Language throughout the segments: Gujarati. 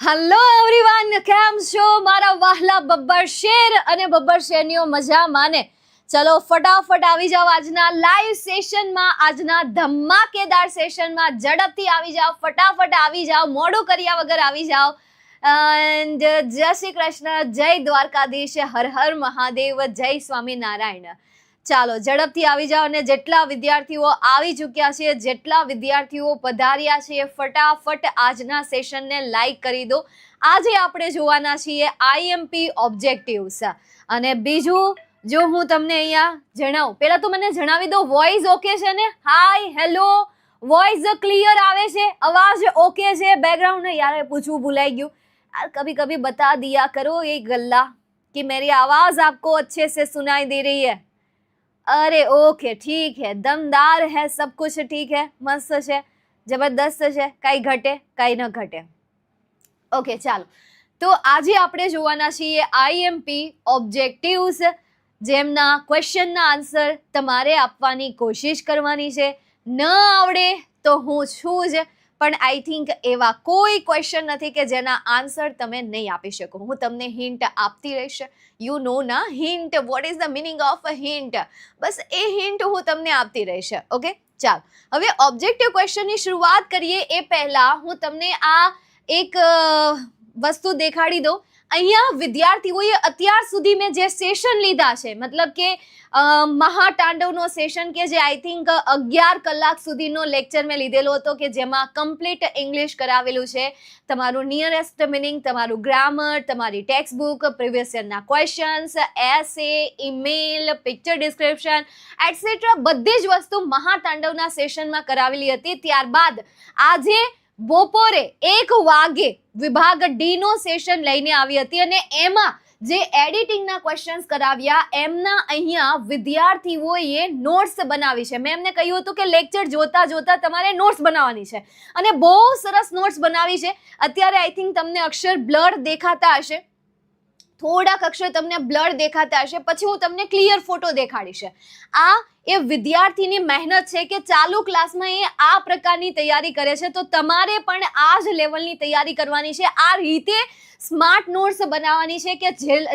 હેલો એવરીવન, કેમ છો મારા વહાલા બબ્બર શેર અને બબ્બર શેરનીઓ મજામાં ને? ચલો ફટાફટ આવી જાઓ આજના લાઈવ સેશનમાં, આજના ધમાકેદાર સેશનમાં. ઝડપથી આવી જાઓ, ફટાફટ આવી જાઓ, મોડું કર્યા વગર આવી જાઓ. એન્ડ જય શ્રી કૃષ્ણ, જય દ્વારકાધીશ, હર હર મહાદેવ, જય સ્વામિનારાયણ. ચાલો ઝડપથી આવી જાઓ અને જેટલા વિદ્યાર્થીઓ આવી ચૂક્યા છે, જેટલા વિદ્યાર્થીઓ પધાર્યા છે, ફટાફટ આજના સેશનને લાઈક કરી દો. આજે આપણે જોવાના છીએ આઈએમપી ઓબ્જેક્ટિવ્સ. અને બીજું, જો હું તમને અહીંયા જણાવું, પહેલા તો મને જણાવી દો, વોઇસ ઓકે છે ને? હાય, હેલો, વોઇસ ક્લિયર આવે છે? અવાજ ઓકે છે? બેકગ્રાઉન્ડ ને યાર પૂછવું ભૂલાઈ ગયું यार, कभी कभी बता दिया करो ये गल्ला कि मेरी आवाज आपको अच्छे से सुनाई दे रही है. अरे ओके, ठीक है, दमदार है, सब कुछ ठीक है, मस्त છે, જબરદસ્ત છે, કઈ ઘટે કઈ ન ઘટે. ઓકે ચાલો, તો આજે આપણે જોવાના છીએ આઈએમપી ઓબ્જેક્ટિવ્સ, જેમના ક્વેશ્ચનના આન્સર તમારે આપવાની કોશિશ કરવાની છે. ન આવડે તો હું છું જ, પણ આઈ થિંક એવા કોઈ ક્વેશ્ચન નથી કે જેના આન્સર તમે નહીં આપી શકો. હું તમને હિન્ટ આપતી રહીશ. યુ નો ના hint, what is the meaning of a hint? Bus A hint હું તમને આપતી રહીશ. ઓકે ચાલો, હવે ઓબ્જેક્ટિવ ક્વેશ્ચનની શરૂઆત કરીએ એ પહેલા હું તમને આ એક વસ્તુ દેખાડી દઉં. અહીંયા વિદ્યાર્થીઓએ અત્યાર સુધી મેં જે સેશન લીધા છે, મતલબ કે મહાતાંડવનો સેશન, કે જે આઈ થિંક 11 કલાક સુધીનો લેક્ચર મેં લીધેલો હતો, કે જેમાં કમ્પ્લીટ ઇંગ્લિશ કરાવેલું છે. તમારું નિયરેસ્ટ મિનિંગ, તમારું ગ્રામર, તમારી ટેક્સ્ટ બુક, પ્રીવિયસ યરના ક્વેશ્ચન્સ, એસે, ઈમેલ, પિક્ચર ડિસ્ક્રિપ્શન એટસેટ્રા બધી જ વસ્તુ મહાતાંડવના સેશનમાં કરાવેલી હતી. ત્યારબાદ આજે બપોરે 1 વાગે વિભાગ ડી નો સેશન લઈને આવી હતી, અને એમાં જે એડિટિંગના ક્વેશ્ચન્સ કરાવ્યા એમના અહીંયા વિદ્યાર્થીઓએ નોટ્સ બનાવી છે. મેં એમને કહ્યું હતું કે લેક્ચર જોતા જોતા તમારે નોટ્સ બનાવવાની છે, અને બહુ સરસ નોટ્સ બનાવી છે. અત્યારે આઈ થિંક તમને અક્ષર બ્લર દેખાતા હશે, થોડાક અક્ષર તમને બ્લર દેખાતા હશે, પછી હું તમને ક્લિયર ફોટો દેખાડીશ. આ એ વિદ્યાર્થીની મહેનત છે કે ચાલુ ક્લાસમાં એ આ પ્રકારની તૈયારી કરે છે, તો તમારે પણ આ જ લેવલની તૈયારી કરવાની છે. આ રીતે સ્માર્ટ નોટ્સ બનાવવાની છે કે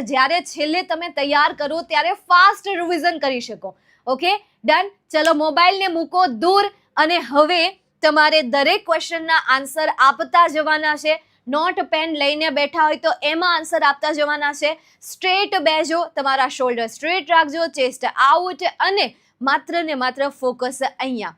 જ્યારે છેલ્લે તમે તૈયાર કરો ત્યારે ફાસ્ટ રિવિઝન કરી શકો. Okay done. ચલો મોબાઈલને મૂકો દૂર, અને હવે તમારે દરેક ક્વેશ્ચનના આન્સર આપતા જવાના છે. નોટ પેન લઈને બેઠા હોય તો એમાં આન્સર આપતા જવાના છે. સ્ટ્રેટ બેજો, તમારા શોલ્ડર સ્ટ્રેટ રાખજો, ચેસ્ટ આઉટ, અને માત્ર ને માત્ર ફોકસ અહીંયા.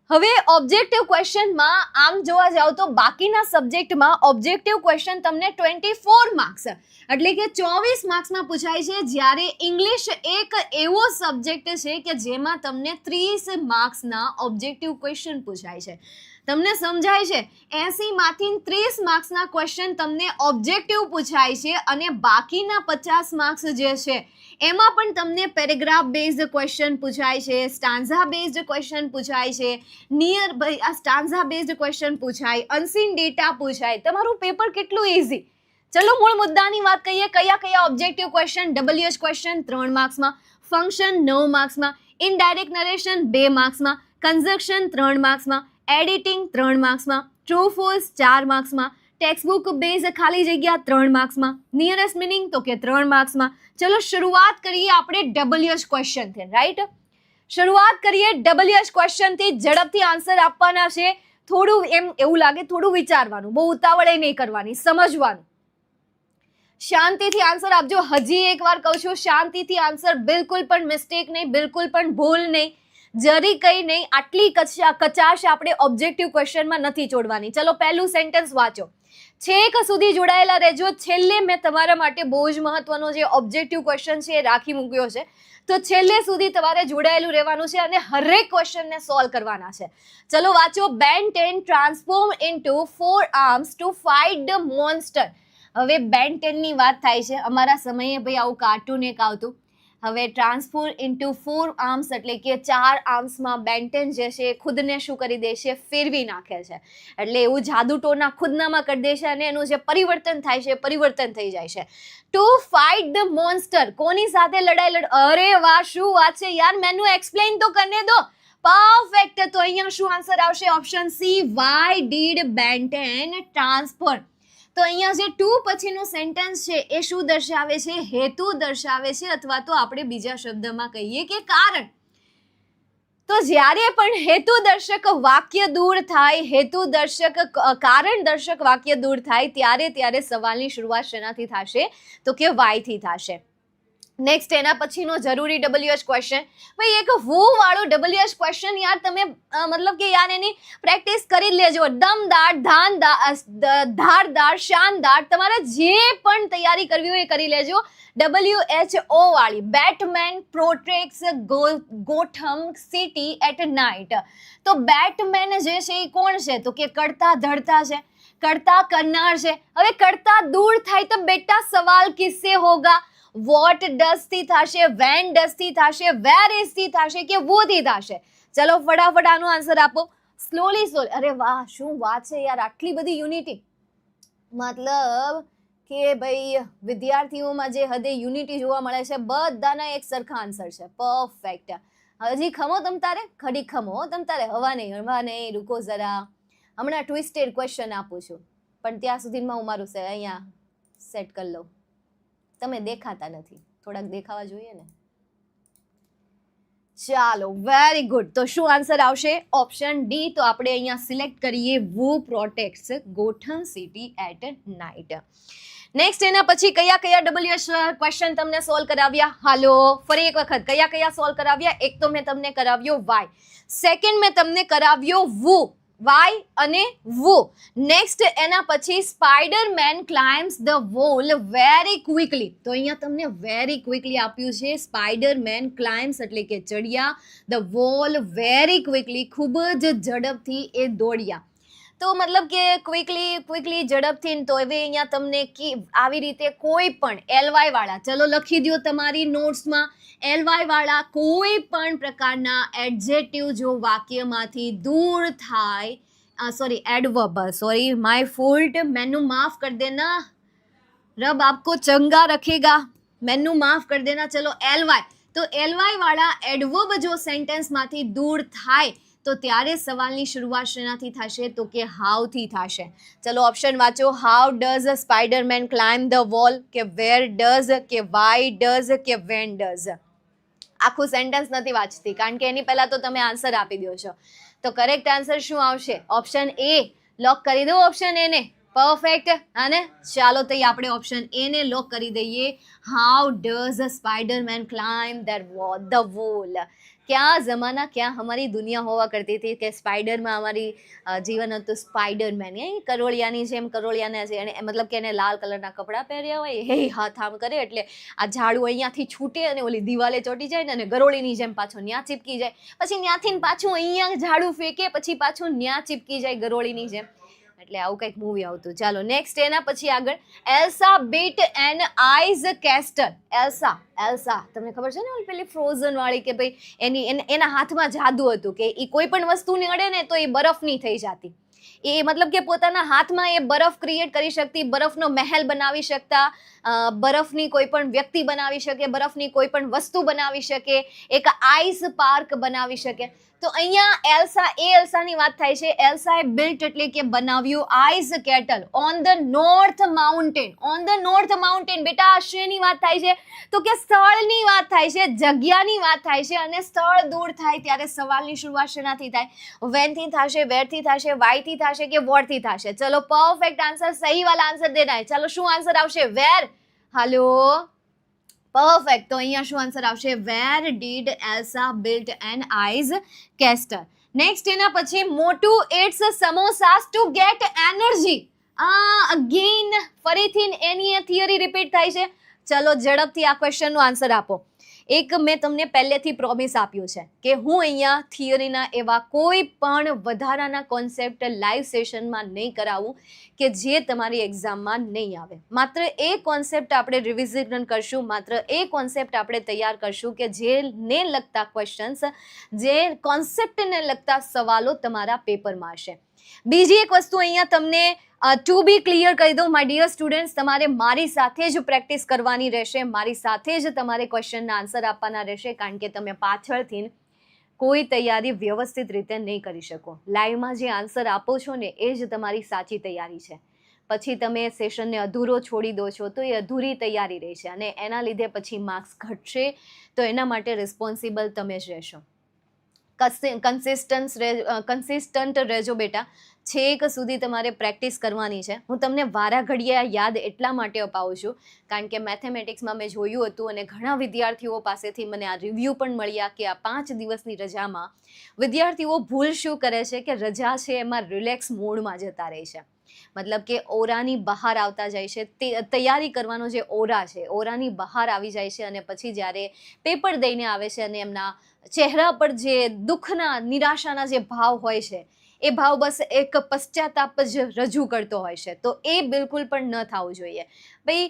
હવે ઓબ્જેક્ટિવ ક્વેશ્ચનમાં આમ જોવા જાવ તો બાકીના સબ્જેક્ટમાં ઓબ્જેક્ટિવ ક્વેશ્ચન તમને 24 માર્ક્સ એટલે કે 24 માર્ક્સમાં પૂછાય છે, જ્યારે ઇંગ્લિશ એક એવો સબ્જેક્ટ છે કે જેમાં તમને 30 માર્ક્સના ઓબ્જેક્ટિવ ક્વેશ્ચન પૂછાય છે. તમને સમજાય છે? 80 માંથી 30 માર્ક્સના ક્વેશ્ચન તમને ઓબ્જેક્ટિવ પૂછાય છે, અને બાકીના 50 માર્ક્સ જે છે એમાં પણ તમને પેરેગ્રાફ બેઝડ ક્વેશ્ચન પૂછાય છે, સ્ટાન્ઝા બેઝડ ક્વેશ્ચન પૂછાય છે, નિયર સ્ટાન્ઝા બેઝડ ક્વેશ્ચન પૂછાય, અનસીન ડેટા પૂછાય. તમારું પેપર કેટલું ઇઝી. ચલો મૂળ મુદ્દાની વાત કરીએ. કયા કયા ઓબ્જેક્ટિવ ક્વેશ્ચન? WH ક્વેશ્ચન 3 માર્ક્સમાં, ફંક્શન 9 માર્ક્સમાં, ઇનડાયરેક્ટ નરેશન 2 માર્ક્સમાં, કન્ઝક્શન 3 માર્ક્સમાં, એડિટિંગ 3 માર્ક્સમાં, ટ્રુ ફોલ્સ 4 માર્ક્સમાં, ટેક્સ્ટબુક બેઝ ખાલી જગ્યા 3 માર્ક્સમાં, નિયરેસ્ટ મિનિંગ તો કે 3 માર્ક્સમાં. ચલો શરૂઆત કરીએ આપણે WH ક્વેશ્ચનથી. રાઈટ, શરૂઆત કરીએ WH ક્વેશ્ચનથી. ઝડપથી આન્સર આપવાના છે. થોડું એવું લાગે થોડું વિચારવાનું, બહુ ઉતાવળે નહીં કરવાની, સમજવાનું. શાંતિથી આન્સર આપજો. હજી એકવાર કહું છું, શાંતિથી આન્સર, બિલકુલ પણ મિસ્ટેક નહીં, બિલકુલ પણ ભૂલ નહીં, જરી કઈ નહીં. આટલી કચાશ આપણે ઓબ્જેક્ટિવ ક્વેશ્ચનમાં નથી છોડવાની. ચલો પહેલું સેન્ટેન્સ વાંચો, છેક સુધી જોડાયેલા રહેજો. છેલ્લે મેં તમારા માટે બહુ જ મહત્વનો જે ઓબ્જેક્ટિવ ક્વેશ્ચન છે એ રાખી મૂક્યો છે, તો છેલ્લે સુધી તમારે જોડાયેલું રહેવાનું છે અને હરેક ક્વેશ્ચનને સોલ્વ કરવાના છે. ચલો વાંચો. Ben 10 transform into 4 arms to fight the monster. હવે Ben 10 ની વાત થાય છે. અમારા સમયે ભાઈ આવું કાર્ટૂન એક આવતું. હવે ટ્રાન્સફોર્મ ઇન્ટુ 4 આર્મ્સ એટલે કે 4 આર્મ્સમાં Ben 10 જે છે એ ખુદને શું કરી દે છે? ફેરવી નાખે છે. એટલે એવું જાદુ ટોના ખુદનામાં કરી દે છે, અને એનું જે પરિવર્તન થાય છે પરિવર્તન થઈ જાય છે. ટુ ફાઇટ ધ મોન્સ્ટર, કોની સાથે લડાઈ અરે વાહ, શું વાત છે યાર, મેનુ એક્સપ્લેન તો કરને દો. પરફેક્ટ. તો અહીંયા શું આન્સર આવશે? Option C, why did Ben 10 transform. તો અહીંયા જે ટુ પછીનું સેન્ટેન્સ છે એ શું દર્શાવે છે? હેતુ દર્શાવે છે, અથવા તો આપણે બીજા શબ્દમાં કહીએ કે કારણ. તો જ્યારે પણ હેતુ દર્શક વાક્ય દૂર થાય, હેતુ દર્શક કારણ દર્શક વાક્ય દૂર થાય, ત્યારે સવાલની શરૂઆત શેનાથી થશે? તો કે વાય થી થશે. નેક્સ્ટ એના પછીનો જરૂરી WH ક્વેશ્ચન. ભાઈ એક વુ વાળો WH ક્વેશ્ચન યાર તમે મતલબ કે યાર એની પ્રેક્ટિસ કરી લેજો. દમદાર, ધારદાર, શાનદાર, તમારે જે પણ તૈયારી કરવી હોય એ કરી લેજો. WHO વાળી. Batman protects Gotham City at night. તો બેટમેન જે છે એ કોણ છે? તો કે કરતા ધરતા છે, કરતા કરનાર છે. હવે કરતા દૂર થાય તો બેટા સવાલ કિસસે હોગા? વોટ ડઝ થી થશે, વેન ડઝ થી થશે, વેર ઇઝ થી થશે કે વો થી થશે? ચલો ફટાફટ આનો આન્સર આપો. સ્લોલી. અરે વાહ, શું વાત છે યાર, આટલી બધી યુનિટી. મતલબ કે ભાઈ વિદ્યાર્થીઓમાં જે હદે યુનિટી જોવા મળે છે, બધાના એક સરખા આન્સર છે. પરફેક્ટ. હજી ખમો તમ તારે, ખડી ખમો તમ તારે. હવા નહીં, રૂકો જરા. હમણાં ટ્વિસ્ટેડ ક્વેશ્ચન આપું છું, પણ ત્યાં સુધીમાં હું મારું અહીંયા સેટ કરી લઉં. તમે દેખાતા નથી, થોડાક દેખાવા જોઈએ ને. ચાલો, વેરી ગુડ. તો શું આન્સર આવશે? Option D. તો આપણે અહીંયા સિલેક્ટ કરીએ who protects Gotham City at night. Next એના પછી કયા WH ક્વેશ્ચન તમને સોલ્વ કરાવ્યા? હાલો ફરી એક વખત કયા સોલ્વ કરાવ્યા? એક તો મેં તમને કરાવ્યો વાય, સેકન્ડ મેં તમને કરાવ્યો વુ, વાય અને વુ. નેક્સ્ટ એના પછી Spiderman climbs the wall very quickly. તો અહીંયા તમને વેરી ક્વિકલી આપ્યું છે. સ્પાઈડરમેન ક્લાઇમ્સ એટલે કે ચડ્યા, ધ વોલ વેરી ક્વિકલી, ખૂબ જ ઝડપથી એ દોડ્યા. તો મતલબ કે ક્વિકલી ઝડપથી. તો હવે અહીંયા તમને આવી રીતે કોઈ પણ LY વાળા, ચલો લખી દો તમારી નોટ્સમાં, LY વાળા કોઈ પણ પ્રકારના એડજેક્ટિવ જો વાક્યમાંથી દૂર થાય, एडवर्ब, सॉरी माय फॉल्ट, मैनू माफ कर देना, रब आपको चंगा रखेगा, मैनू माफ कर देना. चलो LY, तो LY વાળા એડવર્બ જો સેન્ટેન્સમાંથી દૂર થાય તો ત્યારે સવાલની શરૂઆત શેનાથી થશે? તો કે હાઉ થી થશે. ચલો ઓપ્શન વાંચો. How does Spider-Man climb the wall, કે વેર ડઝ, કે વાય ડઝ, કે વેન ડઝ. આખું સેન્ટેન્સ નથી વાંચતી કારણ કે એની પહેલા તો તમે આન્સર આપી દો છો. તો કરેક્ટ આન્સર શું આવશે? Option A. લોક કરી દો ઓપ્શન એ ને. પરફેક્ટ. અને ચાલો તો આપણે ઓપ્શન એ ને લોક કરી દઈએ. How does Spiderman climb the wall. क्या ज़माना, क्या हमारी दुनिया हुआ करती थी कि स्पाइडરમાં અમારી જીવન હતું સ્પાઈડરમેન. એ કરોળિયાની જેમ, કરોળિયાને છે એને મતલબ કે એને લાલ કલરના કપડાં પહેર્યા હોય, હે હાથ આમ કરે એટલે આ ઝાડુ અહીંયાથી છૂટે અને ઓલી દિવાલે ચોટી જાય ને, અને ગરોળીની જેમ પાછો ન્યા ચીપકી જાય, પછી ન્યાથી પાછું અહીંયા ઝાડુ ફેંકે, પછી પાછું ન્યા ચીપકી જાય ગરોળીની જેમ. એટલે આવું કંઈક મૂવી આવતું. ચાલો નેક્સ્ટ એના પછી આગળ. એલ્સા બીટ એન આઈઝ કેસ્ટર. એલ્સા તમને ખબર છે ને પેલી ફ્રોઝન વાળી, કે ભાઈ એના હાથમાં જાદુ હતું કે એ કોઈ પણ વસ્તુને અડે ને તો એ બરફની થઈ જતી. એ મતલબ કે પોતાના હાથમાં એ બરફ ક્રિએટ કરી શકતી, બરફનો મહેલ બનાવી શકતા, બરફની કોઈ પણ વ્યક્તિ બનાવી શકે, બરફની કોઈ પણ વસ્તુ બનાવી શકે, એક આઈસ પાર્ક બનાવી શકે. તો અહીંયા એલ્સાની વાત થાય છે. એલ્સાએ બિલ્ટ એટલે કે બનાવ્યું ice castle on the north mountain. On the north mountain બેટા શેની વાત થાય છે? તો કે સ્થળની વાત થાય છે, જગ્યાની વાત થાય છે. અને સ્થળ દૂર થાય ત્યારે સવાલની શરૂઆત શેનાથી થાય? વેનથી થશે, વેરથી થશે, વાયથી થશે કે વોરથી થશે? ચલો પરફેક્ટ આન્સર, સही वाला आंसर देना है. चलो શું આન્સર આવશે? વેર. હાલો પરફેક્ટ. તો અહીંયા શું આન્સર આવશે? Where did Elsa build an ice castle. Next એના પછી Motu eats samosas to get energy. Again ફરીથી એની થિયરી રિપીટ થાય છે. ચલો ઝડપથી આ ક્વેશ્ચનનો આન્સર આપો. એક મેં તમને પહેલેથી પ્રોમિસ આપ્યું છે કે હું અહીંયા થિયરીના એવા કોઈ પણ વધારાના કોન્સેપ્ટ લાઈવ સેશનમાં નહીં કરાવું કે જે તમારી એક્ઝામમાં નહીં આવે. માત્ર એ કોન્સેપ્ટ આપણે રિવિઝન કરશું, માત્ર એ કોન્સેપ્ટ આપણે તૈયાર કરશું કે જેને લગતા ક્વેશ્ચન્સ, જે કોન્સેપ્ટને લગતા સવાલો તમારા પેપરમાં હશે. બીજી એક વસ્તુ અહીંયા તમને ટુ બી ક્લિયર કહી દઉં માય ડિયર સ્ટુડન્ટ્સ, તમારે મારી સાથે જ પ્રેક્ટિસ કરવાની રહેશે, મારી સાથે જ તમારે ક્વેશ્ચનના આન્સર આપવાના રહેશે, કારણ કે તમે પાછળથી કોઈ તૈયારી વ્યવસ્થિત રીતે નહીં કરી શકો. લાઈવમાં જે આન્સર આપો છો ને એ જ તમારી સાચી તૈયારી છે. પછી તમે સેશનને અધૂરો છોડી દો છો તો એ અધૂરી તૈયારી રહેશે અને એના લીધે પછી માર્ક્સ ઘટશે. તો એના માટે રિસ્પોન્સિબલ તમે જ રહેશો. કન્સિસ્ટન્ટ રહેજો બેટા. છેક સુધી તમારે પ્રેક્ટિસ કરવાની છે. હું તમને વારા ઘડીએ યાદ એટલા માટે અપાવું છું કારણ કે મેથેમેટિક્સમાં મેં જોયું હતું અને ઘણા વિદ્યાર્થીઓ પાસેથી મને આ રિવ્યૂ પણ મળ્યા કે આ 5 દિવસની રજામાં વિદ્યાર્થીઓ ભૂલ શું કરે છે કે રજા છે એમાં રિલેક્સ મોડમાં જતા રહે છે. મતલબ કે ઓરાની બહાર આવતા જાય છે. તે તૈયારી કરવાનો જે ઓરા છે ઓરાની બહાર આવી જાય છે અને પછી જ્યારે પેપર દઈને આવે છે અને એમના ચહેરા પર જે દુઃખના નિરાશાના જે ભાવ હોય છે એ ભાવ બસ એક પશ્ચાતાપ જ રજૂ કરતો હોય છે. તો એ બિલકુલ પણ ન થવું જોઈએ ભાઈ.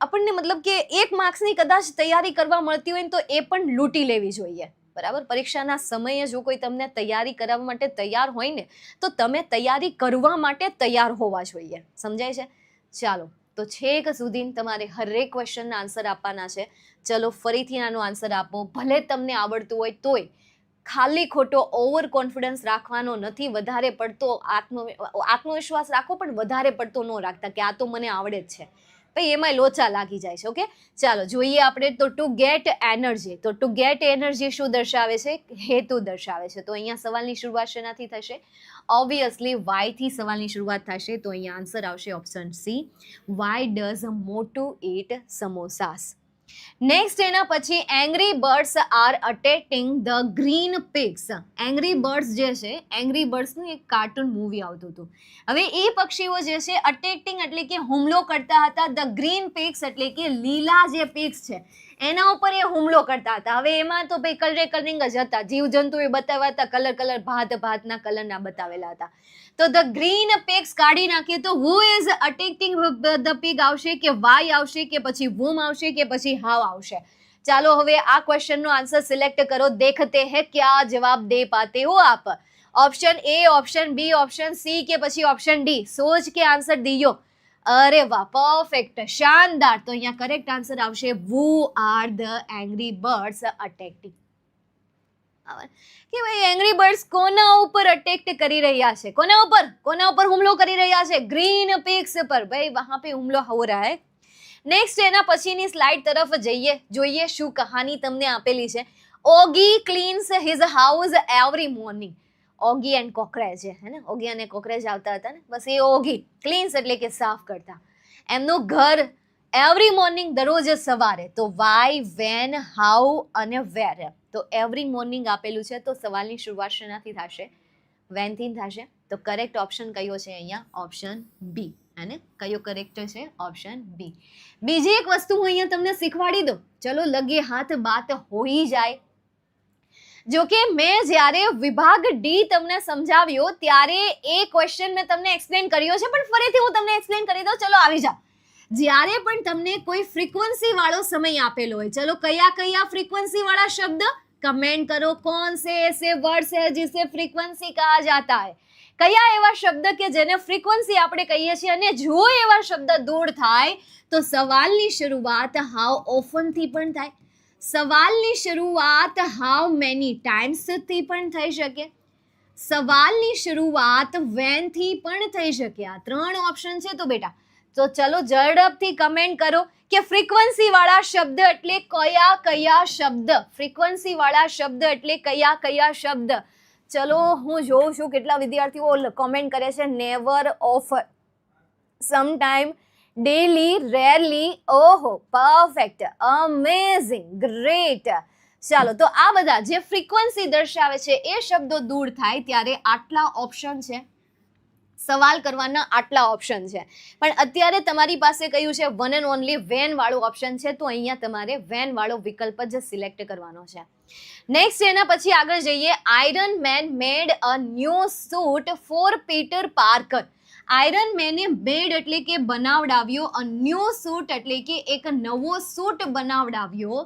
આપણને મતલબ કે 1 માર્ક્સની કદાચ તૈયારી કરવા મળતી હોય ને તો એ પણ લૂંટી લેવી જોઈએ. બરાબર. પરીક્ષાના સમયે જો કોઈ તમને તૈયારી કરવા માટે તૈયાર હોય ને તો તમે તૈયારી કરવા માટે તૈયાર હોવા જોઈએ. સમજાય છે? ચાલો, તો છેક સુધી તમારે હરેક ક્વેશ્ચનના આન્સર આપવાના છે. ચલો ફરીથી આનો આન્સર આપો. ભલે તમને આવડતું હોય તોય ખાલી ખોટો ઓવર કોન્ફિડન્સ રાખવાનો નથી. વધારે પડતો આત્મવિશ્વાસ રાખો પણ વધારે પડતો ન રાખતા કે આ તો મને આવડે જ છે ભાઈ, એમાં લોચા લાગી જાય છે. ઓકે, ચાલો જોઈએ આપણે. તો ટુ ગેટ એનર્જી, તો ટુ ગેટ એનર્જી શું દર્શાવે છે? હેતુ દર્શાવે છે. તો અહીંયા સવાલની શરૂઆત શેનાથી થશે? ઓબ્વિયસલી વાય થી સવાલની શરૂઆત થશે. તો અહીંયા આન્સર આવશે ઓપ્શન સી, વાય ડઝ મોટુ ઈટ સમોસાસ. નેક્સ્ટ એના પછી angry birds are attacking the green pigs. Angry birds જે છે, એંગ્રી બર્ડ્સનું એક કાર્ટૂન મૂવી આવતું હતું. હવે એ પક્ષીઓ જે છે અટેકિંગ એટલે કે હુમલો કરતા હતા ધ ગ્રીન પિગ્સ એટલે કે લીલા જે પિગ્સ છે એના ઉપર એ હુમલો કરતા હતા. હવે એમાં તો ભાઈ કલરિંગ જ હતા, જીવજંતુ એ બતાવ્યા હતા, કલર ભાતના કલરના બતાવેલા હતા. તો ધ ગ્રીન પિગ્સ કાઢી નાખીએ તો who is attacking the pig આવશે કે વાય આવશે કે પછી વુમ આવશે કે પછી હાવ આવશે? ચાલો હવે આ ક્વેશ્ચનનો આન્સર સિલેક્ટ કરો. देखते हैं क्या जवाब दे पाते हो आप. Option A, option B, option C કે પછી ઓપ્શન ડી? सोच के आंसर दियो. અરે વાહ, પરફેક્ટ, શાનદાર. તો અહીંયા કરેક્ટ આન્સર આવશે who are the angry birds attacking. કે ભાઈ એંગ્રી બર્ડ્સ કોના ઉપર અટેક કરી રહ્યા છે? કોના ઉપર હુમલો કરી રહ્યા છે? ગ્રીન પિગ્સ પર. ભાઈ વહાં પે હુમલો હો રહા હૈ. નેક્સ્ટ એના પછીની સ્લાઇડ તરફ જોઈએ શું કહાની તમને આપેલી છે. Oggy cleans his house every morning. Oggy and cockroach હે ને, ઓગી અને કોકરેજ આવતા હતા ને, બસ એ ઓગી. ક્લીન્સ એટલે કે સાફ કરતા. એમનું ઘર એવરી મોર્નિંગ દરરોજ સવારે. તો વાય, વેન, હાઉ અને વેર. તો એવરી મોર્નિંગ આપેલું છે તો સવાલની શરૂઆત શેનાથી થશે? વેનથી થશે. તો કરેક્ટ ઓપ્શન કયો છે અહીંયા? Option B. અને કયો કરેક્ટ છે? Option B. બીજી એક વસ્તુ હું અહીંયા તમને શીખવાડી દઉં. ચલો લગે હાથ બાત હોઈ જાય. જો કે મેં જ્યારે વિભાગ ડી તમને સમજાવ્યો ત્યારે એ ક્વેશ્ચન મેં તમને એક્સપ્લેન કર્યો છે પણ ફરીથી હું તમને એક્સપ્લેન કરી દઉં. ચલો આવી જાઓ. જ્યારે પણ તમને કોઈ ફ્રીક્વન્સી વાળો સમય આપેલો હોય, ચલો કયા ફ્રીક્વન્સી વાળા શબ્દ કમેન્ટ કરો. कौन से ऐसे वर्ड्स है जिसे फ्रीक्वेंसी कहा जाता है? કયા એવા શબ્દ કે જેને ફ્રીક્વન્સી આપણે કહીએ છીએ અને જો એવા શબ્દ દૂર થાય તો સવાલની શરૂઆત હાઉ ઓફન થી પણ થાય. સવાલની શરૂઆત હાઉ મેની ટાઈમ્સ થી પણ થઈ શકે. સવાલની શરૂઆત વેન થી પણ થઈ શકે. આ 3 ઓપ્શન છે. તો બેટા તો ચલો ઝડપથી કમેન્ટ કરો કે ફ્રીક્વન્સી વાળા શબ્દ એટલે કયા શબ્દ? ફ્રીક્વન્સી વાળા શબ્દ એટલે કયા શબ્દ? ચલો હું જોઉં છું કેટલા વિદ્યાર્થીઓ કોમેન્ટ કરે છે. Never, offer, sometime, daily, rarely. ઓહો, પરફેક્ટ, અમેઝિંગ, ગ્રેટ. ચાલો તો આ બધા જે ફ્રીક્વન્સી દર્શાવે છે એ શબ્દો દૂર થાય ત્યારે આટલા ઓપ્શન છે. સવાલ કરવાના આટલા ઓપ્શન છે પણ અત્યારે તમારી પાસે કયું છે? વન એન્ડ ઓનલી વેન વાળું ઓપ્શન છે. તો અહીંયા તમારે વેન વાળો વિકલ્પ જ સિલેક્ટ કરવાનો છે. નેક્સ્ટ એના પછી આગળ જઈએ. Iron Man made a new suit for Peter Parker. Iron મેને મેડ એટલે કે બનાવડાવ્યો, અ ન્યૂ સૂટ એટલે કે એક નવો સૂટ બનાવડાવ્યો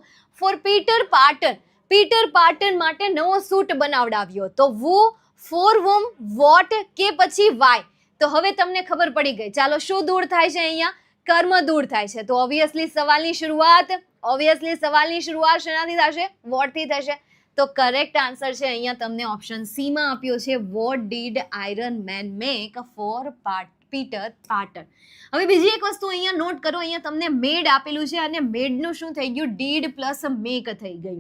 for Peter Parker. Peter Parker માટે નવો સૂટ બનાવડાવ્યો. તો વુ, ફોર વુમ, વોટ કે પછી વાય? તો હવે તમને ખબર પડી ગઈ. ચાલો શું દૂર થાય છે અહીંયા? કર્મ દૂર થાય છે. તો ઓબ્વિયસલી સવાલની શરૂઆત શેનાથી થશે? વોટ થી થશે. તો કરેક્ટ આન્સર છે અહીંયા તમને ઓપ્શન સી માં આપ્યો છે. What did Iron Man make for Peter પાટણ. હવે બીજી એક વસ્તુ અહીંયા નોટ કરો, અહીંયા તમને મેડ આપેલું છે અને મેડનું શું થઈ ગયું, ડીડ પ્લસ મેક થઈ ગયું.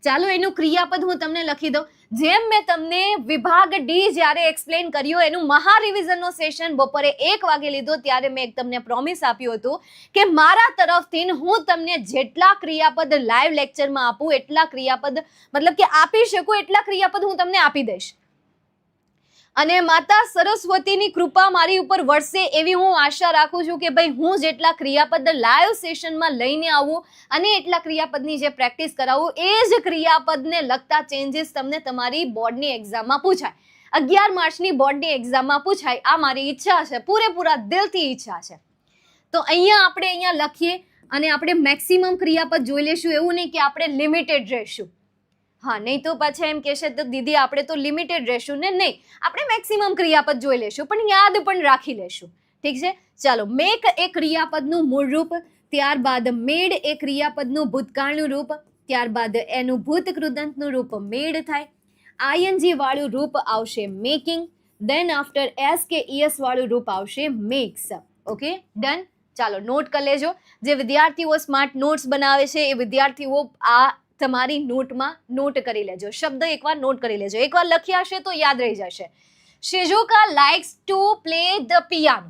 ચાલો એનું ક્રિયાપદ હું તમને લખી દઉં. જેમ મેં તમને વિભાગ ડી જ્યારે એક્સપ્લેન કર્યું, એનું મહા રિવિઝનનો સેશન બપોરે 1 વાગે લીધો, ત્યારે મેં તમને પ્રોમિસ આપ્યું હતું કે મારા તરફથી હું તમને જેટલા ક્રિયાપદ લાઈવ લેક્ચરમાં આપું એટલા ક્રિયાપદ મતલબ કે આપી શકું એટલા ક્રિયાપદ હું તમને આપી દઈશ. અને માતા સરસ્વતીની કૃપા મારી ઉપર વરસે એવી હું આશા રાખું છું કે ભાઈ હું જેટલા ક્રિયાપદ લાઈવ સેશનમાં લઈને આવું અને એટલા ક્રિયાપદની જે પ્રેક્ટિસ કરાવું, એ જ ક્રિયાપદને લગતા ચેન્જીસ તમને તમારી બોર્ડની એક્ઝામમાં પૂછાય, 11 માર્ચની બોર્ડની એક્ઝામમાં પૂછાય. આ મારી ઈચ્છા છે, પૂરેપૂરા દિલથી ઈચ્છા છે. તો અહીંયા લખીએ અને આપણે મેક્સિમમ ક્રિયાપદ જોઈ લેશું. એવું નહીં કે આપણે લિમિટેડ રહીશું. હા, નહીં તો પાછા એમ કહેશે તો દીદી આપણે તો લિમિટેડ રહેશું ને. નહીં, આપણે મેક્સિમમ ક્રિયાપદ જોઈ લેશું, પણ યાદ પણ રાખી લેશું. ઠીક છે? ચાલો, મેક એ ક્રિયાપદનું મૂળ રૂપ, ત્યારબાદ મેડ એ ક્રિયાપદનું ભૂતકાળનું રૂપ, ત્યારબાદ એનું ભૂત કૃદંતનું રૂપ મેડ થાય, આઈએનજી વાળું રૂપ આવશે મેકિંગ, દેન આફ્ટર એસ કે ઈએસ વાળું રૂપ આવશે મેક્સ. Okay, done. ચાલો, નોટ કરી લેજો. જે વિદ્યાર્થીઓ સ્માર્ટ નોટ્સ બનાવે છે એ વિદ્યાર્થીઓ આ તમારી નોટમાં નોટ કરી લેજો. શબ્દ એકવાર નોટ કરી લેજો. એકવાર લખ્યા હશે તો યાદ રહી જશે. Shizuka likes to play the piano.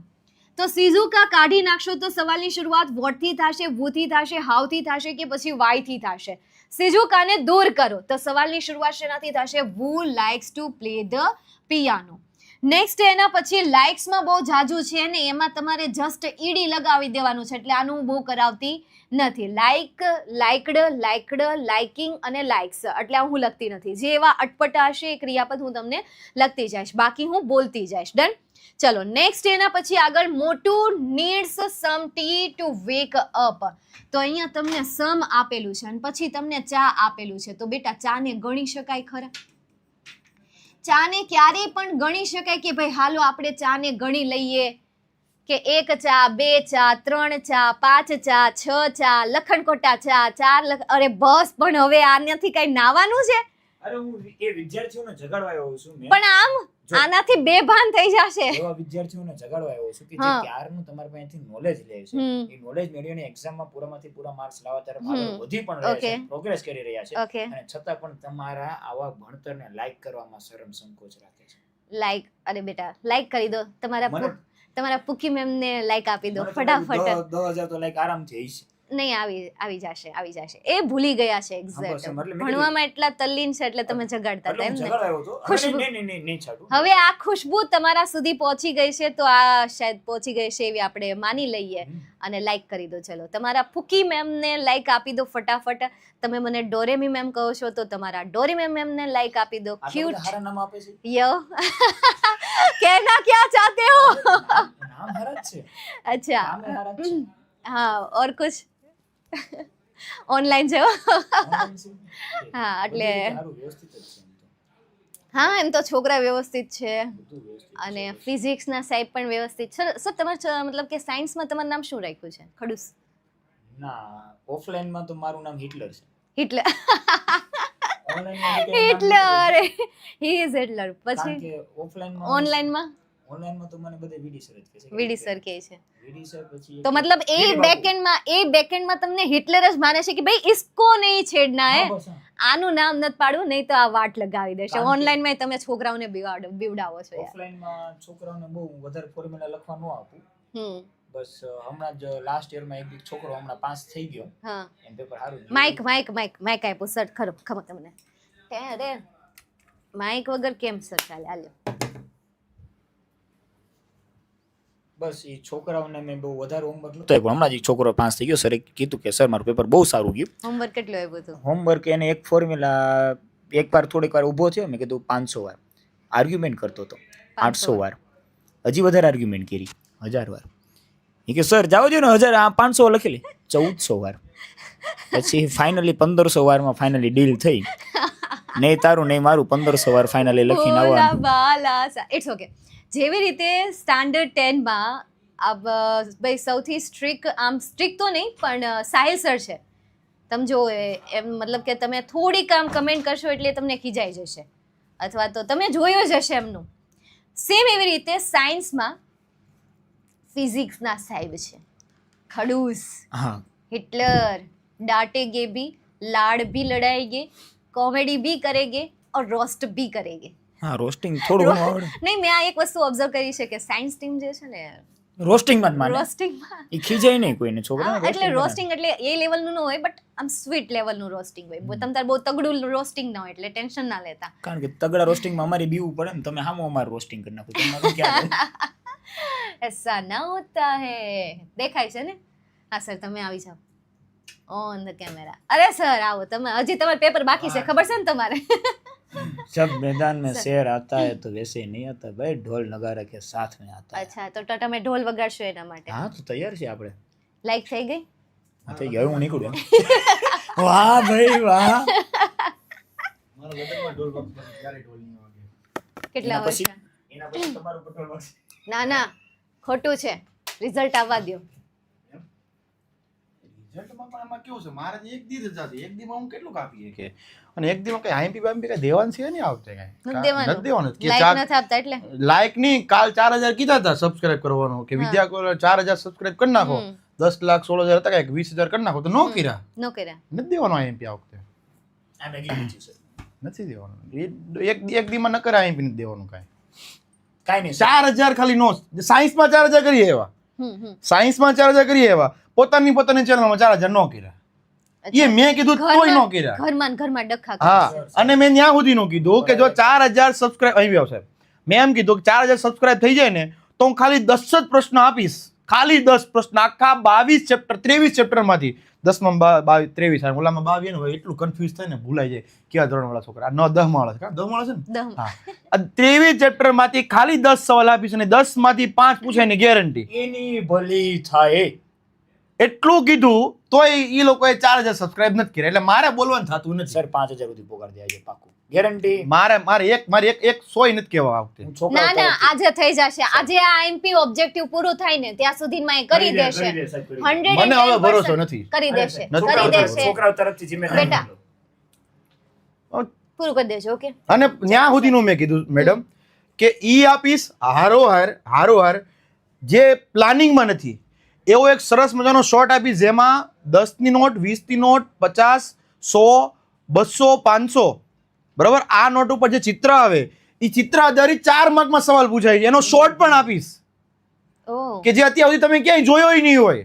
તો શિઝુકા કાઢી નાખશો તો સવાલની શરૂઆત વોટ થી થશે, વુ થી થશે, હાઉ થી થશે કે પછી વાય થી થશે. શિઝુકાને દૂર કરો તો સવાલની શરૂઆત શેનાથી થશે, who likes to play the piano. Next એના પછી લાઇક્સમાં બહુ જાજુ છે ને એમાં તમારે જસ્ટ ઈડી લગાવી દેવાનું છે, એટલે આનું બહુ કરાવતી નથી. લાઇક, લાઇકડ, લાઇકડ, લાઇકિંગ અને લાઇક્સ એટલે હું લખતી નથી. જે એવા અટપટા હશે એ ક્રિયાપદ હું તમને લખતી જઈશ, બાકી હું બોલતી જઈશ. ડન. ચલો, નેક્સ્ટ એના પછી આગળ મોટું નીડ્સ સમ ટી ટુ વેક અપ. તો અહીંયા તમને સમ આપેલું છે અને પછી તમને ચા આપેલું છે. તો બેટા ચાને ગણી શકાય ખરા? ચાને ક્યારે પણ ગણી શકાય કે ભાઈ હાલો આપણે ચાને ગણી લઈએ કે 1 ચા, 2 ચા, 3 ચા, 5 ચા, 6 ચા, લખણકોટા ચા, 4 અરે બસ, પણ હવે આનાથી કઈ નાવાનું છે? અરે હું એ વિદ્યાર્થીઓને જગાડવા આવ્યો છું મેં. પણ આનાથી બેભાન થઈ જશે. એવા વિદ્યાર્થીઓને જગાડવા આવ્યો છું કે જે ક્યારનું તમારી પાસેથી નોલેજ લે છે, એ નોલેજ મેળવીને એક્ઝામમાં પૂરામાંથી પૂરા માર્ક્સ લાવવા તરફ આગળ વધી પણ રહ્યા છે, પ્રોગ્રેસ કરી રહ્યા છે, અને છતાં પણ તમારા આવા ભણતરને લાઈક કરવામાં શરમ સંકોચ રાખે છે. લાઈક, અરે બેટા લાઈક કરી દો. તમારા પુકી મેમ ને લાઈક આપી દો ફટાફટ. 10,000 તો લાઈક આરામથી હશે. નહીં, આવી જશે. એ ભૂલી ગયા છે એક્ઝેક્ટ. ભણવામાં એટલા તલ્લીન છે એટલે તમે જગાડતા હતા એમ ને. ખુશ્બુ, હવે આ ખુશ્બુ તમારા સુધી પહોંચી ગઈ છે તો આ શાયદ પહોંચી ગઈ છે એવી આપણે માની લઈએ અને લાઈક કરી દો. ચલો, તમારા ફૂકી મેમ ને લાઈક આપી દો ફટાફટ. તમે મને ડોરેમી મેમ કહો છો તો તમારા ડોરેમી મેમ ને લાઈક આપી દો. ક્યુટ નામ આપે છે. યો कहना क्या चाहते हो? नाम हरत છે. अच्छा, हाँ, और कुछ ઓનલાઈન છે. હા, એટલે હા, એમ તો છોકરા વ્યવસ્થિત છે અને ફિઝિક્સના સાહેબ પણ વ્યવસ્થિત છે. સર તમારે મતલબ કે સાયન્સમાં તમારું નામ શું રાખ્યું છે? ખડુસ? ના, ઓફલાઈનમાં તો મારું નામ હિટલર છે. Hitler, Hitler, he is Hitler. પછી ઓનલાઈનમાં તો મને બધે વીડી સર જ કહે છે. વીડી સર કહે છે. વીડી સર પછી તો મતલબ એ બેકએન્ડમાં તમને હિટલર જ માને છે કે ભાઈ ઇસકો નહીં છેડના હે, આનું નામ નથી પાડવું, નહીં તો આ વાટ લગાવી દેશે. ઓનલાઈનમાં તમે છોકરાઓને બીવડાવો છો. ઓફલાઈનમાં છોકરાઓને બહુ વધારે ફોર્મ્યુલા લખવા ન આપું. બસ હમણાં જ લાસ્ટ યરમાં એક છોકરો હમણાં પાસ થઈ ગયો. હા, એમ પેપર સારું. માઈક આપ્યો સર. ખબર તમને અરે માઈક વગર કેમ સર ચાલે? આલ્યો. બસ એ છોકરાઓને મેં બહુ વધારે હોમવર્ક નહોતો આપ્યો. હમણાં જ એક છોકરો પાસ થઈ ગયો. સરે કીધું કે સર મારું પેપર બહુ સારું ગયું. હોમવર્ક કેટલું આવ્યું હતું? હોમવર્ક એને એક ફોર્મ્યુલા એકવાર થોડીક વાર ઊભો થયો, મેં કીધું 500 વાર આર્ગ્યુમેન્ટ કરતો હતો, 800 વાર, હજી વધારે આર્ગ્યુમેન્ટ કરી 1000 વાર. એ કે સર જાઓ દો ને 500 લખી લે. 1400 વાર. પછી ફાઇનલી 1500 વારમાં ફાઇનલી ડીલ થઈ. નહીં તારું નહીં મારું, 1500 વાર ફાઇનલી લખીને આવવાનું. It's okay. જેવી રીતે સ્ટાન્ડર્ડ 10માં ભાઈ સૌથી સ્ટ્રિક્ટ, આમ સ્ટ્રિક્ટ તો નહીં પણ સાહિલ સર છે. તમે જો એમ મતલબ કે તમે થોડીક આમ કમેન્ટ કરશો એટલે તમને ખીજાઈ જશે, અથવા તો તમે જોયો જ હશે એમનું. સેમ એવી રીતે સાયન્સમાં फिजिक्स ना साहिब છે खड़ूस હા हिटलर डांटेगे भी लाड़ भी लड़ाएंगे कॉमेडी भी करेंगे और रोस्ट भी करेंगे હા રોસ્ટિંગ થોડું ઘણું આવડે નહીં મેં આ એક વસ્તુ ઓબ્ઝર્વ કરી છે કે સાયન્સ ટીમ જે છે ને રોસ્ટિંગમાં જ માને રોસ્ટિંગમાં એ ખીજાય નહીં કોઈને છોકરા એટલે રોસ્ટિંગ એટલે એ લેવલનું ન હોય બટ આમ સ્વીટ લેવલનું રોસ્ટિંગ હોય તમ તાર બહુ તગડું રોસ્ટિંગ ના હોય એટલે ટેન્શન ના લેતા કારણ કે તગડા રોસ્ટિંગમાં અમારે બીવું પડે ને તમે હામો અમારે રોસ્ટિંગ કરી નાખો તમારું ક્યાં ऐसा ना होता है દેખાય છે ને હા સર તમે આવી જાઓ ઓન ધ કેમેરા અરે સર આવો તમે હજી તમારું પેપર બાકી છે ખબર છે ને તમારે जब मैदान में शेर आता है तो वैसे ही नहीं आता भाई ढोल नगारा के साथ में आता है અચ્છા તો તમે ઢોલ વગાડશો એના માટે हाँ तो तैयार છે આપણે લાઈક થઈ ગઈ હા તો ગયું હું નીકળું વાહ ભાઈ વાહ કેટલા વર્ષ એના પછી તમારું પેટ્રોલ વાગશે ના ના ખોટું છે રિઝલ્ટ આવવા દો રિઝલ્ટમાં પણ એમાં કેવું છે મારે એક દી રજા છે એક દીમાં હું કેટલું કાપીએ કે અને એક દીમાં કઈ આઈએમપી બાઈએમપી કઈ દેવાનું છે નહીં આવતે કઈ નથી દેવાનું. નથી દેવાનું કે લાઈક નથી આપતા એટલે લાઈક નહીં કાલ 4000 કીધા હતા સબસ્ક્રાઇબ કરવાનું કે વિદ્યા કોલ 4000 સબસ્ક્રાઇબ કરી નાખો 10 લાખ 16000 હતા કઈક 20000 કરી નાખો તો નો કર્યા નો કર્યા નથી દેવાનું આઈએમપી આ વખતે આ મેગી પૂછ્યું છે નથી દેવાનું એક દીમાં ન કરે આઈએમપી નથી દેવાનું કાંઈ કાઈ નહીં 4000 ખાલી નો સાયન્સમાં 4000 કરીએ એવા સાયન્સમાં 4000 કરીએ એવા પોતાની ચેનલમાં 4000 નો કર્યા એ મેં કીધું તોય નો કર્યા ઘરમાં ડખા હા અને મેં ત્યાં સુધી નું કીધું કે જો 4000 સબસ્ક્રાઇબ અહીં આવ્યો સાહેબ મેં એમ કીધું કે 4000 સબસ્ક્રાઇબ થઈ જાય ને તો હું ખાલી 10 જ પ્રશ્ન આપીશ ખાલી 10 પ્રશ્ન આખા 22 ચેપ્ટર 23 ચેપ્ટર માંથી 10 માં 22 23 ઓલામાં 22 ને હોય એટલું કન્ફ્યુઝ થાય ને ભૂલાઈ જાય કેવા ધોરણ વાળા છોકરા 9 10 માં વાળા છે 10 માં છે ને હા 23 ચેપ્ટર માંથી ખાલી 10 સવાલ આપીશ અને 10 માંથી 5 પૂછાય ને ગેરંટી એની ભલી થાય એટલું કીધું તોય ઈ લોકોએ 4000 સબસ્ક્રાઇબ નથી કર્યા એટલે મારે બોલવાનું થતું નથી સર 5000 સુધી પગાર દે આજે પાકું ગેરંટી મારે એક સોય નથી કહેવા આવતી ના ના આજે થઈ જશે આજે આ આઈએમપી ઓબ્જેક્ટિવ પૂરું થાય ને ત્યાં સુધીમાં એ કરી દેશે 100% મને હવે ભરોસો નથી કરી દેશે નથી કરી દેશે છોકરાઓ તરફથી જિમ્મેદારી બેટા પૂરું કરી દેજો ઓકે અને ત્યાં સુધીનું મેં કીધું મેડમ કે ઈ આપીશ હારોહાર જે પ્લાનિંગમાં નથી એવો એક સરસ મજાનો શોર્ટ આપીશ જેમાં 10 ની નોટ 20 ની નોટ 50 100 200 500 બરાબર આ નોટ ઉપર જે ચિત્ર આવે એ ચિત્ર આધારિત 4 માર્કમાં સવાલ પૂછાય એનો શોર્ટ પણ આપીશ ઓ કે જે અત્યાર સુધી તમે ક્યાંય જોયો ય નહીં હોય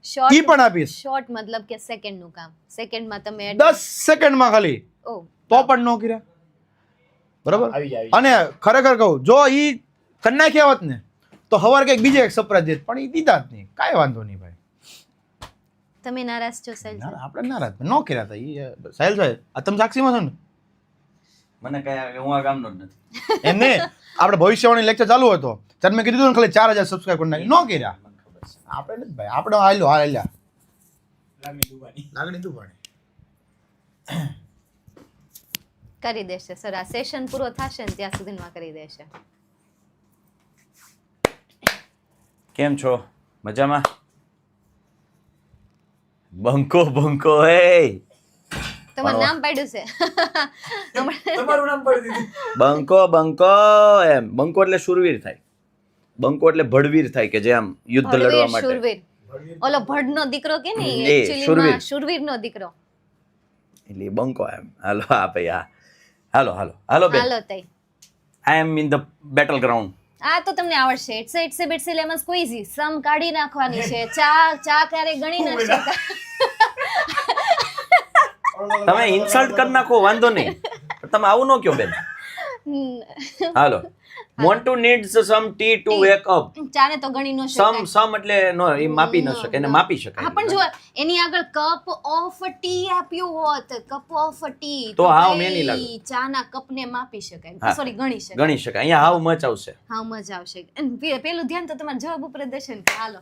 શોર્ટ ઈ પણ આપીશ શોર્ટ મતલબ કે સેકન્ડ નું કામ સેકન્ડમાં તમે 10 સેકન્ડમાં ખાલી ઓ તો પણ ન કર્યા બરાબર આવી જાય અને ખરેખર કહું જો ઈ કરી નાખ્યા હોત ને તો હવાર કંઈક બીજે એક સરપ્રાઈઝ દેત પણ ઈ દીધા જ નહીં કાંઈ વાંધો નહીં ભાઈ તમે નારાજ છો સાહેબ ના આપણે નારાજ ન કર્યા હતા ઈ સાહેલ સાહેબ આ તમે સાક્ષીમાં છો ને મને કઈ હું આ ગામનો જ નથી એમ ને આપણે ભવિષ્યવાણી લેક્ચર ચાલુ હતો ત્યારે મેં કીધું ને ખાલી 4000 સબસ્ક્રાઇબ કરી નાખી ન કર્યા આપણે નથી ભાઈ આપણે હાલ્યા લાગણી દુબાણી કરી દેશે સર આ સેશન પૂરો થશે ને ત્યાં સુધીમાં કરી દેશે કેમ છો મજામાં બંકો હે તમારું નામ પાડ્યું છે તમારું નામ પડી દીધું બંકો એમ બંકો એટલે શૂરવીર થાય બંકો એટલે ભડવીર થાય કે જે આમ યુદ્ધ લડવા ભડવીર માટે શૂરવીર ઓલો ભડનો દીકરો કે ને એ, એકચ્યુઅલી શૂરવીર. શૂરવીરનો દીકરો એટલે બંકો એમ હાલો હા ભાઈ હા હાલો બેન હાલો તઈ આઈ એમ ઇન ધ બેટલ ગ્રાઉન્ડ આ તો તમને આવડશે ઇટ્સ બિટ્સ લેમન સ્ક્વીઝી સમ કાઢી નાખવાની છે ચા ક્યારે ગણી નાખશે તમે ઇન્સલ્ટ કરી નાખો વાંધો નહીં પણ તમે આવું ન કહો બેન હાલો મોન્ટુ નીડ્સ સમ ટી ટુ વેક અપ ચાને તો ગણી ન શકાય સમ એટલે નો એ માપી ન શકે એને માપી હા શકાય પણ જો એની આગળ કપ ઓફ ટી આપ્યું હોત કપ ઓફ ટી તો હાવ મેં નહીં લાગે. ચાના કપને માપી શકાય હા. સોરી ગણી શકાય ગણી શકાય અહીંયા હાવ મચ આવશે હા મજા આવશે અને પેલું ધ્યાન તો તમારા જવાબ ઉપર દેશે ને કે હાલો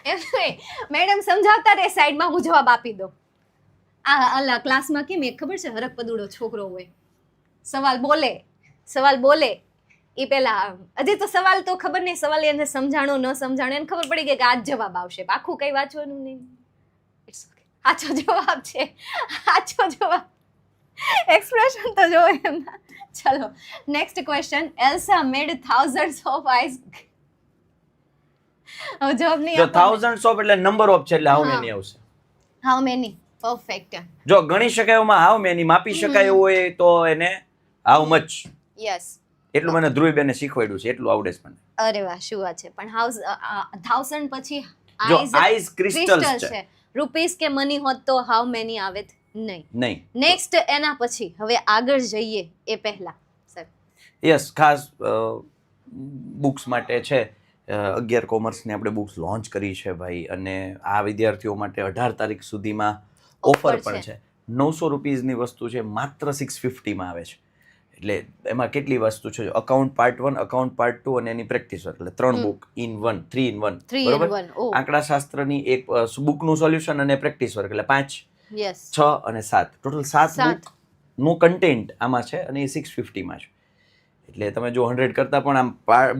એમ મેડમ સમજાવતા રે સાઈડમાં હું જવાબ આપી દઉં આ અલા ક્લાસમાં કેમ એક ખબર છે હરક પદુડો છોકરો હોય સવાલ બોલે એ પેલા હજી તો સવાલ તો ખબર નહીં સવાલ એને સમજાણો ન સમજાણો એને ખબર પડી ગઈ કે આ જ જવાબ આવશે આખું કઈ વાંચવાનું નહીં ઇટ્સ ઓકે આછો જવાબ છે આછો જવાબ એક્સપ્રેશન તો જો એમના ચલો next question Elsa made thousands of ice હવે જવાબ નહીં જો આપો. થાઉઝન્ડ્સ ઓફ એટલે નંબર ઓફ છે એટલે હાઉ મેની આવશે. How many perfect. જો ગણી શકાય એમાં હાઉ મેની, માપી શકાય એવું હોય તો એને હાઉ મચ. યસ. એટલું મને ધ્રુવીબેને શીખવાડ્યું છે, એટલું આવડે છે મને. અરે વાહ, શું વાત છે. પણ હાઉસ 1000 પછી જો આઈઝ ક્રિસ્ટલ્સ છે, રૂપીસ કે મની હોત તો હાઉ મેની આવે નહીં. નહીં. નેક્સ્ટ એના પછી હવે આગળ જઈએ એ પહેલા સર. યસ, ખાસ બુક્સ માટે છે. 11 કોમર્સની આપણે બુક્સ લોન્ચ કરી છે ભાઈ, અને આ વિદ્યાર્થીઓ માટે 18 તારીખ સુધીમાં ઓફર Offer પણ છે. 900 રૂપીઝની વસ્તુ છે, માત્ર 650માં આવે છે. એટલે એમાં કેટલી વસ્તુ છે, અકાઉન્ટ પાર્ટ 1, અકાઉન્ટ પાર્ટ 2 અને એની પ્રેક્ટિસ વર્ક, એટલે 3 બુક ઇન 1, 3 in 1. 3 in બરોબર? 1. ઓ આંકડા શાસ્ત્રની એક બુકનું સોલ્યુશન અને પ્રેક્ટિસ વર્ક, એટલે 5, યસ. 6 અને 7, ટોટલ 7 સાત. બુકનું કન્ટેન્ટ આમાં છે, અને એ 650માં છે. એટલે તમે જો 100 કરતા પણ આમ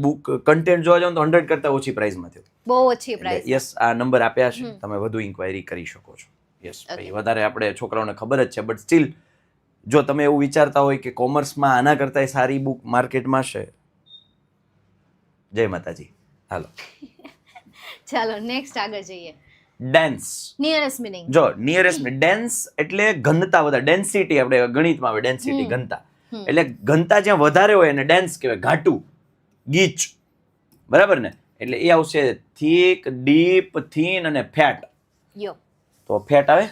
બુક કન્ટેન્ટ જોવા જાવ તો 100 કરતા ઓછી પ્રાઇસમાં થયું. બહુ ઓછી પ્રાઇસ. યસ, આ નંબર આપ્યા છે, તમે વધુ ઇન્ક્વાયરી કરી શકો છો. યસ ભાઈ, વધારે આપણે છોકરાઓને ખબર જ છે, બટ સ્ટીલ જો તમે એવું વિચારતા હોય કે કોમર્સમાં આના કરતા સારી બુક માર્કેટમાં છે, જય માતાજી. હાલો ચાલો નેક્સ્ટ આગળ જઈએ. ડાન્સ. Nearest meaning. જો નિયરેસ્ટ ડાન્સ એટલે ઘનતા વધારે, ડેન્સિટી આપણે ગણિતમાં આવે ડેન્સિટી, ઘનતા. એટલે ઘનતા જ્યાં વધારે હોય એને ડેન્સ કહેવાય. ઘાટું, ગીચ, બરાબર ને? એટલે એ આવશે થીક, ડીપ, થીન અને ફેટ. યો. તો ફેટ આવે,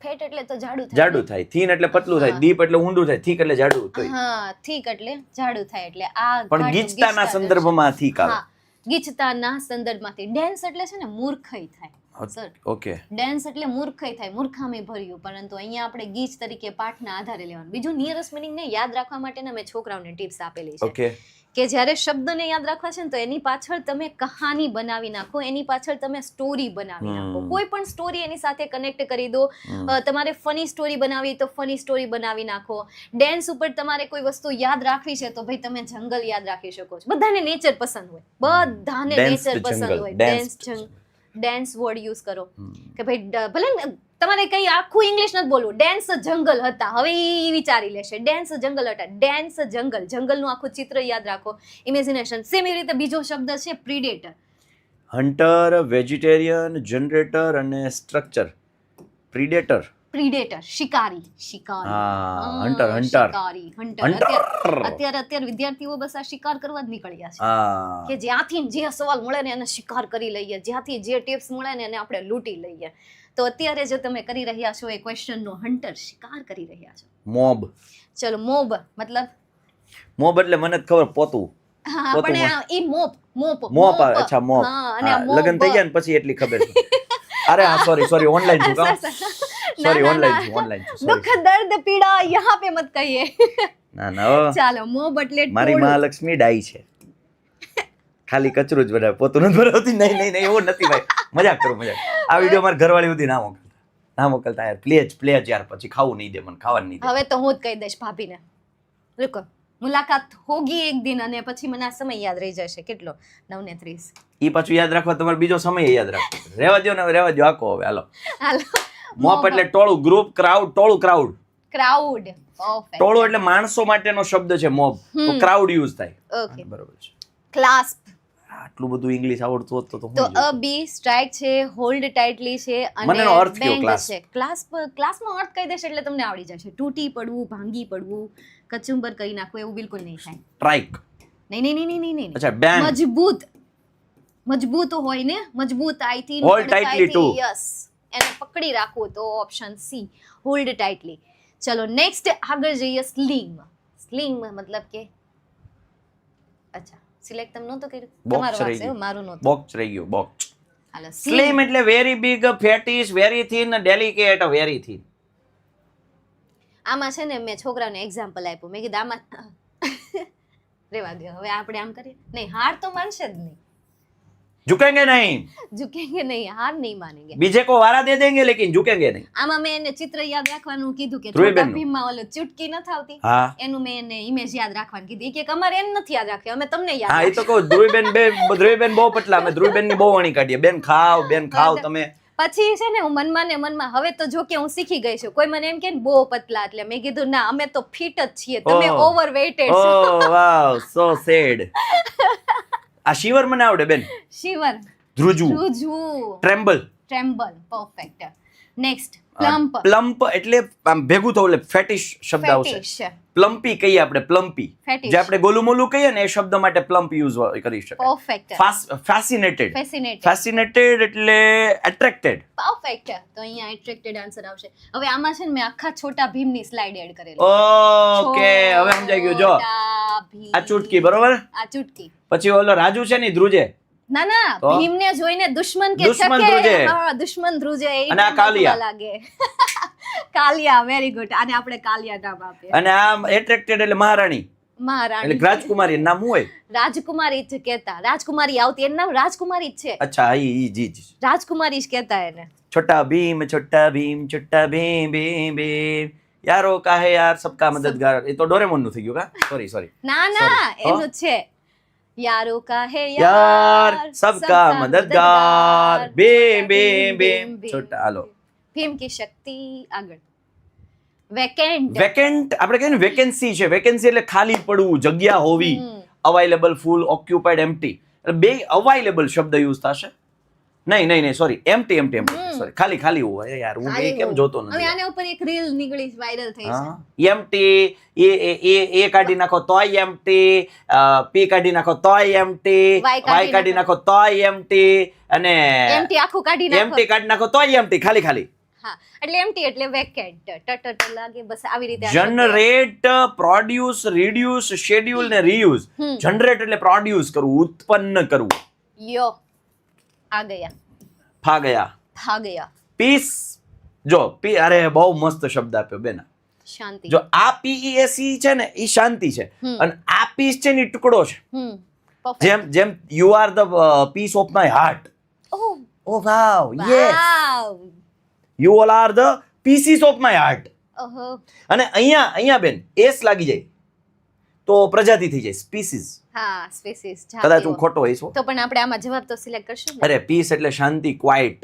ફેટ એટલે તો જાડું થાય. જાડું થાય. થીન એટલે પતલું થાય, ડીપ એટલે ઊંડું થાય, થીક એટલે જાડું થાય. હા, થીક એટલે જાડું થાય. એટલે આ પણ ઘાટું, ગીચતાના ગીચતા સંદર્ભમાં થીક આવે. હા, ગીચતાના સંદર્ભમાંથી. ડેન્સ એટલે છે ને મૂર્ખાઈ થાય સર. ઓકે. ડેન્સ એટલે મૂર્ખાઈ થાય, મૂર્ખામી ભર્યું. પરંતુ અહીંયા આપણે ગીચ તરીકે પાઠના આધારે લેવાનું. બીજું નિયરેસ્ટ મીનિંગ ને યાદ રાખવા માટે મેં છોકરાઓને ટિપ્સ આપેલી છે ઓકે. કે જ્યારે શબ્દને યાદ રાખવા છે ને તો એની પાછળ તમે કહાની બનાવી નાખો, એની પાછળ તમે સ્ટોરી બનાવી નાખો. કોઈ પણ સ્ટોરી એની સાથે કનેક્ટ કરી દો. તમારે ફની સ્ટોરી બનાવી તો ફની સ્ટોરી બનાવી નાખો. ડેન્સ ઉપર તમારે કોઈ વસ્તુ યાદ રાખવી છે તો ભાઈ તમે જંગલ યાદ રાખી શકો છો. બધાને નેચર પસંદ હોય, બધાને નેચર પસંદ હોય. ડેન્સ વર્ડ યુઝ કરો કે ભાઈ ભલે તમારે કઈ આખું ઇંગ્લિશ નથી બોલવું, ડેન્સ જંગલ હતા, હવે એ વિચારી લેશે ડેન્સ જંગલ હતા. ડેન્સ જંગલ, જંગલનું આખું ચિત્ર યાદ રાખો, ઇમેજિનેશન. સેમ એવી રીતે બીજો શબ્દ છે પ્રીડેટર. હન્ટર, વેજીટેરિયન, જનરેટર અને સ્ટ્રક્ચર. પ્રીડેટર. પ્રીડેટર શિકારી. શિકારી. હા, હન્ટર, હન્ટર. શિકારી, હન્ટર. અત્યારે વિદ્યાર્થીઓ બસ આ શિકાર કરવા જ નીકળ્યા છે હા. કે જ્યાંથી જે સવાલ મળે ને એને શિકાર કરી લઈએ, જ્યાંથી જે ટિપ્સ મળે ને એને આપણે લૂંટી લઈએ. તો અત્યારે જો તમે કરી રહ્યા છો એ ક્વેશ્ચનનો હન્ટર, શિકાર કરી રહ્યા છો. મોબ. ચલો મોબ મતલબ મોબ એટલે મને જ ખબર, પોતું. હા, પોતું પણ આ ઈ મોપ મોપ આવે. અચ્છા, મોપ. હા, અને આ હા, મોબ. લગન થઈ ગયા ને પછી એટલી ખબર છે. અરે હા, સોરી ઓનલાઈન છું કામ. સોરી ઓનલાઈન છું. દુઃખ દર્દ પીડા યહાં પે મત કહીએ. ના ચાલો મોબ એટલે મારી ટોળું. મહાલક્ષ્મી ડાઈ છે, ખાલી કચરું જ ભરાય, પોતું નથી ભરાવતી. નહીં એવું નથી ભાઈ, મજાક કરું, મજાક. આ વિડીયો મારી ઘરવાળી સુધી ના મોકલતા યાર, પ્લેજ યાર, પછી ખાવું નહીં દે, મને ખાવાનું નહીં દે. હવે તો હું જ કહી દઈશ ભાભીને, રૂકો મુલાકાત હોગી એક દિન, અને પછી મને આ સમય યાદ રહી જશે. કેટલો? 9:30. ઈ પાછું યાદ રાખવા તમારે બીજો સમય યાદ રાખવો. રહેવા દો આખો. હવે હાલો. મોપ એટલે ટોળું, ગ્રુપ, ક્રાઉડ. ટોળું, ક્રાઉડ. ક્રાઉડ. ટોળું એટલે માણસો માટેનો શબ્દ છે મોબ, તો ક્રાઉડ યુઝ થાય. ઓકે. બરોબર છે. ક્લાસ્પ. આટલું બધું ઇંગ્લિશ આવડતું હોત તો તો હું અ બી સ્ટ્રાઇક છે, હોલ્ડ ટાઇટલી છે, અને મને એનો અર્થ કયો, બેન્ડ ક્લાસ? છે. ક્લાસમાં અર્થ કહી દેશે એટલે તમને આવડી જશે. તૂટી પડવું, ભાંગી પડવું, કચુંબર કરી નાખવું, એવું બિલકુલ નહીં થાય. સ્ટ્રાઇક. નહીં. અચ્છા, બેન્ડ. મજબૂત હોય ને, મજબૂતાઈથી Hold tightly too. યસ, એને પકડી રાખવું તો ઓપ્શન સી, હોલ્ડ ટાઇટલી. ચલો નેક્સ્ટ આગળ જઈએ. સ્લિંગ મતલબ કે અચ્છા સિલેક્ટ તમે નહોતું કર્યું, બોક્સ તમારું રહી વાંક છે, ગયું. મારું નહોતું. બોક્સ રહી ગયું, બોક્સ. હાલો સ્લિમ એટલે very big, fattish, very thin, delicate, very thin. આમાં છે ને મેં છોકરાને એક્ઝામ્પલ આપ્યું, મેં કીધું આમાં રેવા દો, હવે આપણે આમ કરીએ. નહીં, હાર તો માનશે જ નહીં. झुकेंगे नहीं, ઝુકેંગે નહીં, હાર નહીં માનેંગે. बीजे को वारा दे देंगे लेकिन झुकेंगे नहीं. આમાં મેં એને ચિત્ર યાદ રાખવાનું કીધું કે ધ્રુવીબેનનું. છોટા ભીમમાં ઓલો ચૂટકી નથી આવતી, હા એનું મેં એને ઇમેજ યાદ રાખવાનું કીધું. ઈ કે અમારે એમ નથી યાદ રાખ્યું, અમે તમને યાદ હા, એ તો કહું, ધ્રુવીબેન બહુ પતલા, અમે ધ્રુવીબેન ની બહુ વણી કાઢીએ. બેન ખાવ તમે. પછી છે ને હું મનમાં ને મનમાં, હવે તો જો કે હું શીખી ગઈ છું, કોઈ મને એમ કે ને બહુ પતલા, એટલે મેં કીધું ના, અમે તો ફિટ જ છીએ, તમે ઓહ. ઓવરવેટેડ છો. ઓ વાવ, સો સેડ. આ શિવર મને આવડે બેન. શિવર ધ્રુજવું. ધ્રુજવું. ટ્રેમ્બલ. ટ્રેમ્બલ. પરફેક્ટ. નેક્સ્ટ પ્લમ્પ. પ્લમ્પ એટલે આમ ભેગું થવું, એટલે ફેટિશ શબ્દ આવશે. ફેટિશ. પ્લમ્પી કહીએ આપણે, પ્લમ્પી. Fetish. જે આપણે ગોલું મોલું કહીએ ને, એ શબ્દ માટે પ્લમ્પ યુઝ કરી શકાય. પરફેક્ટ. ફેસિનેટેડ. ફેસિનેટેડ. ફેસિનેટેડ એટલે એટ્રેક્ટેડ. પરફેક્ટ. તો અહીંયા એટ્રેક્ટેડ આન્સર આવશે. હવે આમાં છે ને મેં આખા છોટા ભીમની સ્લાઇડ એડ કરેલી. ઓકે, હવે સમજાઈ ગયું. જો છોટા ભીમ. આ ચૂટકી, બરોબર. આ ચૂટકી. પછી ઓલો રાજુ છે ને ઈ ધ્રુજે. ના ના, તો? ભીમને જોઈને દુશ્મન કે દુશ્મન શકે. ધ્રુજે. હા, દુશ્મન ધ્રુજે. એ અને આ કાલિયા. લાગે. કાલિયા, વેરી ગુડ. આને આપણે કાલિયા નામ આપીએ. અને આ એટ્રેક્ટેડ એટલે મહારાણી, એટલે મહારાણી. રાજકુમારી નામ શું હોય? રાજકુમારી જ કહેતા. રાજકુમારી આવતી, એનું નામ રાજકુમારી જ છે. અચ્છા, ઈ જી. રાજકુમારી જ કહેતા એને. છોટા ભીમ, છોટા ભીમ, છોટા ભીમ, ભીમ ભીમ, યારો કાહે યાર સબકા મદદગાર. એ તો ડોરેમોન નું થઈ ગયું કા? સોરી. ના ના, Sorry. એનું જ છે. યારો કાહે યાર સબકા મદદગાર, ભીમ ભીમ ભીમ, છોટા. હાલો, ભીમ કી શક્તિ. આગળ વેકેન્ટ. વેકેન્ટ આપણે કહીએ ને, વેકેન્સી છે. વેકેન્સી એટલે ખાલી પડવું, જગ્યા હોવી. અવાઇલેબલ, ફૂલ, ઓક્યુપાઈડ, એમ્પ્ટી. એટલે બે અવાઇલેબલ શબ્દ યુઝ થશે. નહીં સોરી, એમ્પ્ટી. સોરી, ખાલી હોય યાર. હું એ કેમ જોતો હવે નથી. આના ઉપર એક રીલ નીકળી, વાયરલ થઈ છે. એમ્પ્ટી, એ કાઢી નાખો તોય એમ્પ્ટી, પી કાઢી નાખો તોય એમ્પ્ટી, વાય કાઢી નાખો તોય એમ્પ્ટી, અને એમ્પ્ટી આખું કાઢી નાખો. એમ્પ્ટી કાઢી નાખો તોય એમ્પ્ટી, ખાલી. હા, એટલે એમ્પ્ટી એટલે વેકેન્ટ. ટટ લાગે, બસ આવી રીતે. આ શબ્દ. જનરેટ, પ્રોડ્યુસ, રિડ્યુસ, શેડ્યુલ ને રીયુઝ. જનરેટ એટલે પ્રોડ્યુસ કરવું, ઉત્પન્ન કરવું. યો આ ગયા. ફા ગયા. પીસ. જો પી, અરે બહુ મસ્ત શબ્દ આપ્યો બેના. શાંતિ. જો આ પીઈએસી છે ને, એ શાંતિ છે. અને આ પીસ છે ને, ઈ ટુકડો છે. પરફેક્ટ. જેમ you are the piece of my heart. Oh oh wow, yes. Wow. You all are the pieces of my heart. ઓહો. અને અહીંયા બેન એસ લાગી જાય તો પ્રજાતિ થઈ જાય, સ્પીસીસ. હા, સ્પીસીસ. કદાચ હું ખોટો હોઈશ. તો પણ આપણે આમાં જવાબ તો સિલેક્ટ કરશું ને. અરે પીસ એટલે શાંતિ, ક્વાઇટ.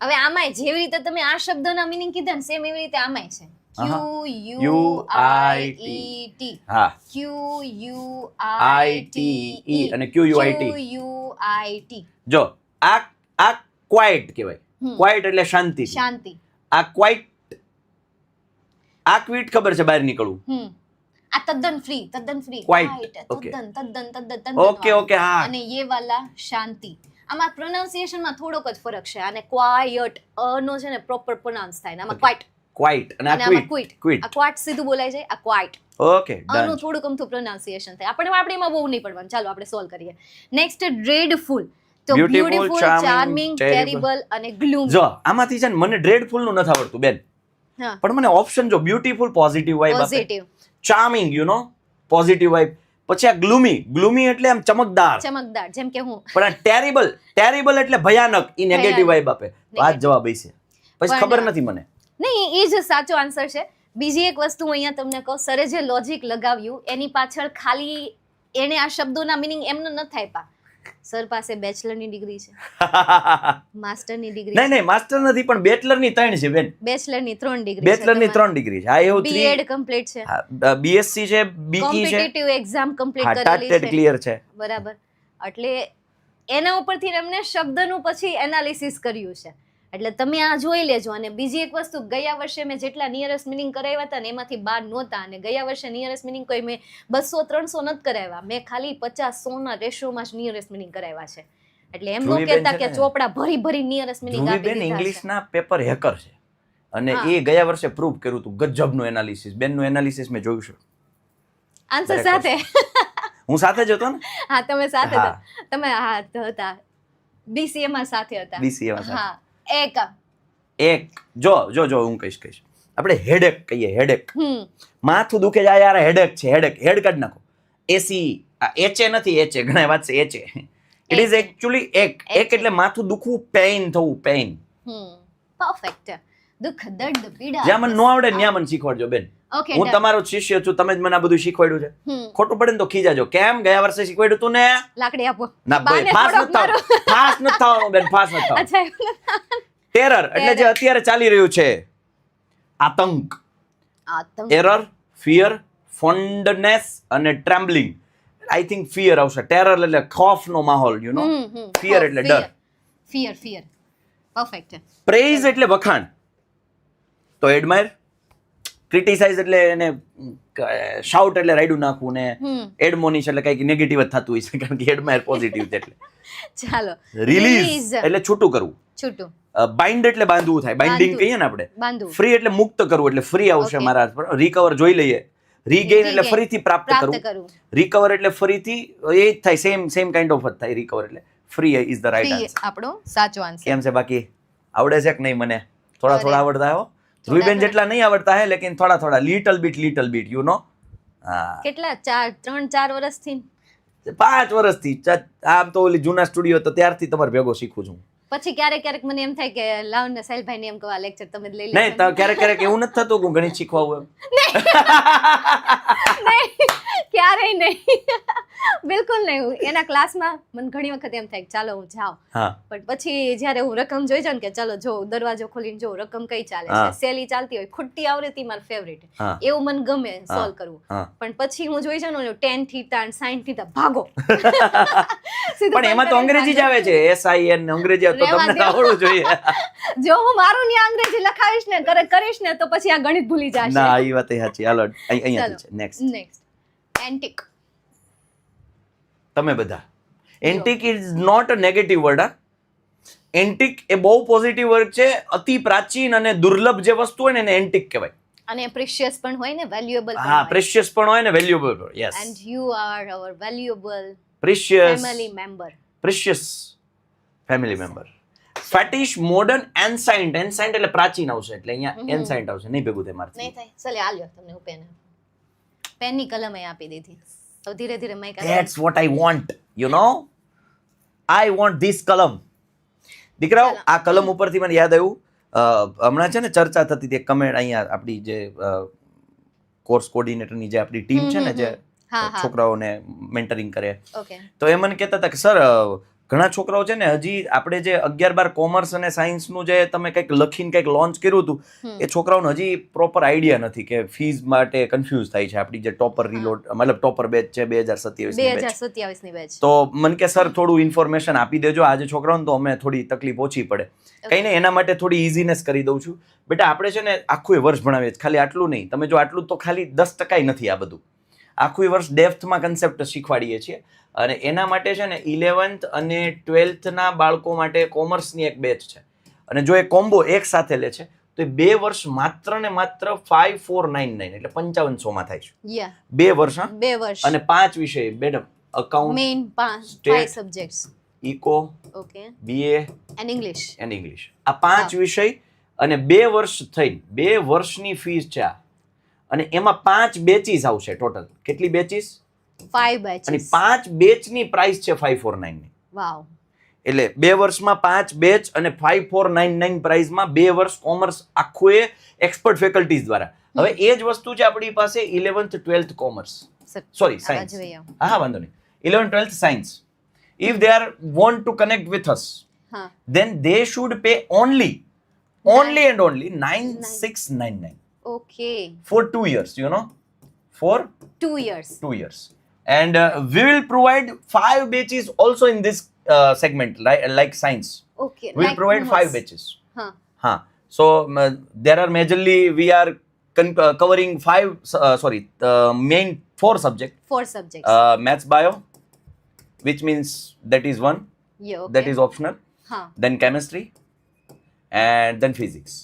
હવે આમાંય જેવી રીતે તમે આ શબ્દના મીનિંગ કીધા ને, સેમ એવી રીતે આમાંય છે. QUIET. હા, QUITE અને QUIT. QUIT. જો આ ક્વાઇટ કહેવાય. ક્વાઇટ એટલે શાંતિ. શાંતિ. આ ક્વાઇટ, આ ક્વિટ ખબર છે, બહાર નીકળવું. આ તદ્દન ફ્રી. Quite. Okay. તદ્દન. ઓકે, હા. અને ये वाला શાંતિ. આમાં પ્રોનાઉન્સિએશન માં થોડોક જ ફરક છે. આને ક્વાયટ નો છે ને પ્રોપર પ્રોનાઉન્સ થાય ને, આમાં ક્વાઇટ. ક્વાઇટ અને અને આ આમાં ક્વિટ. ક્વિટ. આ ક્વાટ સીધું બોલાય છે, આ ક્વાઇટ. ઓકે, આનું ડન. થોડુંક અમથું પ્રોનાઉન્સિએશન થાય. આપણે એમાં બહુ નહીં પડવાનું. ચાલો આપણે સોલ્વ કરીએ. નેક્સ્ટ ડ્રેડફુલ. તો Beautiful, beautiful, charming, charming, terrible. Terrible અને ગ્લૂમી. જો આમાંથી છે ને, મને ડ્રેડફુલ નું નથી આવડતું બેન, હા, પણ મને ઓપ્શન જો બ્યુટીફુલ, પોઝિટિવ વાઇબ આપે, પોઝિટિવ. ચાર્મિંગ પોઝિટિવ વાઇબ, પછી આ ગ્લુમી એટલે આમ ચમકદાર, ચમકદાર, જેમ કે હું. પણ આ ટેરિબલ એટલે ભયાનક, ઈ નેગેટિવ વાઇબ આપે. તો આ જ જવાબ હશે. પછી પણ- ખબર નથી મને. નહીં, એ જ સાચો આન્સર છે. બીજી એક વસ્તુ હું અહીંયા તમને કહું, સરે જે લોજિક લગાવ્યું એની પાછળ ખાલી એને આ શબ્દોના મિનિંગ એમને ન થાય પા. સર પાસે બેચલરની ડિગ્રી છે, માસ્ટરની ડિગ્રી છે. નહીં માસ્ટર નથી, પણ બેચલરની 3 છે બેન. બેચલરની 3 ડિગ્રી છે. બેચલરની 3 ડિગ્રી છે. આ એવું 3 બીએડ કમ્પ્લીટ છે. બીએસસી છે, બીઈ છે, કોમ્પિટિટિવ એક્ઝામ કમ્પ્લીટ હા, કરેલી ટાટેડ છે. ક્લિયર છે. બરાબર. એટલે એના ઉપરથી એમને શબ્દનું પછી એનાલિસિસ કર્યું છે. એટલે તમે આ જોઈ લેજો. અને બીજી એક વસ્તુ, ગયા વર્ષે મેં જેટલા નિયરેસ્ટ મિનિંગ કરાવ્યા હતા ને એમાંથી 12 નહોતા. અને ગયા વર્ષે નિયરેસ્ટ મિનિંગ કોઈ મેં 200-300 નથી કરાવ્યા. મેં ખાલી 50-100 ના રેશિયોમાં જ નિયરેસ્ટ મિનિંગ કરાવ્યા છે. એટલે એમ નો ધ્રુવીબેન કહેતા છે કે ને, ચોપડા ભરી નિયરેસ્ટ મિનિંગ આપી ધ્રુવીબેન દીધા છે. ઇંગ્લિશના પેપર હેકર છે, અને હા. એ ગયા વર્ષે પ્રૂવ કર્યું હતું. ગજબનું એનાલિસિસ, બેનનું એનાલિસિસ મેં જોયું છે. આન્સર સાથે. હું સાથે જ હતો ને. હા, તમે સાથે હા. હતા. તમે હા હતા. BCA માં સાથે હતા. BCA માં સાથે. હા, એક જો હું કહીશ. આપણે હેડેક કહીએ, હેડેક. હમ માથું દુખે જાય યાર, હેડેક છે, હેડ કાઢ નાખો. એસી, એચએ નથી, એચએ ઘણા વાત છે, એચએ. ઇટ ઇઝ એકચ્યુઅલી એક એટલે માથું દુખવું, પેઇન થવું, પેઇન. પરફેક્ટ. દુઃખ, દર્દ, પીડા. જ્યાં મને ન આવડે ત્યાં મને શીખવાડજો બેન. ઓકે, હું તમારો શિષ્ય છું, તમે જ મને આ બધું શીખવાડ્યું છે. ખોટું પડે ને તો ખીજાજો. કેમ ગયા વર્ષે શીખવાડ્યું તું ને? લાકડી આપો. ના ભાઈ, બાને ફાસ થોડોક નથી થવાનું, ફાસ નથી થવાનું બેન, ફાસ નથી થવાનું. અચ્છા, એવું નથી. ટેરર એટલે જે અત્યારે ચાલી રહ્યું છે, આતંક. આતંક. એરર, ફિયર, ફોન્ડનેસ અને ટ્રેમ્બલિંગ. આઈ થિંક ફિયર આવશે. ટેરર એટલે ખોફનો માહોલ, યુ નો. ફિયર એટલે ડર. ફિયર પરફેક્ટ છે. પ્રેઇઝ એટલે વખાણ, તો એડમાયર. ક્રિટિસાઇઝ એટલે એને શાઉટ એટલે રાયડું નાખવું ને એડમોનિશ એટલે કંઈક નેગેટિવ જ થતું હોય છે, કારણ કે એડમાયર પોઝિટિવ છે એટલે. ચાલો રિલીઝ એટલે છૂટું કરવું. છૂટું. બાઇન્ડ એટલે બાંધવું થાય, બાઇન્ડિંગ કહીએ ને આપણે. બાંધવું. ફ્રી એટલે મુક્ત કરવું, એટલે ફ્રી આવશે Okay. મારા હાથ પર. રિકવર જોઈ લઈએ. રીગેઇન એટલે Regain. ફરીથી પ્રાપ્ત કરવું. રિકવર એટલે ફરીથી એ જ થાય, સેમ કાઇન્ડ ઓફ જ થાય. રિકવર એટલે free is the right free answer. આપણો સાચો આન્સર. કેમ છે બાકી આવડે છે કે નહીં? મને થોડા આવડતા હો. ધ્રુવીબેન જેટલા નહીં આવડતા હે, લેકિન થોડા લિટલ બીટ યુ નો. હા, કેટલા 3-4 વર્ષથી 5 વર્ષથી આમ તો ઓલી જૂના સ્ટુડિયો તો ત્યારથી તમારે ભેગો શીખું છું. પછી ક્યારેક મને એમ થાય કે લાવ ને સાહિલભાઈ ને એમ કહો આ લેક્ચર તમે જ લઈ નહીં તો ક્યારેક એવું નથી થતું કે હું ગણિત શીખવા આવું એમ. નહીં, ક્યારેય નહીં, બિલકુલ નહીં. એના ક્લાસમાં મને ઘણી વખત એમ થાય કે ચાલો હું જાઉં, હા પણ પછી જ્યારે હું રકમ જોઈ જાઉં ને કે ચાલો જો દરવાજો ખોલીને જો રકમ કઈ ચાલે છે, હા. સેલી ચાલતી હોય, ખુટ્ટી આવૃત્તિ મારી ફેવરિટ, હા. એવું મને ગમે સોલ્વ કરવું. હા. પણ પછી હું જોઈ જાઉં ને 10 થીટા અને 60 થીટા ભાગો. પણ એમાં તો અંગ્રેજી જ આવે છે, SIN અંગ્રેજી તો રહેવા તમને દો. આવડવું જોઈએ. જો હું મારું ને અંગ્રેજી લખાવીશ ને કરીશ ને તો પછી આ ગણિત ભૂલી જશે. ના એ વાત સાચી. હાલો અહીંયા છે નેક્સ્ટ. એન્ટિક. તમે બધા antique is not a negative word. Antique એ બહુ પોઝિટિવ વર્ડ છે. અતિ પ્રાચીન અને દુર્લભ જે વસ્તુ હોય ને એને એન્ટિક કહેવાય. અને પ્રેશિયસ પણ હોય ને, વેલ્યુએબલ પણ હા, હોય. પ્રેશિયસ પણ હોય ને વેલ્યુએબલ પણ. Yes, And you are our valuable precious family member. Precious family member. Fattish modern ancient. Ancient એટલે પ્રાચીન આવશે, એટલે અહીંયા એન્સાઇન્ટ આવશે. નહીં ભેગું થાય મારથી. નહીં થાય. ચાલે આ લ્યો તમને હું પેનની કલમ એ આપી દીધી. તો ધીરે ધીરે મેં That's what I want, you know. I want this કલમ. દીકરાઓ, આ કલમ ઉપરથી મને યાદ આવ્યું, હમણાં છે ને ચર્ચા થતી હતી, કમેન્ટ અહીંયા આપણી જે કોર્સ કોર્ડિનેટરની જે આપણી ટીમ છે ને, જે છોકરાઓને મેન્ટરિંગ કરે, ઓકે. તો એ મને કહેતા હતા કે સર ઘણા છોકરાઓ છે ને હજી આપણે જે 11-12 કોમર્સ અને સાયન્સનું જે તમે કંઈક લખીને કંઈક લોન્ચ કર્યું હતું, એ છોકરાઓને હજી પ્રોપર આઈડિયા નથી કે ફીઝ માટે કન્ફ્યુઝ થાય છે. આપણી જે ટોપર રીલોડ મતલબ ટોપર બેચ છે 2027 ની બેચ, તો મને કે સર થોડું ઇન્ફોર્મેશન આપી દેજો આજે છોકરાઓને, તો અમે થોડી તકલીફ ઓછી પડે. કંઈ નહીં, એના માટે થોડી ઇઝીનેસ કરી દઉં છું. બેટા આપણે છે ને આખું વર્ષ ભણાવીએ છીએ, ખાલી આટલું નહીં. તમે જો આટલું તો ખાલી 10% નથી આ બધું. આખું વર્ષ ડેપ્થમાં કન્સેપ્ટ શીખવાડીએ છીએ. અને એના માટે છે ને 11th અને 12th ના બાળકો માટે કોમર્સની એક બેચ છે. અને જો એ કોમ્બો એક સાથે લે છે તો એ 2 વર્ષ માત્ર ને માત્ર 5499 એટલે 5500 માં થાય છે. 2 વર્ષ. હા, 2 વર્ષ. અને 5 વિષય madam. Account, main 5 subjects, eco, okay, BA and English. આ 5 વિષય અને 2 વર્ષ થઈ 2 વર્ષની ફીસ છે આ. અને એમાં 5 બેચીસ આવશે ટોટલ. કેટલી બેચીસ? 5 બેચીસ. અને 5 બેચની પ્રાઇસ છે 5499 ની. વાવ. એટલે 2 વર્ષમાં 5 બેચ અને 5499 પ્રાઇસમાં 2 વર્ષ કોમર્સ આખું એ એક્સપર્ટ ફેકલ્ટીઝ દ્વારા. હવે એ જ વસ્તુ છે આપણી પાસે 11th 12th commerce, sorry science. હા, વાંધો નહીં. 11th 12th science. If they are want to connect with us, then they should pay only and only 9699. Okay. For 2 years, you know, for 2 years. 2 years. And we will provide 5 batches also in this segment, like science. Okay. We will like provide commerce. 5 batches. So there are majorly we are covering main 4 subjects. 4 subjects. Maths, bio, which means that is one. Yeah, okay. That is optional. Then chemistry, and then physics.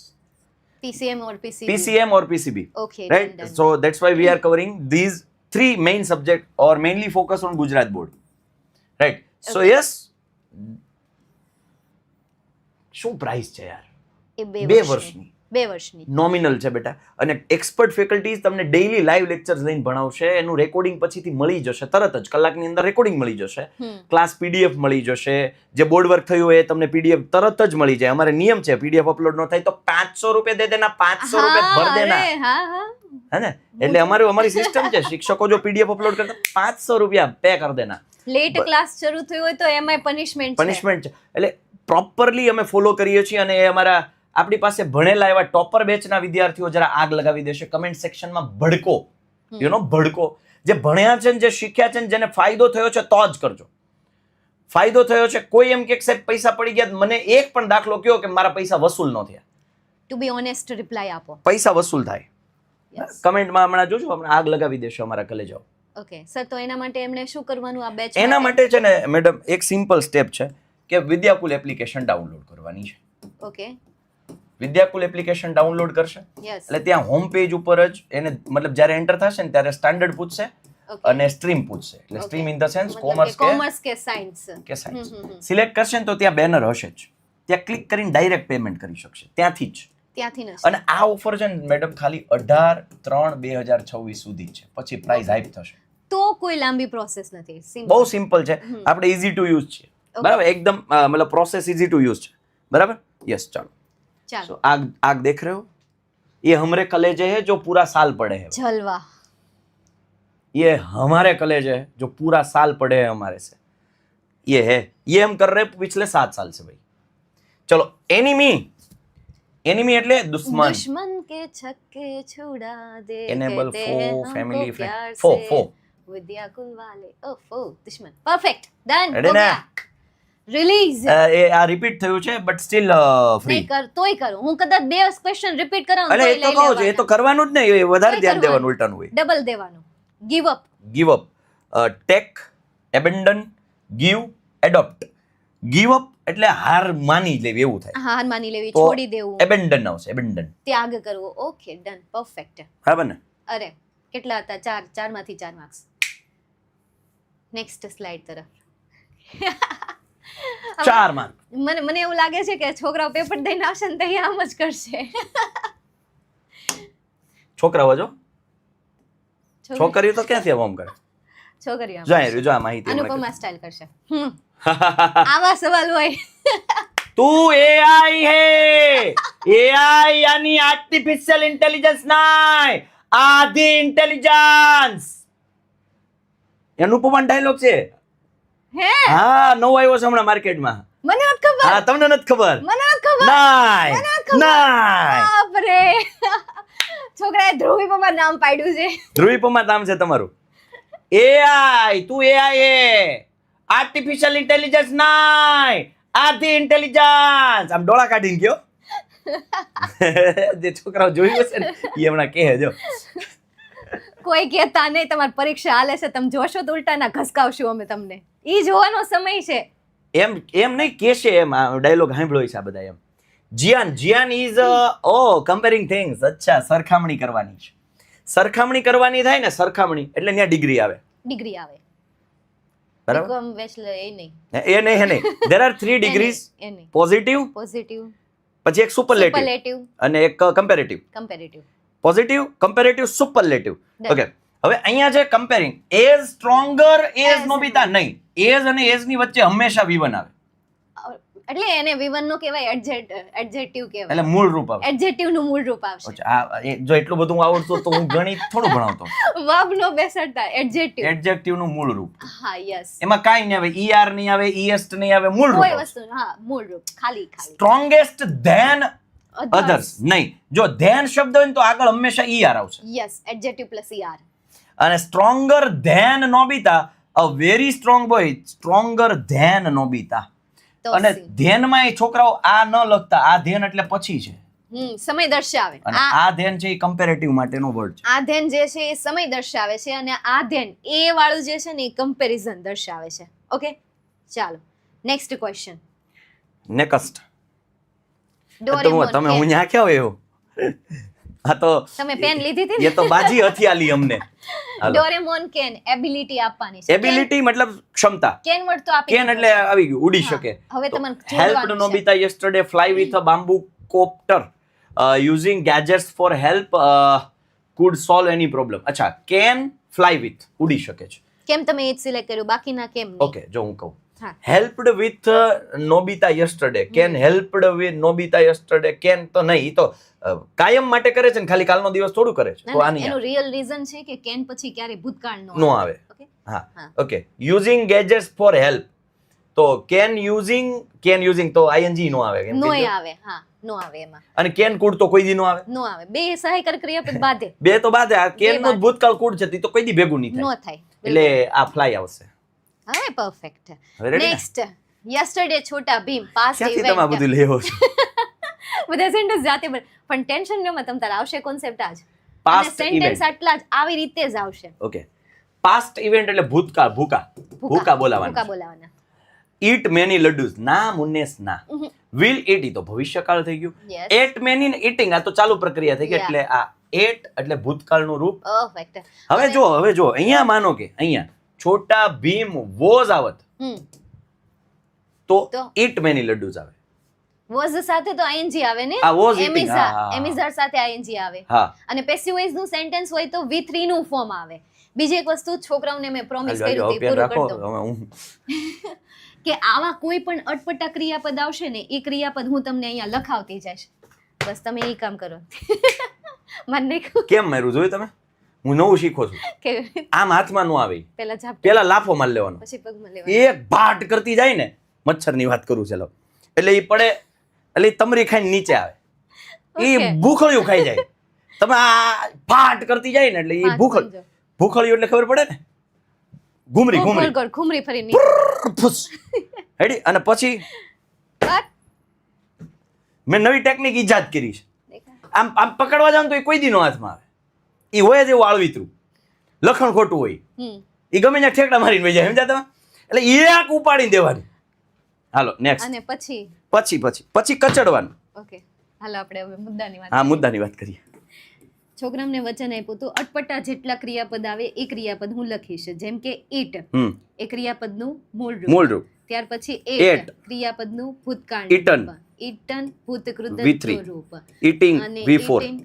PCM or PCB. PCM or PCB. Okay. Right. So that's why we are covering these 3 main subjects, or mainly focus on Gujarat board. Right. So yes. શું પ્રાઇસ છે યાર? એ 2 વર્ષની. 2 વર્ષની. નોમિનલ છે બેટા. અને એક્સપર્ટ ફેકલ્ટીઝ તમને ડેઈલી લાઈવ લેક્ચર્સ લઈને ભણાવશે. એનું રેકોર્ડિંગ પછીથી મળી જશે તરત જ, કલાકની અંદર રેકોર્ડિંગ મળી જશે. ક્લાસ PDF મળી જશે. જે બોર્ડ વર્ક થયું હોય એ તમને PDF તરત જ મળી જાય. અમારે નિયમ છે PDF અપલોડ ન થાય તો 500 રૂપિયા દે દેના, 500 રૂપિયા ભર દેના. હે ને? એટલે અમારી સિસ્ટમ છે, શિક્ષકો જો PDF અપલોડ કરતા 500 રૂપિયા પે કરી દેના. લેટ ક્લાસ શરૂ થયો હોય તો એમાંય પનિશમેન્ટ છે. એટલે પ્રોપરલી અમે ફોલો કરીએ છીએ. અને એ અમારા આપણી પાસે ભણેલા એવા ટોપર બેચના વિદ્યાર્થીઓ જરા આગ લગાવી દેશે કમેન્ટ સેક્શનમાં. ભડકો, ભડકો. જે ભણ્યા છે ને, જે શીખ્યા છે ને, જેને ફાયદો થયો છે તો જ કરજો. ફાયદો થયો છે. કોઈ એમ કે સાહેબ પૈસા પડી ગયા, મને એક પણ દાખલો કયો કે મારા પૈસા વસૂલ ન થયા. ટુ બી ઓનેસ્ટ રિપ્લાય આપો. પૈસા વસૂલ થાય. યસ. કમેન્ટમાં હમણાં જોજો, હમણાં આગ લગાવી દેશો અમારા કલેજાઓ. ઓકે સર, તો એના માટે એમણે શું કરવાનું આ બેચ? એના માટે છે ને મેડમ એક સિમ્પલ સ્ટેપ છે કે વિદ્યાકુલ એપ્લિકેશન ડાઉનલોડ કરવાની છે. ઓકે. વિદ્યાકુલ એપ્લિકેશન ડાઉનલોડ કરશે યસ. એટલે ત્યાં હોમ પેજ ઉપર જ એને મતલબ જ્યારે એન્ટર થશે ને ત્યારે સ્ટાન્ડર્ડ પૂછશે ઓકે. અને સ્ટ્રીમ પૂછશે. એટલે Okay. Stream in the sense મતલબ કોમર્સ કે સાયન્સ. કે સાયન્સ સિલેક્ટ કરશે ને તો ત્યાં બેનર હશે જ. ત્યાં ક્લિક કરીને ડાયરેક્ટ પેમેન્ટ કરી શકશે ત્યાંથી જ. ત્યાંથી ન. અને આ ઓફર છે ને મેડમ ખાલી 18/3/2024 સુધી છે, પછી પ્રાઇસ હાઈપ થશે. તો કોઈ લાંબી પ્રોસેસ નથી. બહુ સિમ્પલ છે, આપણે ઇઝી ટુ યુઝ છે. બરાબર, એકદમ मतलब प्रोसेस इजी टू यूज है. बराबर, यस. चलो ચાલો. so, आग आग देख रहे हो, ये हमारे कलेजे है जो पूरा साल पढ़े हैं. જલવા. ये हमारे कलेजे है जो पूरा साल पढ़े हैं हमारे से. ये है, ये हम कर रहे हैं पिछले 7 साल से भाई. चलो, एनिमी. एनिमी એટલે દુશ્મન. દુશ્મન કે છક્કે છોડા દે. Enable કહેતે foe, हैं हमको family friend. प्यार Foe, से. foe. વિદ્યાકુલ વાલે. ઓ ફો દુશ્મન. પરફેક્ટ. ડન. Ready હો ને? ગયા. રિલીઝ. એ આ રિપીટ થયું છે બટ સ્ટીલ ફ્રી. નહીં કર તોય કરું. હું કદાચ 2 ક્વેશ્ચન રિપીટ કરાવું એટલે એ તો કહું છું, એ તો કરવાનું જ નહીં, એ વધારે ધ્યાન દેવાનું ઉલટાનું હોય. ડબલ દેવાનું. Give up. give up, take, abandon, give, adopt. give up એટલે હાર માની લેવી એવું થાય. હાર માની લેવી, તો છોડી દેવું, abandon આવશે, abandon. ત્યાગ કરવો. Okay done. પરફેક્ટ. બરાબર ને? અરે કેટલા હતા? 4 માંથી 4 માર્ક્સ. નેક્સ્ટ સ્લાઇડ તરફ. 4 માર્ક. મને એવું લાગે છે કે છોકરાઓ પેપર દઈને આવશે ને તો એ આમ જ કરશે. છોકરાઓ જો, છોકરીઓ તો ક્યાંથી આમ કરે? છોકરીઓ આમ જો કરશે. જો આ માહિતી અનુપમા સ્ટાઇલ કરશે. આવા સવાલ હોય. તું એઆઈ હે. એઆઈ यानी આર્ટિફિશિયલ ઇન્ટેલિજન્સ નાય, આધી ઇન્ટેલિજન્સ. અનુપમા ડાયલોગ છે. હે હા, નવો આવ્યો છે હમણાં માર્કેટમાં. મને નથી ખબર. હા, તમને નથી ખબર? મને નથી ખબર. નાય નાય. બાપરે. છોકરાએ ધ્રુવી પપ્પા નામ પાડ્યું છે. ધ્રુવીપમાં નામ છે તમારું. એઆઈ, તું એઆઈ હે. આર્ટિફિશિયલ ઇન્ટેલિજન્સ નાય, આધી ઇન્ટેલિજન્સ. આમ ડોળા કાઢીને કયો. જે છોકરાઓ જોયું છે ને એ હમણાં કહે જો. કોઈ કહેતા નહીં, તમારી પરીક્ષા હાલે છે, તમે જોશો તો ઉલટાના ઘસકાવશું અમે તમને. ઈ જોવાનો સમય છે. એમ એમ નહીં કહેશે, એમ ડાયલોગ સાંભળ્યો છે આ બધા એમ. જીયાન ઇઝ કમ્પેરિંગ થિંગ્સ. અચ્છા, સરખામણી કરવાની છે. સરખામણી કરવાની થાય ને, સરખામણી એટલે ત્યાં ડિગ્રી આવે. ડિગ્રી આવે. બરાબર, બીકોમ બેચલર એ નહીં. એ નહીં, હે નહીં. There are 3 degrees, એ નહીં. પોઝિટિવ, પોઝિટિવ, પછી એક સુપરલેટિવ સુપરલેટિવ, અને એક comparative. Comparative. Positive, comparative, superlative. Done. Okay, હવે અહીંયા છે કમ્પેરિંગ. એઝ સ્ટ્રોંગર, એઝ નોબિતા નહીં. એઝ અને એઝ ની વચ્ચે હંમેશા V1 આવે. એટલે એને V1 નો કહેવાય એડજેક્ટિવ કહેવાય. એટલે મૂળ રૂપ આવે. એડજેક્ટિવ નું મૂળ રૂપ આવશે. અચ્છા, જો એટલું બધું આવડતું તો હું ગણિત થોડું ભણાવતો. વર્બ નો બેસડતા એડજેક્ટિવ. એડજેક્ટિવ નું મૂળ રૂપ. હા યસ. એમાં કાઈ નહીં આવે, ER નહીં આવે, EST નહીં આવે, મૂળ કોઈ રૂપ. વસ્તુ હા મૂળ રૂપ ખાલી. સ્ટ્રોંગેસ્ટ ધેન અધર્સ નહીં. જો ધેન શબ્દ હોય ને તો આગળ હંમેશા ER આવશે. Yes, adjective plus ER. અને stronger than Nobita, a very strong boy, stronger than Nobita. તો અને ધ્યાનમાં એ છોકરાઓ આ ન લખતા, આ ધ્યાન એટલે પછી છે. સમય દર્શાવે. અને આ ધ્યાન છે એ કમ્પેરેટિવ માટેનો વર્ડ છે. આ ધ્યાન જે છે એ સમય દર્શાવે છે અને આ ધ્યાન એ વાળું જે છે ને એ કમ્પેરિઝન દર્શાવે છે. ઓકે ચાલો નેક્સ્ટ ક્વેશ્ચન. નેક્સ્ટ. તમે હું ન્યા ક્યાં આવ્યો? હા તો તમે પેન લીધી હતી એ તો બાજી હથિયાલી અમને. ડોરેમોન કેન એબિલિટી આપવાની છે. એબિલિટી મતલબ ક્ષમતા. કેન વર્ડ તો આપી કેન એટલે આવી ગયું, ઉડી શકે. હવે તમને helped Nobita yesterday fly with a bamboo copter using gadgets for help could solve any problem. અચ્છા, કેન ફ્લાય વિથ ઉડી શકે છે. કેમ તમે એ જ સિલેક્ટ કર્યું, બાકીના કેમ નહીં? ઓકે, જો હું કહું. હા. હેલ્પ્ડ with નોબિતા yesterday. Can હેલ્પ્ડ with નોબિતા yesterday. Can તો નહીં, ઈ તો કાયમ માટે કરે છે ને, ખાલી કાલનો દિવસ થોડું કરે છે. તો આની એનું રિયલ રીઝન છે કે કેન પછી ક્યારે ભૂતકાળ નો આવે. ઓકે હા, okay. Using gadgets for help. તો કેન યુઝિંગ તો ING નો આવે. કેમ નો કે આવે. હા નો આવે એમાં. અને કેન કુડ તો કોઈ દી નો આવે. નો આવે. બે સહાયકાર ક્રિયાપદ બાધે. બે તો બાદ આ કેન નું ભૂતકાળ કુડ છે, ઈ તો કોઈ દી ભેગું નહીં નો થાય. થાય. એટલે આ ફ્લાય આવશે. હવે પરફેક્ટ. હવે ready ને? Next yesterday Chhota Bheem past ક્યાંથી તમે આ ઇવેન્ટ. બધું લેવો છો? બધા સેન્ટેન્સ જાતે પણ ટેન્શન ન માં તમ તાર આવશે કોન્સેપ્ટ આજ. અને પાસ્ટ સેન્ટેન્સ ઇવેન્ટ. આટલા જ આવી રીતે જ આવશે. ઓકે, પાસ્ટ ઇવેન્ટ એટલે ભૂતકાળ, ભૂકા બોલાવાના. બોલાવાના. ઈટ મેની લડ્ડુસ, ના મુન્નેસ ના. વિલ ઈટ, ઈ તો ભવિષ્યકાળ થઈ ગયું. Yes. એટ મેની ને ઈટિંગ, આ તો ચાલુ પ્રક્રિયા થઈ ગઈ. Yeah. એટલે આ એટ એટલે ભૂતકાળનું રૂપ. પરફેક્ટ. હવે જો અહીંયા માનો કે અહીંયા છોટા ભીમ વોઝ આવત તો તો? ઈટ મેની લડ્ડુસ આવે. વોઝ સાથે તો ing આવે ને. આ was eating, હા, હા. એમિઝાર સાથે ing આવે. હા, અને પેસિવ વોઇસ નું સેન્ટેન્સ હોય તો V3 નું ફોર્મ આવે. બીજી એક વસ્તુ છોકરાઓને મેં પ્રોમિસ હાલો, કર્યું હાલો, હતું, ધ્યાન પૂરું રાખો. કરી દઉં હવે હું કે આવા કોઈ પણ અટપટા ક્રિયાપદ આવશે ને એ ક્રિયાપદ હું તમને અહીંયા લખાવતી જઈશ. બસ તમે એ કામ કરો. મને કેમ માર્યું જોયું તમે? હું નવું શીખો છું. કે આમ હાથમાં નો આવે. પેલા ઝાપટા પેલા લાફો માર લેવાનો, પછી પગમાં લેવા. એક ભાટ કરતી જાય ને, મચ્છરની વાત કરું ચાલો, એટલે ઈ પડે, એટલે ઈ તમરી ખાઈને નીચે આવે, ઈ Okay. ભૂખળિયું ખાઈ જાય. તમે આ ભાટ કરતી જાય ને એટલે ઈ હા, સમજો. ભૂખળિયું એટલે ખબર પડે ને, ઘૂમરી ગોળ ઘૂમરી ગોળ ઘૂમરી ફરી નીકળે. ફૂસ હેડી. અને પછી બસ. મેં નવી ટેકનિક ઈજાદ કરી છે. દેખાય. આમ પકડવા જાવ તો એ કોઈ દી નો હાથમાં આવે. ઈ હોય જ એવું આળવીતરું, લખણ ખોટું હોય, ઈ ગમે ત્યાં ઠેકડા મારીને વહી જાય, સમજ્યા તમે? એટલે એક ઉપાડીને દેવાની. હાલો નેક્સ્ટ. અને પછી પછી કચડવાનું. ઓકે હાલો આપણે હવે મુદ્દાની વાત હા, મુદ્દાની વાત કરીએ. છોકરામને વચન આપ્યું હતું અટપટા જેટલા ક્રિયાપદ આવે એ ક્રિયાપદ હું લખીશ. જેમ કે ઈટ એ ક્રિયાપદનું મૂળ મૂળ રૂપ. રૂપ. ત્યાર પછી Ate. એટ ક્રિયાપદનું ભૂતકાળ Eaten. Eaten ભૂતકૃત V3. રૂપ. Eating અને V4. eaten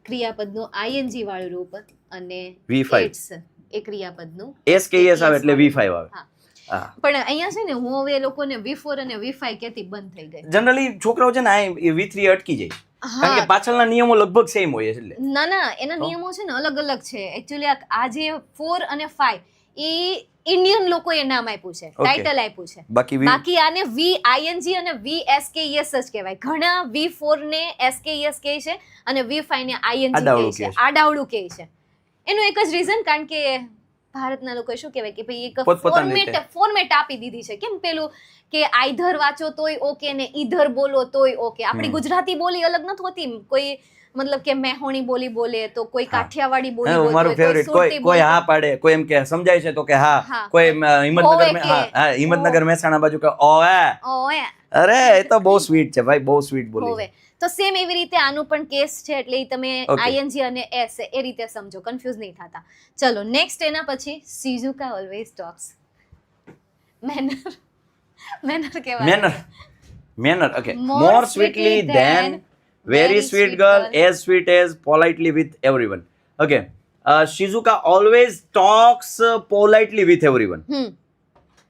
ક્રિયાપદનું ing વાળું રૂપ. અને V5. eats એ ક્રિયાપદનું SKS આવે એટલે V5 આવે. હા. હા, પણ અહીંયા છે ને હું હવે એ લોકોને V4 અને V5 કહેતી બંધ થઈ ગઈ. જનરલી છોકરાઓ છે ને આ V3 અટકી જાય, કારણ કે પાછળના નિયમો લગભગ સેમ હોય એટલે. ના એના નિયમો છે ને અલગ અલગ છે. એકચ્યુઅલી આ જે 4 અને 5 એ ઇન્ડિયન લોકોએ નામ આપ્યું છે, ટાઇટલ આપ્યું છે. બાકી આને VING અને VSKES જ કહેવાય. ઘણા V4 ને SKES કહે છે અને V5 ને ING કહે છે, આડાવડું કહે છે. એનું એક જ રીઝન, કારણ કે ભારતના લોકો શું કહેવાય કે ભાઈ એક ફોર્મેટ આપી દીધી છે. કેમ પેલું કે આઈધર વાંચો તોય ઓકે ને ઈધર બોલો તોય ઓકે. આપણી ગુજરાતી બોલી અલગ નથી હોતી. કોઈ મતલબ કે મેહોણી બોલી બોલે તો કોઈ કાઠિયાવાડી બોલી બોલે, મારું ફેવરિટ, કોઈ હા પાડે, કોઈ એમ કે સમજાય છે તો કે હા, કોઈ હિંમતનગર મહેસાણા બાજુ કે ઓએ. અરે એ તો બહુ સ્વીટ છે ભાઈ, બહુ સ્વીટ બોલી. તો સેમ એવી રીતે આનું પણ કેસ છે. એટલે તમે ING અને S એ રીતે સમજો, કન્ફ્યુઝ નહીં થતા. ચલો નેક્સ્ટ. એના પછી Shizuka always talks. મેનર કેવાય. Manner okay. More sweetly then very sweet girl, as sweet as politely with everyone. Okay. Shizuka always talks politely with everyone.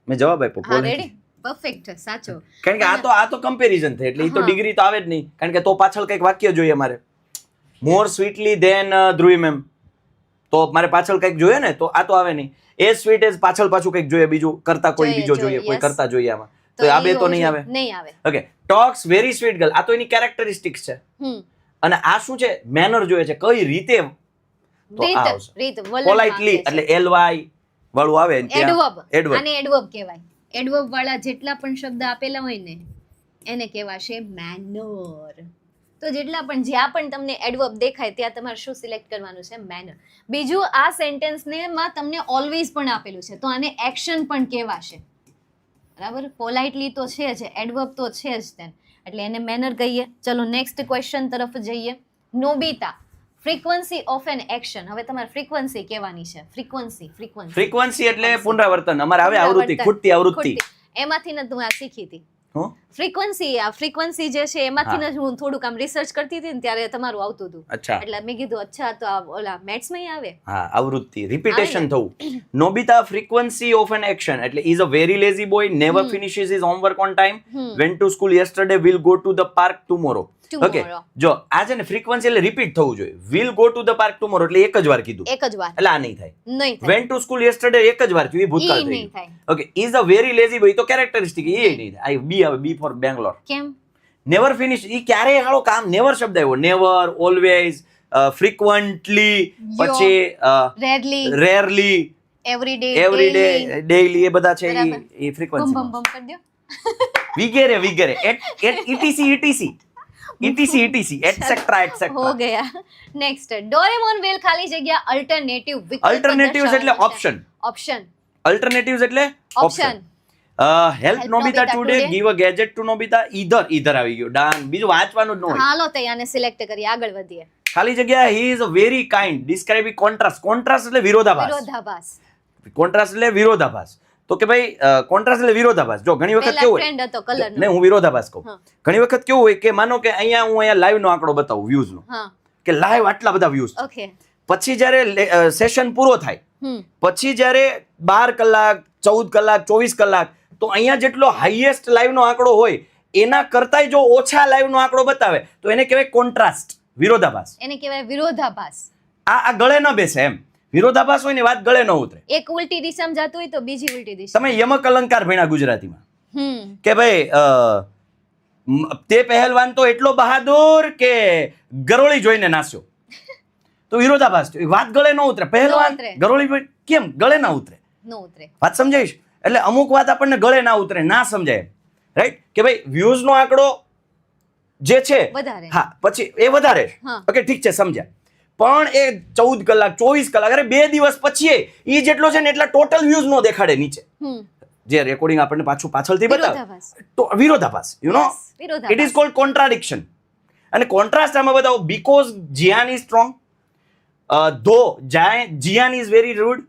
મેં જવાબ આપ્યો હા રેડી, પરફેક્ટ, સાચો. કારણ કે આ તો કમ્પેરિઝન થાય એટલે ઈ તો ડિગ્રી તો આવે જ નહીં, કારણ કે તો પાછળ કંઈક વાક્ય જોઈએ મારે. મોર સ્વીટલી ધેન ધ્રુવી મેમ, તો મારે પાછળ કંઈક જોઈએ ને, તો આ તો આવે નહીં. એઝ સ્વીટ એઝ પાછળ પાછું કંઈક જોઈએ, બીજું કરતા કોઈ બીજો જોઈએ, કોઈ કરતા જોઈએ આમાં. તો આ બે તો નહીં આવે. Okay. Talks very sweet girl, આ તો એની કેરેક્ટરિસ્ટિક્સ છે. અને આ શું છે? મેનર જોઈએ છે, કઈ રીતે. તો આ આવશે પોલાઇટલી, એટલે LY વાળું આવે. એડવર્બ. આને એડવર્બ કહેવાય. એડવર્બ વાળા જેટલા પણ શબ્દ આપેલા હોય ને એને કહેવાશે મેનર. તો જેટલા પણ જ્યાં પણ તમને એડવર્બ દેખાય ત્યાં તમારે શું સિલેક્ટ કરવાનું છે? મેનર. બીજું આ સેન્ટેન્સને માં તમને ઓલવેઝ પણ આપેલું છે, તો આને એક્શન પણ કહેવાશે. બરાબર. પોલાઇટલી તો છે જ, એડવર્બ તો છે જ તેમ, એટલે એને મેનર કહીએ. ચલો નેક્સ્ટ ક્વેશ્ચન તરફ જઈએ. નોબિતા, ફ્રીક્વન્સી ઓફ એન એક્શન. હવે તમારે ફ્રીક્વન્સી કહેવાની છે. ફ્રીક્વન્સી એટલે પુનરાવર્તન. અમારે આવે આવૃત્તિ, ખૂટતી આવૃત્તિ. એમાંથી ને હું આ શીખી હતી. ફ્રીક્વન્સી જે છે એમાંથી જ હું થોડુંક આમ રિસર્ચ કરતી હતી ને ત્યારે તમારું આવતું હતું. એટલે મેં કીધું અચ્છા તો આ ઓલા મેથ્સ માં આવે. હા, આવૃત્તિ, રિપીટેશન થવું. Nobita frequency of an action એટલે is a very lazy boy, never finishes his homework on time, went to school yesterday, will go to the park tomorrow. Okay, જો આ છે ને ફ્રીક્વન્સી એટલે રિપીટ થવું જોઈએ. Will go to the park tomorrow એટલે એક જ વાર કીધું, એટલે આ નહીં થાય. વેન્ટ ટુ સ્કૂલ યસ્ટરડે એક જ વાર કીધું, એ ભૂતકાળ થઈ ગયું. Okay, is a very lazy boy તો કેરેક્ટરિસ્ટિક એ નહીં થાય. બી આવે, બી ફોર બેંગ્લોર. કેમ? નેવર ફિનિશ, ઈ ક્યારેય હાલો કામ, નેવર શબ્દ આવ્યો. નેવર, ઓલવેઝ, ફ્રીક્વન્ટલી, પછી રેરલી, એવરી ડે ડેઈલી એ બધા છે બરાબર. એ બમ ફ્રીક્વન્સી બમ બમ કરી દો વિગેરે etc એટસેટ્રા હો ગયા. નેક્સ્ટ ડોરેમોન વિલ ખાલી જગ્યા અલ્ટરનેટિવ વિકલ્પ અલ્ટરનેટિવ્સ એટલે ઓપ્શન ઓપ્શન અલ્ટરનેટિવ્સ એટલે option help Nobita today give a gadget to Nobita ઈધર આવી ગયું ડાન બીજું વાંચવાનું જ ન હોય હાલો તો આને સિલેક્ટ કરી આગળ વધીએ. ખાલી જગ્યા હી is a very kind describing contrast એટલે વિરોધાભાસ કોન્ટ્રાસ્ટ એટલે વિરોધાભાસ તો કે ભાઈ કોન્ટ્રાસ્ટ એટલે વિરોધાભાસ જો ઘણી વખત પેલા કેવું ટ્રેન્ડ હતો હોય કલર ને હું વિરોધાભાસ કહું હા. ઘણી વખત કેવું હોય કે માનો કે અહીંયા લાઈવ નો આંકડો બતાવું વ્યૂઝ નો હા કે લાઈવ આટલા બધા વ્યૂઝ ઓકે પછી જ્યારે સેશન પૂરો થાય હમ પછી જ્યારે 12 કલાક 14 કલાક 24 કલાક તો અહીંયા જેટલો હાઈએસ્ટ લાઈવ નો આંકડો હોય એના કરતાંય જો ઓછા લાઈવ નો આંકડો બતાવે તો એને કહેવાય કોન્ટ્રાસ્ટ વિરોધાભાસ એને કહેવાય વિરોધાભાસ. આ ગળે ન બેસે એમ વિરોધાભાસ હોય ને વાત ગળે ન ઉતરે એક ઉલટી દિશામાં જતું હોય તો બીજી ઉલટી દિશા. તમે યમક અલંકાર ભણ્યા ગુજરાતીમાં હમ કે ભાઈ તે પહેલવાન તો એટલો બહાદુર કે ગરોળી જોઈને નાસ્યો તો વિરોધાભાસ થયો. વાત ગળે ન ઉતરે પહેલવાન ઉતરે. ગરોળી જોઈને કેમ ગળે ના ઉતરે નો ઉતરે. વાત સમજાઈશ એટલે અમુક વાત આપણને ગળે ના ઉતરે ના સમજાય રાઈટ કે ભાઈ વ્યૂઝ નો આંકડો જે છે વધારે. હા પછી એ વધારે હા. ઓકે ઠીક છે સમજ્યા પણ એ 14 કલાક 24 કલાક અરે 2 દિવસ પછી એ જેટલો છે ને એટલા ટોટલ વ્યૂઝ નો દેખાડે નીચે હમ જે રેકોર્ડિંગ આપણને પાછળથી બતાવે વિરોધાભાસ. તો વિરોધાભાસ યુ નો Yes, વિરોધાભાસ. ઇટ ઇઝ કોલ્ડ કોન્ટ્રાડિક્શન અને કોન્ટ્રાસ્ટ આમાં બતાવો because Gian is strong though Gian is very rude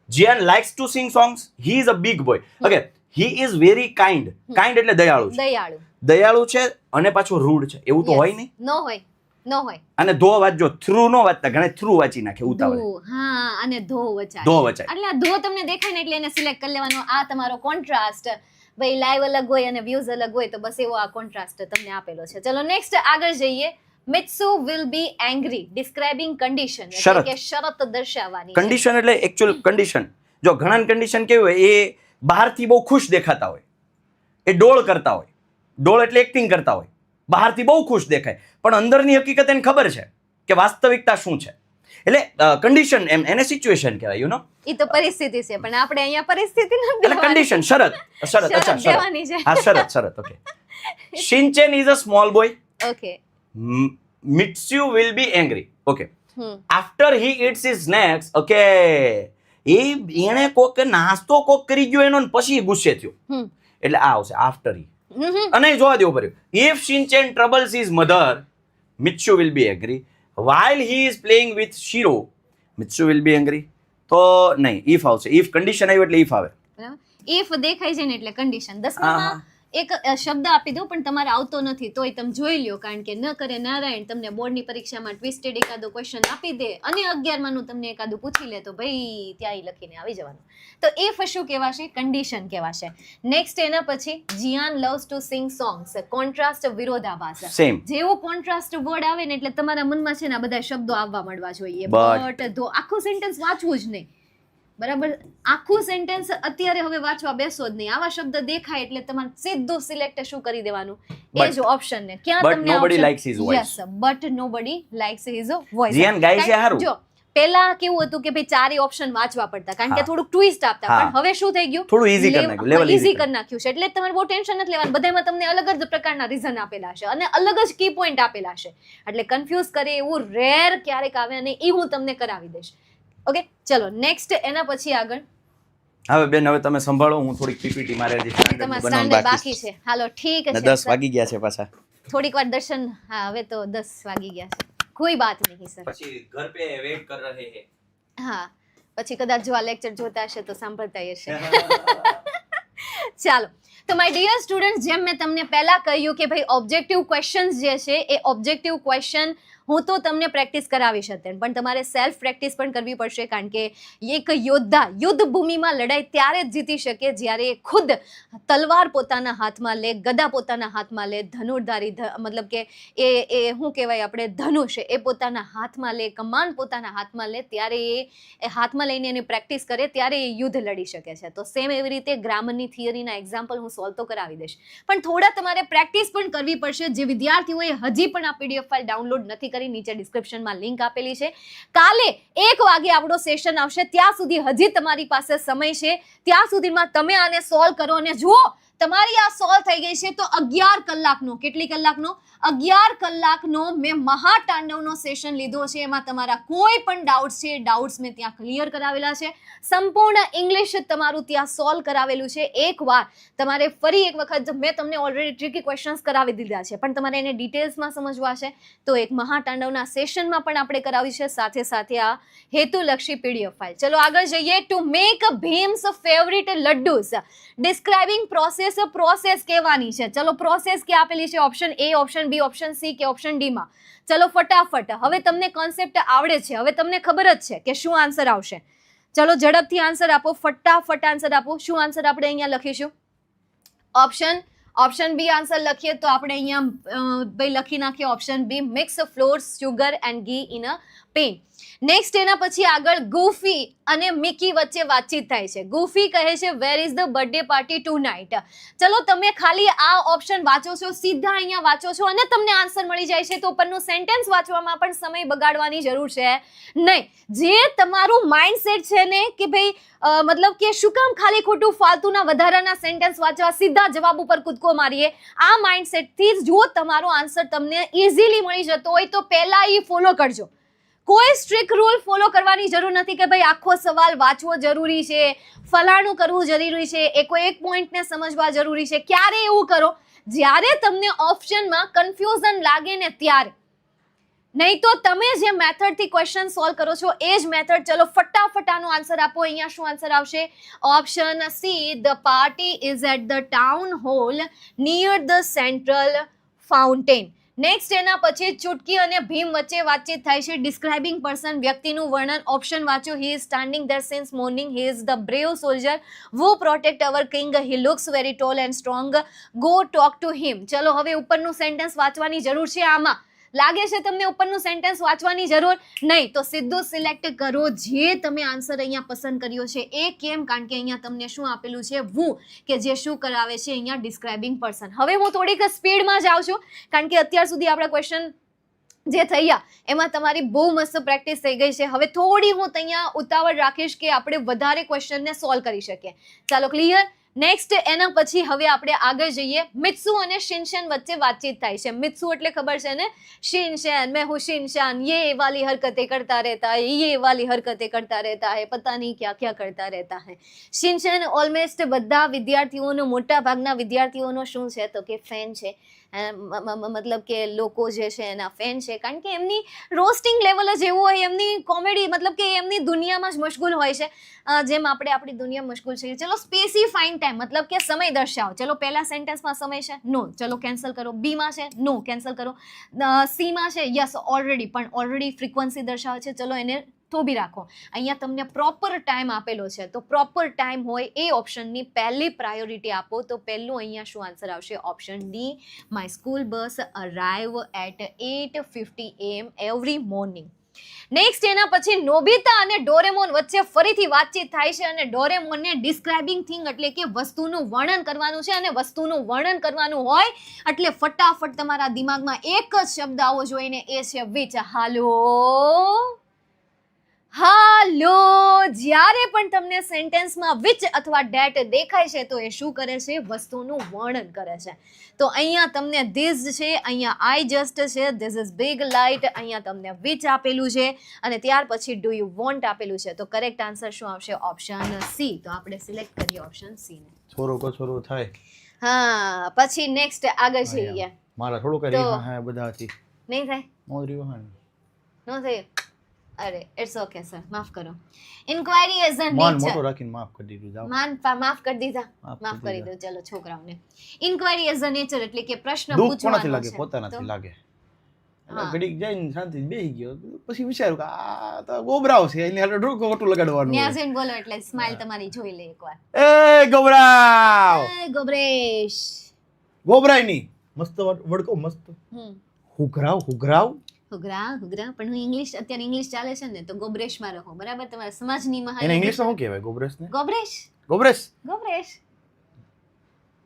Gian likes to sing songs he is a big boy okay he is very kind એટલે દયાળુ છે દયાળુ. દયાળુ છે અને પાછું રૂડ છે એવું તો Yes. હોય નહીં નો હોય નો હોય. અને ધો વાંચજો થ્રુ નો વાંચતા ઘણા થ્રુ વાંચી નાખે ઉતાવળે ધો, હા અને ધો વચાય. ધો વચાય. એટલે આ ધો તમને દેખાય ને એટલે એને સિલેક્ટ કરી લેવાનો. આ તમારો કોન્ટ્રાસ્ટ. ભાઈ લાઈવ અલગ હોય અને વ્યૂઝ અલગ હોય તો બસ એવો આ કોન્ટ્રાસ્ટ તમને આપેલો છે. ચલો નેક્સ્ટ આગળ જઈએ. Mitsu will be angry describing condition એટલે કે શરત દર્શાવવાની છે. કન્ડિશન એટલે એકચ્યુઅલ કન્ડિશન જો ઘણા કન્ડિશન કેવી હોય એ બહારથી બહુ ખુશ દેખાતા હોય એ ડોળ કરતા હોય ડોળ એટલે એક્ટિંગ કરતા હોય બહારથી બહુ ખુશ દેખાય પણ અંદરની હકીકત એને ખબર છે કે વાસ્તવિકતા શું છે એટલે કન્ડિશન એમ એને સિચ્યુએશન કહેવાય યુ નો ઈ તો પરિસ્થિતિ છે પણ આપણે અહીંયા પરિસ્થિતિ નથી એટલે દેવાની. કન્ડિશન શરત શરત દેવાની છે. હા શરત okay Shinchan is a small boy okay Mitsu will be angry okay hmm after he eats his snacks okay એણે કોક નાસ્તો કોક કરી ગયો એનો ને પછી ગુસ્સે થયો હમ એટલે આ આવશે આફ્ટર હી હમ અને જોવા દેવું પડ્યું if Shinchan troubles his mother Mitsu will be angry while he is playing with Shiro Mitsu will be angry તો નહીં ઇફ આવશે ઇફ કન્ડિશન આવી એટલે ઇફ આવે બરાબર. ઇફ દેખાય છે ને એટલે કન્ડિશન. હા, 10માં હા. એક શબ્દ આપી દઉં પણ તમારે આવતો નથી તોય તમે જોઈ લ્યો કારણ કે ન કરે નારાયણ તમને બોર્ડની પરીક્ષામાં ટ્વિસ્ટેડ એકાદો ક્વેશ્ચન આપી દે અને 11માં નું તમને એકાદું પૂછી લે તો ભાઈ ત્યાં લખીને આવી જવાનું. તો ઇફ શું કહેવાશે? કન્ડિશન કહેવાશે. નેક્સ્ટ એના પછી Gian loves to sing songs contrast વિરોધાભાસ. સેમ જેવો કોન્ટ્રાસ્ટ વર્ડ આવે ને એટલે તમારા મનમાં છે ને આ બધા શબ્દો આવવા મળવા જોઈએ. But- બટ ધો આખું સેન્ટેન્સ વાંચવું જ નહીં બરાબર. આખું સેન્ટેન્સ અત્યારે હવે વાંચવા બેસો જ નહીં. આવા શબ્દ દેખાય એટલે તમારે સીધું સિલેક્ટ શું કરી દેવાનું એ But- જ ઓપ્શન ને ક્યાં but તમને nobody option- likes his voice. Yes, but nobody likes his voice. જીયાન ગાય છે હારું. જો પહેલા કેવું હતું કે ભાઈ ચારે ઓપ્શન વાંચવા પડતા કારણ કે હા. થોડુંક ટ્વિસ્ટ આપતા હા. પણ હવે શું થઈ ગયું થોડું easy કરી નાખ્યું, level easy ઈઝી કરી કરી નાખ્યું છે એટલે તમારે બહુ ટેન્શન નથી લેવાનું. બધામાં તમને અલગ જ પ્રકારના રીઝન આપેલા છે અને અલગ જ કી પોઈન્ટ આપેલા છે એટલે કન્ફ્યુઝ કરે એવું રેર ક્યારેક આવે અને એ હું તમને કરાવી દઈશ. ઓકે ચલો નેક્સ્ટ એના પછી આગળ હવે બેન હવે તમે સંભાળો હું થોડીક પીપીટી મારે હજી standard તમારા બનાવવાનું સ્ટાન્ડર્ડ બાકી બાકી છે. હાલો ઠીક ને છે 10 સર. વાગી ગયા છે પાછા થોડીક વાર દર્શન હા હવે તો 10 વાગી ગયા છે. કોઈ બાત નહીં સર. પછી ઘર પે વેઇટ કર રહે હે હા પછી કદાચ જો આ લેક્ચર જોતા હશે તો સાંભળતા હશે. ચાલો તો માય ડિયર સ્ટુડન્ટ જેમ મેં તમને પહેલા કહ્યું કે ભાઈ ઓબ્જેક્ટિવ ક્વેશ્ચન્સ જે છે એ ઓબ્જેક્ટિવ ક્વેશ્ચન હું તો તમને પ્રેક્ટિસ કરાવીશ અત્યારે પણ તમારે સેલ્ફ પ્રેક્ટિસ પણ કરવી પડશે કારણ કે એક યોદ્ધા યુદ્ધ ભૂમિમાં લડાઈ ત્યારે જ જીતી શકે જ્યારે એ ખુદ તલવાર પોતાના હાથમાં લે ગદા પોતાના હાથમાં લે ધનુર્ધારી મતલબ કે એ શું કહેવાય આપણે ધનુષ એ પોતાના હાથમાં લે કમાન પોતાના હાથમાં લે ત્યારે એ હાથમાં લઈને એની પ્રેક્ટિસ કરે ત્યારે એ યુદ્ધ લડી શકે છે. તો સેમ એવી રીતે ગ્રામરની થિયરીના એક્ઝામ્પલ હું સોલ્વ તો કરાવી દઈશ પણ થોડા તમારે પ્રેક્ટિસ પણ કરવી પડશે. જે વિદ્યાર્થીઓએ હજી પણ આ પીડીએફ ફાઇલ ડાઉનલોડ નથી કરી કરી નીચે ડિસ્ક્રિપ્શનમાં લિંક આપેલી છે. કાલે 1 વાગે આપણો સેશન આવશે. ત્યાં સુધી હજી તમારી પાસે સમય છે. ત્યાં સુધીમાં તમે આને સોલ્વ કરો અને જુઓ તમારી આ સોલ્વ થઈ ગઈ છે તો 11 કલાકનો, કેટલી કલાકનો? 11 કલાકનો મેં મહાતાંડવનો સેશન લીધો છે. એમાં તમારા કોઈ પણ ડાઉટ્સ છે, ડાઉટ્સ મેં ત્યાં ક્લિયર કરાવેલા છે. સંપૂર્ણ ઇંગ્લિશ તમારું ત્યાં સોલ્વ કરાવેલું છે. એકવાર તમારે ફરી એક વખત, મેં તમને ઓલરેડી ટ્રિકી ક્વેશ્ચન્સ કરાવી દીધા છે, પણ તમારે એને ડિટેલ્સમાં સમજવા છે તો એક મહાતાંડવના સેશનમાં પણ આપણે કરાવી છે, સાથે સાથે આ હેતુલક્ષી PDF ફાઇલ. ચલો આગળ જઈએ. To make Bheem's favourite laddoos, describing process કહેવાની છે. ચલો પ્રોસેસ કે આપેલી છે option A, option B, option C કે ઓપ્શન D માં. ચલો ફટાફટ, હવે તમને કોન્સેપ્ટ આવડે છે, હવે તમને ખબર જ છે કે શું આન્સર આવશે. ચલો ઝડપથી આન્સર આપો, ફટાફટ આન્સર આપો. શું આન્સર આપણે અહીંયા લખીશું? ઓપ્શન B આન્સર લખીએ તો આપણે અહીંયા ભાઈ લખી નાખીએ option B, mix floor, sugar and ઘી ઇન અ પેન. નેક્સ્ટ એના પછી આગળ ગૂફી અને મિકી વચ્ચે વાતચીત થાય છે. ગૂફી કહે છે where is the birthday party tonight. ચલો તમે ખાલી આ ઓપ્શન વાંચો છો, સીધા અહીંયા વાંચો છો અને તમને આન્સર મળી જાય છે તો ઉપરનું સેન્ટેન્સ વાંચવામાં પણ સમય બગાડવાની જરૂર છે નહીં. જે તમારું માઇન્ડસેટ છે ને કે ભાઈ મતલબ કે શું કામ ખાલી ખોટું ફાલતુના વધારાના સેન્ટેન્સ વાંચવા, સીધા જવાબ ઉપર કૂદકો મારીએ, આ માઇન્ડસેટથી જો તમારો આન્સર તમને ઇઝીલી મળી જતો હોય તો પહેલા એ ફોલો કરજો. કોઈ સ્ટ્રિક્ટ રૂલ ફોલો કરવાની જરૂર નથી કે ભાઈ આખો સવાલ વાંચવો જરૂરી છે, ફલાણું કરવું જરૂરી છે, એક પોઈન્ટને સમજવા જરૂરી છે. ક્યારે એવું કરો જ્યારે તમને ઓપ્શનમાં કન્ફ્યુઝન લાગે ને ત્યારે, નહીં તો તમે જે મેથડથી ક્વેશ્ચન સોલ્વ કરો છો એ જ મેથડ. ચલો ફટાફટ આનો આન્સર આપો. અહીંયા શું આન્સર આવશે? Option C, the party is at the town hall near the central fountain. Next એના પછી ચુટકી અને ભીમ વચ્ચે વાતચીત થાય છે. ડિસ્ક્રાઇબિંગ પર્સન, વ્યક્તિનું વર્ણન. ઓપ્શન વાંચો. He is standing there since morning. He is the brave soldier who protect our king. He looks very tall and strong. Go talk to him. ચલો હવે ઉપરનું સેન્ટેન્સ વાંચવાની જરૂર છે. આમાં લાગે છે તમને ઉપરનું સેન્ટેન્સ વાંચવાની જરૂર નહીં તો સીધું સિલેક્ટ કરો જે તમે આન્સર અહીંયા પસંદ કર્યો છે એ. કેમ? કારણ કે અહીંયા તમને શું આપેલું છે? હું, કે જે શું કરાવે છે અહીંયા ડિસ્ક્રાઇબિંગ પર્સન. હવે હું થોડીક સ્પીડમાં જાઉં છું કારણ કે અત્યાર સુધી આપણા ક્વેશ્ચન જે થયા એમાં તમારી બહુ મસ્ત પ્રેક્ટિસ થઈ ગઈ છે. હવે થોડી હું અહીંયા ઉતાવળ રાખીશ કે આપણે વધારે ક્વેશ્ચનને સોલ્વ કરી શકીએ. ચાલો ક્લિયર? નેક્સ્ટ એના પછી હવે આપણે આગળ જઈએ. મિત્સુ અને શિનશેન વચ્ચે વાતચીત થાય છે. મિત્સુ એટલે ખબર છે ને, શિનશેન, મેં હું શિનશાન, ये वाली हरकतें करता रहता है, ये वाली हरकतें करता रहता है, पता नहीं क्या क्या करता रहता है. શિનશેન ઓલમોસ્ટ બધા વિદ્યાર્થીઓનો, મોટા ભાગના વિદ્યાર્થીઓનો શું છે તો કે ફેન છે. મતલબ કે લોકો જે છે એના ફેન છે કારણ કે એમની રોસ્ટિંગ લેવલ જ એવું હોય, એમની કોમેડી મતલબ કે એમની દુનિયામાં જ મશગુલ હોય છે, જેમ આપણે આપણી દુનિયામાં મશગુલ છીએ. ચલો સ્પેસિફાઈંગ ટાઈમ મતલબ કે સમય દર્શાવો. ચલો પહેલા સેન્ટેન્સમાં સમય છે, નો, ચલો કેન્સલ કરો. બી માં છે, નો, કેન્સલ કરો. સી માં છે, યસ ઓલરેડી, પણ ઓલરેડી ફ્રીક્વન્સી દર્શાવે છે, ચલો એને થોભી રાખો. અહીંયા તમને પ્રોપર ટાઈમ આપેલો છે તો પ્રોપર ટાઈમ હોય એ ઓપ્શનની પહેલી પ્રાયોરિટી આપો. તો પહેલું અહીંયા શું આન્સર આવશે? Option D, my school bus arrive at 8:50 AM every morning. Next એના પછી નોબિતા અને ડોરેમોન વચ્ચે ફરીથી વાતચીત થાય છે અને ડોરેમોનને ડિસ્ક્રાઇબિંગ થિંગ એટલે કે વસ્તુનું વર્ણન કરવાનું છે અને વસ્તુનું વર્ણન કરવાનું હોય એટલે ફટાફટ તમારા દિમાગમાં એક જ શબ્દ આવવો જોઈએ ને એ છે વિચ. હાલો. જ્યારે પણ તમને સેન્ટેન્સમાં વિચ અથવા ડેટ દેખાય છે તો એ શું કરે છે? વસ્તુનું વર્ણન કરે છે. તો અહીંયા તમને ધીસ છે, અહીંયા આઈ જસ્ટ છે, ધીસ ઇઝ બિગ લાઇટ, અહીંયા તમને વિચ આપેલું છે અને ત્યાર પછી ડુ યુ વોન્ટ આપેલું છે. તો કરેક્ટ આન્સર શું આવશે? Option C. તો આપણે સિલેક્ટ કરીએ ઓપ્શન સી ને. છોરો કછોરો થાય. હા, પછી નેક્સ્ટ આગળ જઈએ. મારા થોડું કરી હા બધાથી નહીં થાય, મોદરી વહાણ નો થાય. અરે ઇટ્સ ઓકે સર, માફ કરો. ઇન્ક્વાયરી એઝ અ માન નેચર. મોટો રાખીને માફ કરી દીધું. જાઓ માફ કરી દીધા, માફ કરી દો. ચલો છોકરાઓને ઇન્ક્વાયરી એઝ અ નેચર એટલે કે પ્રશ્ન દુઃખ કોનાથી પૂછવાનો લાગે? છે. પોતાનાથી તો લાગે. ઘડીક જઈને શાંતિ બેસી ગયો પછી વિચાર્યું કે આ તો ગોબરાવ છે એને હાલે ડોકો ખોટું લગાડવાનું. ન્યા જઈને બોલો એટલે સ્માઈલ તમારી જોઈ લે એકવાર. એ ગોબરાવ. એ ગોબરેશ. ગોબરાય ની મસ્ત વડકો મસ્ત. હુઘરાવ હુઘરાવ. હુગરા પણ હું ઇંગ્લિશ, અત્યારે ઇંગ્લિશ ચાલે છે ને તો ગોબરેશમાં રહો, બરાબર? તમારા સમાજની એને મહાન ઇંગ્લિશમાં શું કહેવાય? ગોબરેશ ને ગોબરેશ. ગોબરેશ. ગોબરેશ.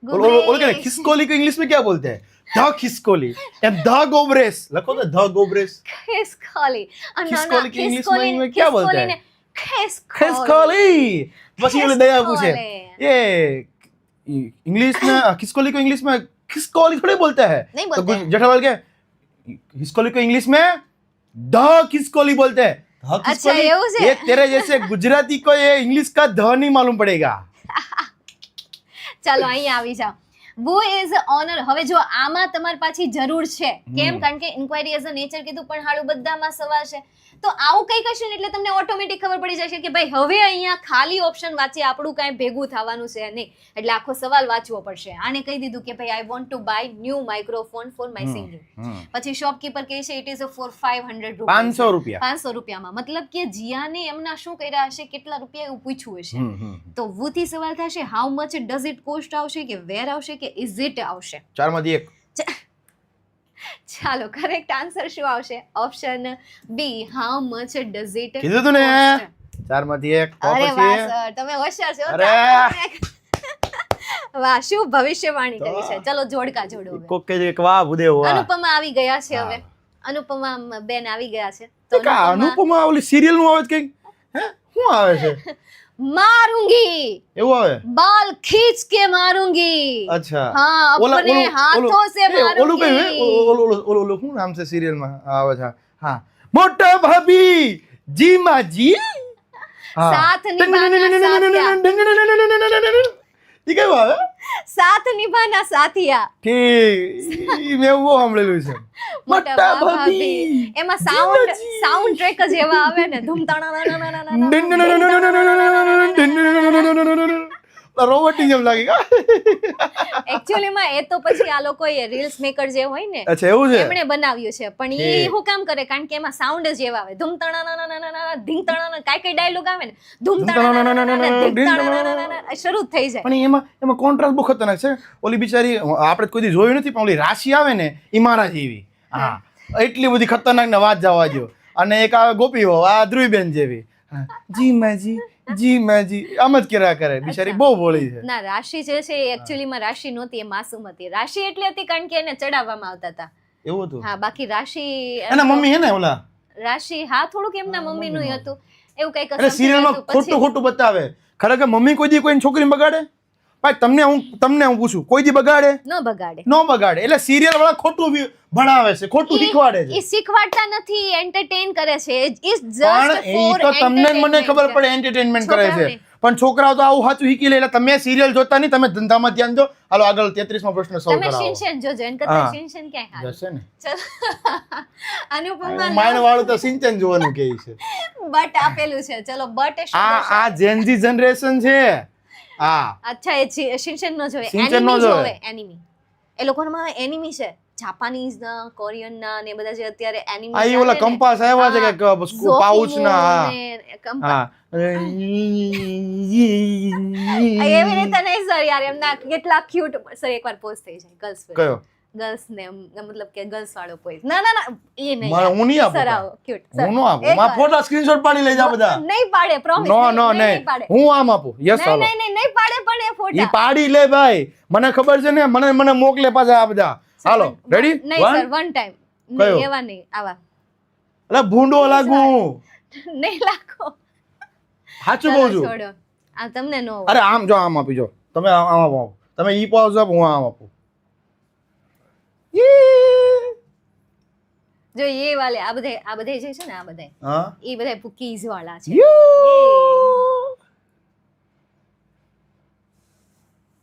वो क्या खिसकोली को इंग्लिश में क्या बोलते हैं? ध खिसकोली एंड ध गोबरेस लखो तो ध गोबरेस खिसकोली खिसकोली की इंग्लिश में क्या बोलते हैं? खिसकोली खिसकोली बस ये दया पूछे खिसकोली। ये इंग्लिश में खिसकोली को इंग्लिश में खिसकोली थोड़ी बोलता है नहीं तो बोलते हैं। जेठालाल के खिसकोली को इंग्लिश में ध खिसकोली बोलते हैं ध अच्छा, खिसकोली એવું છે? ये तेरे जैसे गुजराती को ये इंग्लिश का ध नहीं मालूम पड़ेगा ચાલો અહીંયા આવી જાઓ who is honor હવે જો આમાં તમારી પાછી જરૂર છે કેમ કારણ કે ઇન્ક્વાયરી એઝ અ નેચર કીધું પણ હાડું બધામાં સવાલ છે તો આવું કઈ કશું ને એટલે તમને ઓટોમેટિક ખબર પડી જશે કે ભાઈ હવે અહીંયા ખાલી ઓપ્શન વાંચી આપણું કાંઈ ભેગું થવાનું છે નહીં એટલે આખો સવાલ વાંચવો પડશે આને કહી દીધું કે ભાઈ I want to buy new microphone for my singing પછી શોપકીપર કહે છે ઇટ ઇઝ ફોર 500 રૂપિયા 500 રૂપિયા 500 રૂપિયામાં મતલબ કે જીયાને એમના શું કર્યા હશે કેટલા રૂપિયા એવું પૂછ્યું હશે તો વૂથી સવાલ થશે how much does it cost આવશે કે વેર આવશે કે ઇઝ ઇટ આવશે ચારમાંથી એક ચાલો કરેક્ટ આન્સર શું આવશે option B how much does it કીધું તું ને ચારમાંથી એક તો અરે વાહ પછી સર તમે હોશિયાર છો અરે. વાહ શું ભવિષ્યવાણી કરી છે ચલો જોડકા જોડો હવે. કોક કે એક વાહ ભૂદેવ વાહ અનુપમા આવી ગયા છે હવે અનુપમા બેન આવી ગયા છે તો કા અનુપમા ઓલી સિરિયલ નું આવે છે કઈ હે શું આવે છે मारूंगी એવું આવે बाल खींच के मारूंगी અચ્છા हाँ अपने हाथों से ઓલું કઈ मारूंगी ઓલું શું નામ છે સિરિયલ માં આવે છે હા મોટા ભાભી જી માજી साथ निभाना साथिया ઈ કેવું આવે साथ निभाना साथिया ઠીક ઈ મેં એવું સાંભળેલું છે મોટા ભાભી એમાં સાઉન્ડ ટ્રેક જ એવા આવે ને ધૂમતાણા રોબોટિક જેમ લાગે એકચ્યુઅલી માં એ તો પછી આ લોકો રીલ્સ મેકર જે હોય ને અચ્છા એવું છે એમણે બનાવ્યું છે પણ એ શું કામ કરે કારણ કે એમાં સાઉન્ડ જ એવા આવે ધૂમતાણા ધીંગતાણા કઈ ડાયલોગ આવે ને ધૂમતાણા શરૂ થઈ જાય પણ એમાં કોન્ટ્રાસ્ટ બહુ ખતરનાક છે ઓલી બિચારી આપણે કોઈ દી જોયું નથી પણ ઓલી રાશિ આવે ને ઈ મારા જેવી હા એટલી બધી ખતરનાક ને વાત જવા દો અને એક આવે ગોપી હો આ ધ્રુવીબેન જેવી જી માજી જી માજી આમ જ કર્યા કરે બિચારી બહુ ભોળી છે ના રાશિ જે છે એ એકચ્યુઅલી માં રાશિ નહોતી એ માસૂમ હતી રાશિ એટલી હતી કારણ કે એને ચડાવવામાં આવતા હતા એવું હતું હા બાકી રાશિ એના મમ્મી હે ને ઓલા રાશિ હા થોડુંક એમના મમ્મીનું હતું એવું કઈક એટલે સિરિયલમાં ખોટું ખોટું બતાવે ખરેખર મમ્મી કોઈ દી કોઈની છોકરીને બગાડે ભાઈ તમને હું પૂછું કોઈ દી બગાડે ન બગાડે ન બગાડે એટલે સિરિયલ વાળા ખોટું ભણાવે છે ખોટું શીખવાડે છે એ શીખવાડતા નથી એન્ટરટેન કરે છે ઇઝ પણ જસ્ટ એ ફોર તો તમને ને મને ખબર પડે એન્ટરટેનમેન્ટ કરે છે પણ છોકરાઓ તો આવું સાચું શીખી લે એટલે તમે સિરિયલ જોતા નહીં તમે ધંધામાં ધ્યાન દો હાલો આગળ 33મો પ્રશ્ન સોલ્વ તમે કરાવો શિનચેન જોજો એન કરતા શિનચેન ક્યાંય હાલ જશે ને ચલો અનુપમા માઇન વાળું તો સિંચન જોવાનું કહે છે બટ આપેલું છે ચલો બટ એ શું આ જેનજી જનરેશન છે હા અચ્છા એ શિનચેન નો જોવે શિનચેન નો એનિમી જોવે. જોવે એનિમી એ લોકોમાં એનિમી છે જાપાનીઝ ના કોરિયન ના ને બધા જે અત્યારે એનિમી આ ઈ ઓલા કંપાસ આવ્યા છે કે પાઉચ ના હા કંપાસ હા એવી રીતે નહીં સર યાર એમના કેટલા ક્યુટ સર એકવાર પોસ્ટ થઈ જાય ગર્લ્સ કયો ગર્લ્સ ને મતલબ કે ગર્લ્સ વાળો પોઈઝ ના ના ના એ નહીં મારે હું નહીં આપું સર આવો ક્યુટ હું નો આપું માં ફોટા સ્ક્રીનશોટ પાડી લઈ જા બધા નહીં પાડે પ્રોમિસ નો નો નહીં પાડે હું આમ આપું યસ નહીં હાલો નહીં નહીં પાડે પણ એ ઈ ફોટા પાડી લે ભાઈ મને ખબર છે ને મને મોકલે પાછા આ બધા હાલો રેડી નહીં સર વન ટાઈમ કયો? નહીં એવા નહીં આવા અરે ભૂંડો લાગુ નહીં લાખો સાચું કહું છું છોડો આ તમને નો અરે આમ જો આમ આપી જો તમે આમ આપો તમે ઈ પાસ આપો હું આમ આપું જો એ વાલે આ બધા જે છે ને આ બધા હા એ બધા કીઝ વાળા છે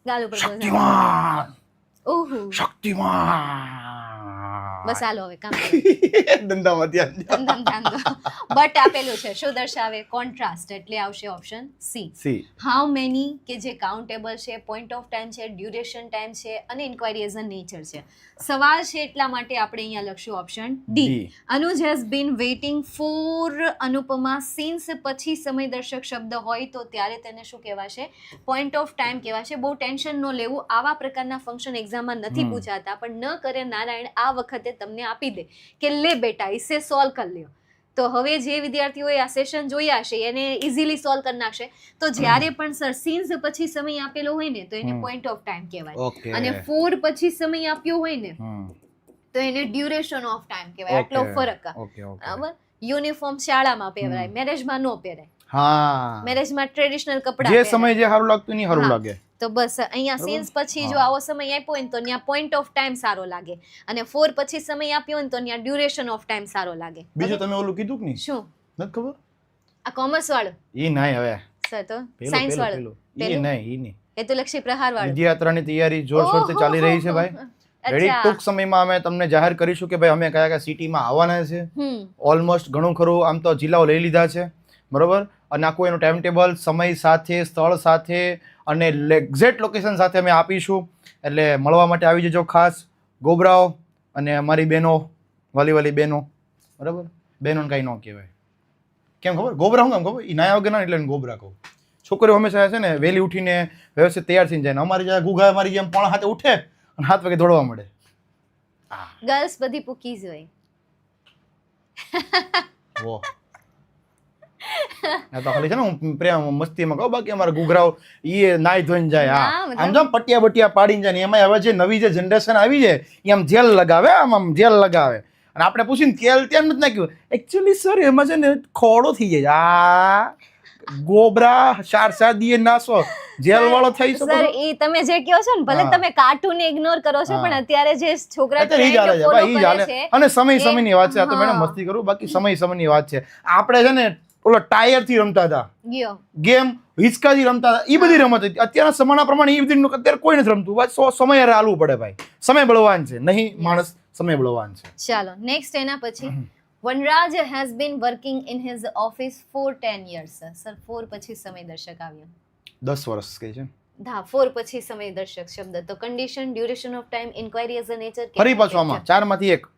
ગાલ ઉપર શક્તિમાન ઓહો શક્તિમાન બસ હાલો હવે કામ કરો. ધંધામાં ધ્યાન દે. ધ્યાન દો બટ આપેલું છે શું દર્શાવે કોન્ટ્રાસ્ટ એટલે આવશે option C C how many કે જે કાઉન્ટેબલ છે પોઈન્ટ ઓફ ટાઈમ છે ડ્યુરેશન ટાઈમ છે અને ઇન્ક્વાયરી એઝ અ નેચર છે સવાલ છે એટલા માટે આપણે અહીંયા લખશું option D D. Anuj has been waiting for Anupama since પછી સમયદર્શક શબ્દ હોય તો ત્યારે તેને શું કહેવાશે પોઈન્ટ ઓફ ટાઈમ કહેવાશે બહુ ટેન્શન ન લેવું આવા પ્રકારના ફંક્શન એક્ઝામમાં નથી પૂછાતા પણ ન કરે નારાયણ આ વખતે તમને આપી દે કે લે બેટા ઇસે સોલ્વ કર લ્યો તો હવે જે વિદ્યાર્થીઓએ આ સેશન જોયા હશે એને ઇઝીલી સોલ્વ કરી નાખશે. તો જ્યારે પણ સર સીન્સ પછી સમય આપેલો હોય ને તો એને પોઈન્ટ ઓફ ટાઈમ કહેવાય, Okay. અને ફોર પછી સમય આપ્યો હોય ને તો એને ડ્યુરેશન ઓફ ટાઈમ કહેવાય. આટલો ફરક આ. ઓકે ઓકે બરાબર. યુનિફોર્મ શાળામાં પહેરાય, મેરેજમાં નો પહેરાય. હા મેરેજમાં ટ્રેડિશનલ જે કપડાં સમય જે સારું લાગતું નહીં સારું હા. લાગે. તો બસ અહીંયા સીન્સ પછી જો આવો સમય આપ્યો હોય ને તો ત્યાં પોઈન્ટ ઓફ ટાઈમ સારો લાગે, અને ફોર પછી સમય આપ્યો હોય ને તો ત્યાં ડ્યુરેશન ઓફ ટાઈમ સારો લાગે. બીજું તમે ઓલું કીધું કે નહીં? શું નથી ખબર? આ કોમર્સ વાળું ઈ નહીં હવે. સર તો પેલું, સાયન્સ પેલું, વાળું પેલું. ઈ નહીં, ઈ નહીં. હેતુલક્ષી પ્રહાર વાળું. વિદ્યાયાત્રાની તૈયારી જોરશોરથી ચાલી રહી છે ભાઈ. રેડી, ટૂંક સમયમાં અમે તમને જાહેર કરીશું કે ભાઈ અમે કયા કયા સિટીમાં આવવાના છે. ઓલમોસ્ટ ઘણું ખરું આમ તો જિલ્લાઓ લઈ લીધા છે, બરોબર, અને આખું એનું ટાઈમ ટેબલ સમય સાથે સ્થળ સાથે અને એક્ઝેક્ટ લોકેશન સાથે અમે આપીશું. એટલે મળવા માટે આવી જજો ખાસ. ગોબરાઓ અને અમારી બહેનો, વાલી વાલી બહેનો, બરાબર, બહેનોને કાંઈ ન કહેવાય. કેમ ખબર? ગોબરા હું કેમ ખબર? એ નાયા વગર ના એટલે એને ગોબરા કહું. છોકરીઓ હંમેશા છે ને વહેલી ઉઠીને વ્યવસ્થિત તૈયાર થઈને જાય ને અમારી જ્યાં ગુગા મારી જેમ પણ હાથે ઉઠે અને 7 વાગે દોડવા મળે. ગર્લ્સ બધી પૂકીઝ હોય. વો આ તો ખાલી છે ને હું પ્રેમ મસ્તીમાં કહું, બાકી અમારા ગુગરાઓ ઈ નાઈ ધોઈને જાય. ના, હા મતલબ- આમ જો પટિયા બટિયા પાડીને જાય ને એમાં હવે જે નવી જે જનરેશન આવી છે એ આમ જેલ લગાવે, આમ જેલ લગાવે. અને આપણે પૂછીને તેલ તેમ નથી નાખ્યું, એકચ્યુઅલી સર એમાં છે ને ખોડો થઈ જાય. આ ગોબરા શાર દીએ નાસો જેલ વાળો થઈ શકો સર છો. એ તમે જે કહો છો ને ભલે હા. તમે કાર્ટૂન ઇગ્નોર કરો છો હા. પણ અત્યારે જે છોકરા અત્યારે ઈ જ હાલે trend છે follow ભાઈ, ઈ જ કરે હાલે. છે, અને સમય એ- સમયની વાત છે. આ તો મેડમ હા. મસ્તી કરું, બાકી સમય સમયની વાત છે. આપણે છે ને ઓલો ટાયર થી રમતા હતા ગયો. ગેમ, હિંચકાથી રમતા હતા, એ બધી રમત હતી. અત્યારના સમયના પ્રમાણે એ બધી અત્યારે કોઈ નથી રમતું. બસ સમય હારે હાલવું પડે ભાઈ. સમય બળવાન છે, નહીં માણસ સમય બળવાન છે. ચાલો નેક્સ્ટ એના પછી Vanraj has been working in his office for 10 years. Sir for પછી સમય દર્શક આવ્યો. 10 વર્ષ કે છે. હા, ફોર પછી સમય દર્શક શબ્દ તો condition, duration of time, inquiry as a nature. ફરી પાછું આમાં 4 માંથી 1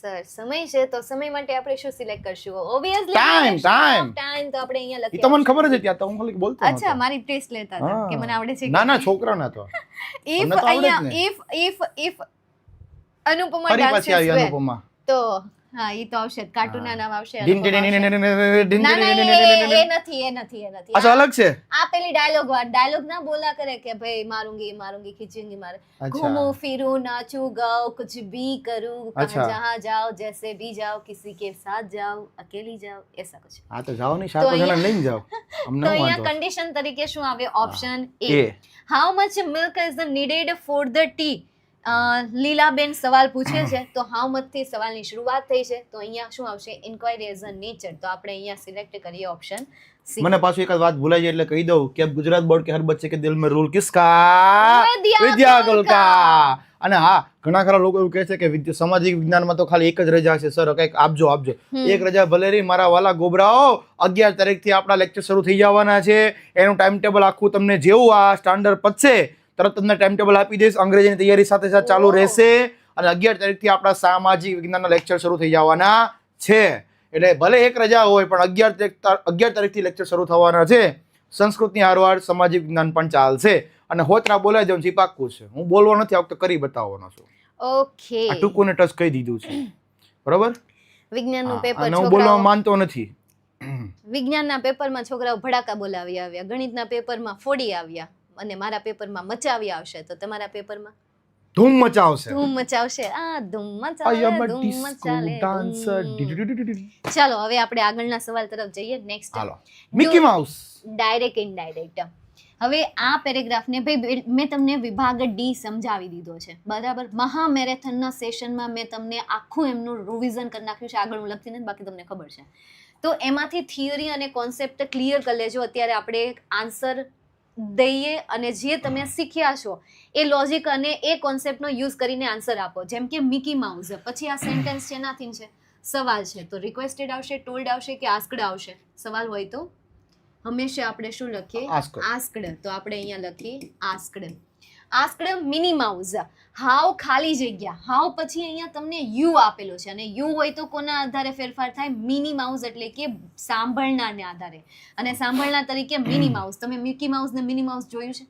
સર સમય છે તો સમય માટે આપણે શું સિલેક્ટ કરશું? Obviously Time, time. ટાઈમ તો આપણે અહીંયા એ લખીએ. તમને ખબર જ હતી. આ તો હું ખાલી બોલતો અચ્છા, નહોતો. મારી ટેસ્ટ લેતા હતા હા. કે મને આવડે છે ના ના છોકરાના તો ઇફ તમને તો આવડે જ અહીંયા ને. ઇફ અનુપમા ફરી dances પાછી આવી were, અનુપમા. તો હા ઈ તો આવશે, કાર્ટૂન ના નામ આવશે. ડીન ડીન અનુપમા ડીન આવશે. ડીન ડીન ના ડીન ના ડીન ડીન. એ નથી એ નથી એ નથી. અચ્છા, અલગ છે. આ પેલી ડાયલોગ ના બોલા કરે કે ભાઈ માरूंगी खींचूंगी मारे, अच्छा। घूमूं फिरूं नाचूं गाऊं कुछ भी करूं, अच्छा। जहाँ जाओ जैसे भी जाओ, किसी के साथ जाओ अकेली जाओ, ऐसा कुछ. હા તો જાઓ નહીં, તો 7 જણા અહીંયા- લઈને જાઓ. અમને તો હું અહીંયા વાંધો. કન્ડિશન તરીકે શું આવે? Option A. A. How much milk is needed for the tea? Lilaben સવાલ પૂછે છે તો હાઉ મચ થી સવાલની શરૂઆત થઈ છે, તો અહીંયા શું આવશે? Inquiry as a nature. તો આપણે અહીંયા સિલેક્ટ કરીએ ઓપ્શન સી. મને પાછું એક વાત ભૂલાઈ જાય એટલે કહી દઉં કે ગુજરાત બોર્ડ કે હર બચ્ચે કે દિલ में रूल किसका? વિદ્યાકુલ વિદ્યાકુલ કા. અને હા, ઘણા ખરા લોકો એવું કહે છે કે સામાજિક વિજ્ઞાનમાં તો ખાલી એક જ રજા છે. સર કંઈક આપજો. એક રજા ભલે રહી મારા વાલા ગોબરાઓ. 11 તારીખથી આપણા લેક્ચર શરૂ થઈ જવાના છે. એનું ટાઈમ ટેબલ આખું તમને જેવું આ સ્ટાન્ડર્ડ પતશે તરત તમને ટાઈમ ટેબલ આપી દઈશ. અંગ્રેજીની તૈયારી સાથે સાથે ચાલુ રહેશે. અને 11 તારીખથી આપણા સામાજિક વિજ્ઞાનના લેક્ચર શરૂ થઈ જવાના છે. એટલે ભલે એક રજા હોય પણ 11 તારીખથી લેક્ચર શરૂ થવાના છે. સંસ્કૃતની હારવાર સામાજિક વિજ્ઞાન પણ ચાલશે. અને હોતરા બોલાઈ જવાનું છે, પાક્કું છે. હું બોલવો નથી, આ વખતે કરી બતાવવાનો છું. ઓકે. આ ટૂંકું ને ટચ કહી દીધું છે, બરોબર. વિજ્ઞાનનું પેપર અને હું બોલવા છોકરાઓ માનતો નથી. વિજ્ઞાનના પેપરમાં છોકરાઓ ભડાકા બોલાવી આવ્યા, ગણિતના પેપરમાં ફોડી આવ્યા, અને મારા પેપરમાં મચાવી આવશે. તો તમારા પેપરમાં ધૂમ મચાવશે. ધૂમ મચાવશે. આ ધૂમ I મચાવે, am a ધૂમ disco મચાલે, dancer. ધૂમ. ચાલો હવે આપણે આગળના સવાલ તરફ જઈએ. નેક્સ્ટ હાલો, મિકી માઉસ. Direct indirect. હવે આ પેરેગ્રાફને ભાઈ મેં તમને વિભાગ ડી સમજાવી દીધો છે, બરાબર. મહા મેરેથોનના સેશનમાં મેં તમને આખું એમનું રિવિઝન કરી નાખ્યું છે. આગળ હું લખતી નથી, બાકી તમને ખબર છે. તો એમાંથી થિયરી અને કોન્સેપ્ટ ક્લિયર કરી લેજો. અત્યારે આપણે આન્સર દઈએ અને જે તમે શીખ્યા છો એ લોજિક અને એ કોન્સેપ્ટનો યુઝ કરીને આન્સર આપો. જેમ કે મિકી માઉસ, પછી આ સેન્ટેન્સ છે નાથી છે, સવાલ છે, તો રિક્વેસ્ટેડ આવશે, ટોલ્ડ આવશે કે આસ્કડ આવશે? સવાલ હોય તો હંમેશા આપણે શું લખીએ? Asked. આસ્કડ. તો આપણે અહીંયા લખીએ asked. Asked mini mouse. How ખાલી જગ્યા, હાવ પછી અહીંયા તમને યુ આપેલો છે, અને યુ હોય તો કોના આધારે ફેરફાર થાય? મિની માઉસ એટલે કે સાંભળનારને આધારે. અને સાંભળનાર તરીકે મિની માઉસ. તમે મિકી માઉસ ને મિની માઉસ જોયું છે?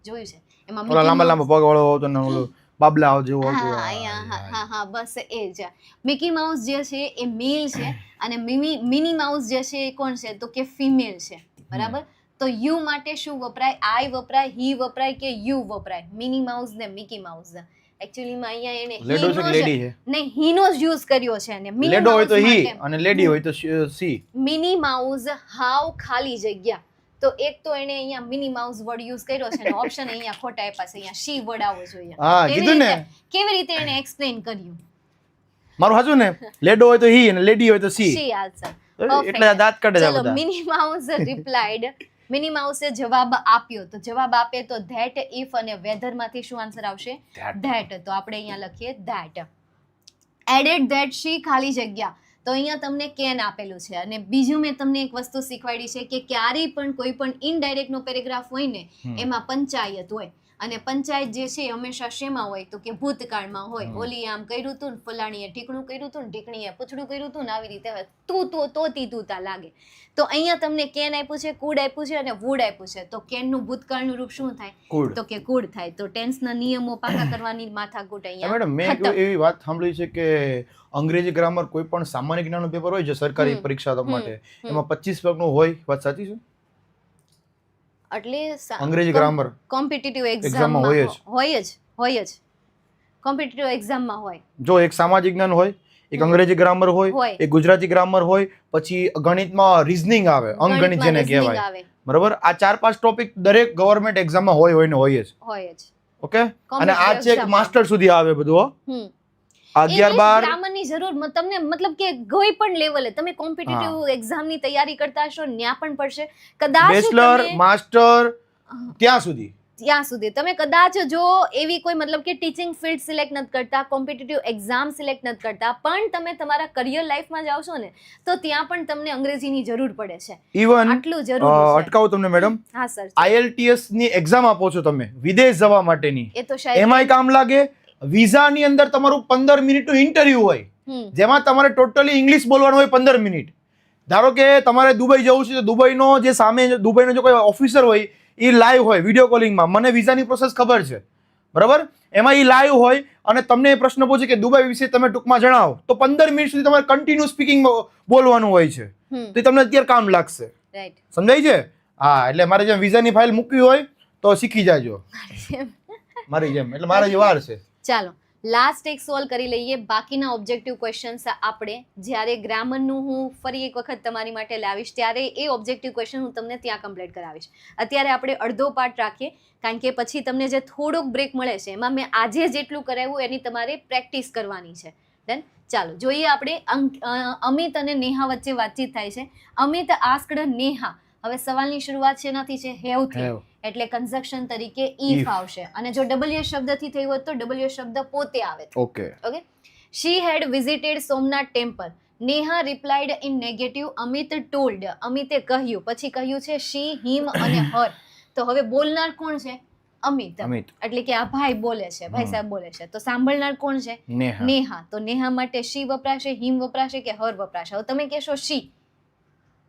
જોયું છે. એમાં ઓલા મિકી લાંબા માઉસ- લાંબા પગ વાળો હતો ને ઓલું બાબલા જેવું હા હતું અહીંયા હા હા બસ એ જ મિકી માઉસ જે છે એ મેલ છે અને મિની માઉસ જે છે એ કોણ છે તો કે ફિમેલ છે બરાબર તો યુ માટે શું વપરાય આઈ વપરાય હી વપરાય કે યુ વપરાય મિની માઉસ ને મિકી માઉસ એકચ્યુઅલીમાં અહીંયા એને લેડો છે કે લેડી છે નહીં હીનો જ યુઝ કર્યો છે અને મિની લેડો હોય તો માઉસ હી માટે અને લેડી હોય તો સી મિની માઉસ હાવ ખાલી જગ્યા તો એક તો એને અહીંયા મિની માઉસ વર્ડ યુઝ કર્યો છે અને ઓપ્શન અહીંયા ખોટા આપ્યા છે અહીંયા શી વર્ડ આવવો જોઈએ હા કીધું ને કેવી રીતે એને એક્સપ્લેન કર્યું મારું સાચું ને લેડો હોય તો હી અને લેડી હોય તો સી શી આન્સર એટલે આ દાંત કાઢે છે ચલો બધા મિની માઉસ રિપ્લાઈડ મિની માઉસે જવાબ આપ્યો તો જવાબ આપે તો ધેટ ઇફ અને વેધર માંથી શું આન્સર આવશે ધેટ તો આપણે અહીંયા લખીએ ધેટ એડેડ ધેટ શી ખાલી જગ્યા તો અહીંયા તમને કેન આપેલું છે અને બીજું મેં તમને એક વસ્તુ શીખવાડી છે કે ક્યારેય પણ કોઈ પણ ઇનડાયરેક્ટ નો પેરેગ્રાફ હોય ને એમાં પંચાયત હોય અને પંચાયત જે છે હંમેશા શેમાં હોય તો કે ભૂતકાળમાં હોય ઓલી આમ કર્યું તું ને ફલાણીએ ઠીકણું કર્યું તું ને ઢીકણીએ પૂછડું કર્યું તું ને આવી રીતે હોય તોતી લાગે તો અહીંયા તમને કેન આપ્યું છે કુડ આપ્યું છે અને વુડ આપ્યું છે તો કેનનું ભૂતકાળનું રૂપ શું થાય તો કે કુડ થાય તો ટેન્સના નિયમો પાકા કરવાની માથાકૂટ અહીંયા મેડમ મેં એવી વાત સાંભળી છે કે અંગ્રેજી ગ્રામર કોઈ પણ સામાન્ય જ્ઞાનનું પેપર હોય છે સરકારી પરીક્ષા માટે એમાં 25 માર્કનું હોય વાત સાચી છે એટલે અંગ્રેજી ગ્રામર કોમ્પિટિટિવ એક્ઝામમાં હોય જ કોમ્પિટિટિવ એક્ઝામમાં હોય જો એક સામાજિક જ્ઞાન હોય એક અંગ્રેજી ગ્રામર હોય એક ગુજરાતી ગ્રામર હોય પછી ગણિતમાં રીઝનિંગ આવે અંકગણિત જેને કહેવાય બરાબર આ 4-5 ટોપિક દરેક ગવર્નમેન્ટ એક્ઝામમાં હોય ને હોય જ ઓકે અને આ છે માસ્ટર સુધી આવે બધું 11-12 ગ્રામરની જરૂર તમને મતલબ કે કોઈ પણ લેવલે તમે કોમ્પિટિટિવ એક્ઝામની તૈયારી કરતા હશો ત્યાં પણ પડશે કદાચ બેચલર માસ્ટર ત્યાં સુધી તમે કદાચ જો એવી કોઈ મતલબ કે ટીચિંગ ફિલ્ડ સિલેક્ટ નથી કરતા કોમ્પિટિટિવ એક્ઝામ સિલેક્ટ નથી કરતા પણ તમે તમારા કરિયર લાઈફમાં જાવ છો ને તો ત્યાં પણ તમને અંગ્રેજીની જરૂર પડે છે ઇવન આટલું જરૂરી છે અટકાવું તમને મેડમ હા સર IELTS ની એક્ઝામ આપો છો તમે વિદેશ જવા માટેની એ તો શાયદ એમાંય કામ લાગે વિઝાની અંદર તમારું 15 મિનિટનું ઇન્ટરવ્યુ હોય જેમાં તમારે ટોટલી ઇંગ્લિશ બોલવાનું હોય 15 મિનિટ ધારો કે તમારે દુબઈ જવું છે તો દુબઈનો જે સામે દુબઈનો જો કોઈ ઓફિસર હોય એ લાઈવ હોય વિડીયો કોલિંગમાં મને વિઝાની પ્રોસેસ ખબર છે બરાબર એમાં એ લાઈવ હોય અને તમને એ પ્રશ્ન પૂછે કે દુબઈ વિશે તમે ટૂંકમાં જણાવો તો 15 મિનિટ સુધી તમારે કન્ટિન્યુ સ્પીકિંગ બોલવાનું હોય છે તો એ તમને અત્યારે કામ લાગશે સમજાય છે હા એટલે મારે જેમ વિઝાની ફાઇલ મૂકવી હોય તો શીખી જાજો મારી જેમ એટલે મારે જે વાર છે ચાલો લાસ્ટ એક સોલ્વ કરી લઈએ બાકીના ઓબ્જેક્ટિવ ક્વેશ્ચન્સ આપણે જ્યારે ગ્રામરનું હું ફરી એક વખત તમારી માટે લાવીશ ત્યારે એ ઓબ્જેક્ટિવ ક્વેશ્ચન હું તમને ત્યાં કમ્પ્લીટ કરાવીશ અત્યારે આપણે અડધો પાર્ટ રાખીએ કારણ કે પછી તમને જે થોડોક બ્રેક મળે છે એમાં મેં આજે જેટલું કરાવ્યું એની તમારે પ્રેક્ટિસ કરવાની છે દેન ચાલો જોઈએ આપણે અમિત અને નેહા વચ્ચે વાતચીત થાય છે અમિત આસ્કડ નેહા હવે સવાલની શરૂઆત શેનાથી છે હેવથી એટલે કન્જક્શન તરીકે ઇફ આવશે અને જો ડબલ્યુ શબ્દથી થયું હોત તો ડબલ્યુ શબ્દ પોતે આવે okay she had visited Somnath temple Neha replied in negative Amit told અમિતે કહ્યું પછી કહ્યું છે શી હિમ અને હર તો હવે બોલનાર કોણ છે અમિત એટલે કે આ ભાઈ બોલે છે ભાઈ સાહેબ બોલે છે તો સાંભળનાર કોણ છે નેહા તો નેહા માટે શી વપરાશે હિમ વપરાશે કે હર વપરાશે હવે તમે કહેશો શી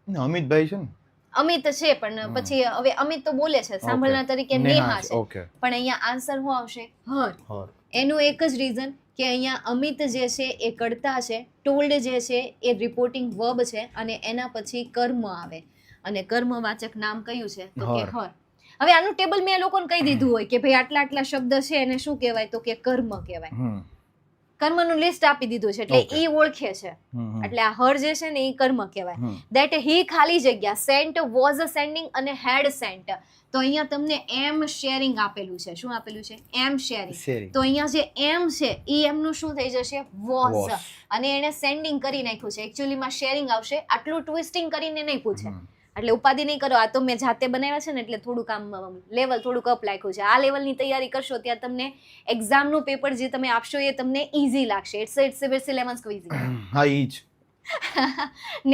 અમિતભાઈ છે ને અમિત છે પણ પછી હવે અમિત તો બોલે છે સાંભળનાર તરીકે નેહા છે પણ અહીંયા આન્સર શું આવશે હર એનું એક જ રીઝન કે અહીંયા અમિત જે છે એ કર્તા છે ટોલ્ડ જે છે એ રિપોર્ટિંગ વર્બ છે અને એના પછી કર્મ આવે અને કર્મવાચક નામ કયું છે તો કે હર હવે આનું ટેબલ મેં લોકોને કહી દીધું હોય કે ભાઈ આટલા આટલા શબ્દ છે એને શું કહેવાય તો કે કર્મ કહેવાય કર્મનું લિસ્ટ આપી દીધું છે એટલે ઈ ઓળખે છે એટલે આ હર જે છે ને એ કર્મ કહેવાય ધેટ હી ખાલી જગ્યા સેન્ટ વોઝ સેન્ડિંગ અને હેડ સેન્ટ તો અહીંયા તમને એમ શેરિંગ આપેલું છે શું આપેલું છે એમ શેરિંગ તો અહીંયા જે એમ છે ઈ એમ નું શું થઈ જશે વોઝ અને એને સેન્ડિંગ કરી નાખ્યું છે એકચ્યુઅલીમાં શેરિંગ આવશે આટલું ટ્વિસ્ટિંગ કરીને નહીં પૂછે એટલે ઉપાધિ નહીં કરો આ તો મેં જાતે બનાવ્યા છે ને એટલે થોડું કામ લેવલ થોડુંક અપ લાખ્યું છે આ લેવલની તૈયારી કરશો ત્યાં તમને એક્ઝામનું પેપર જે તમે આપશો એ તમને ઈઝી લાગશે it's a basic lemon squeezy હા ઈ જ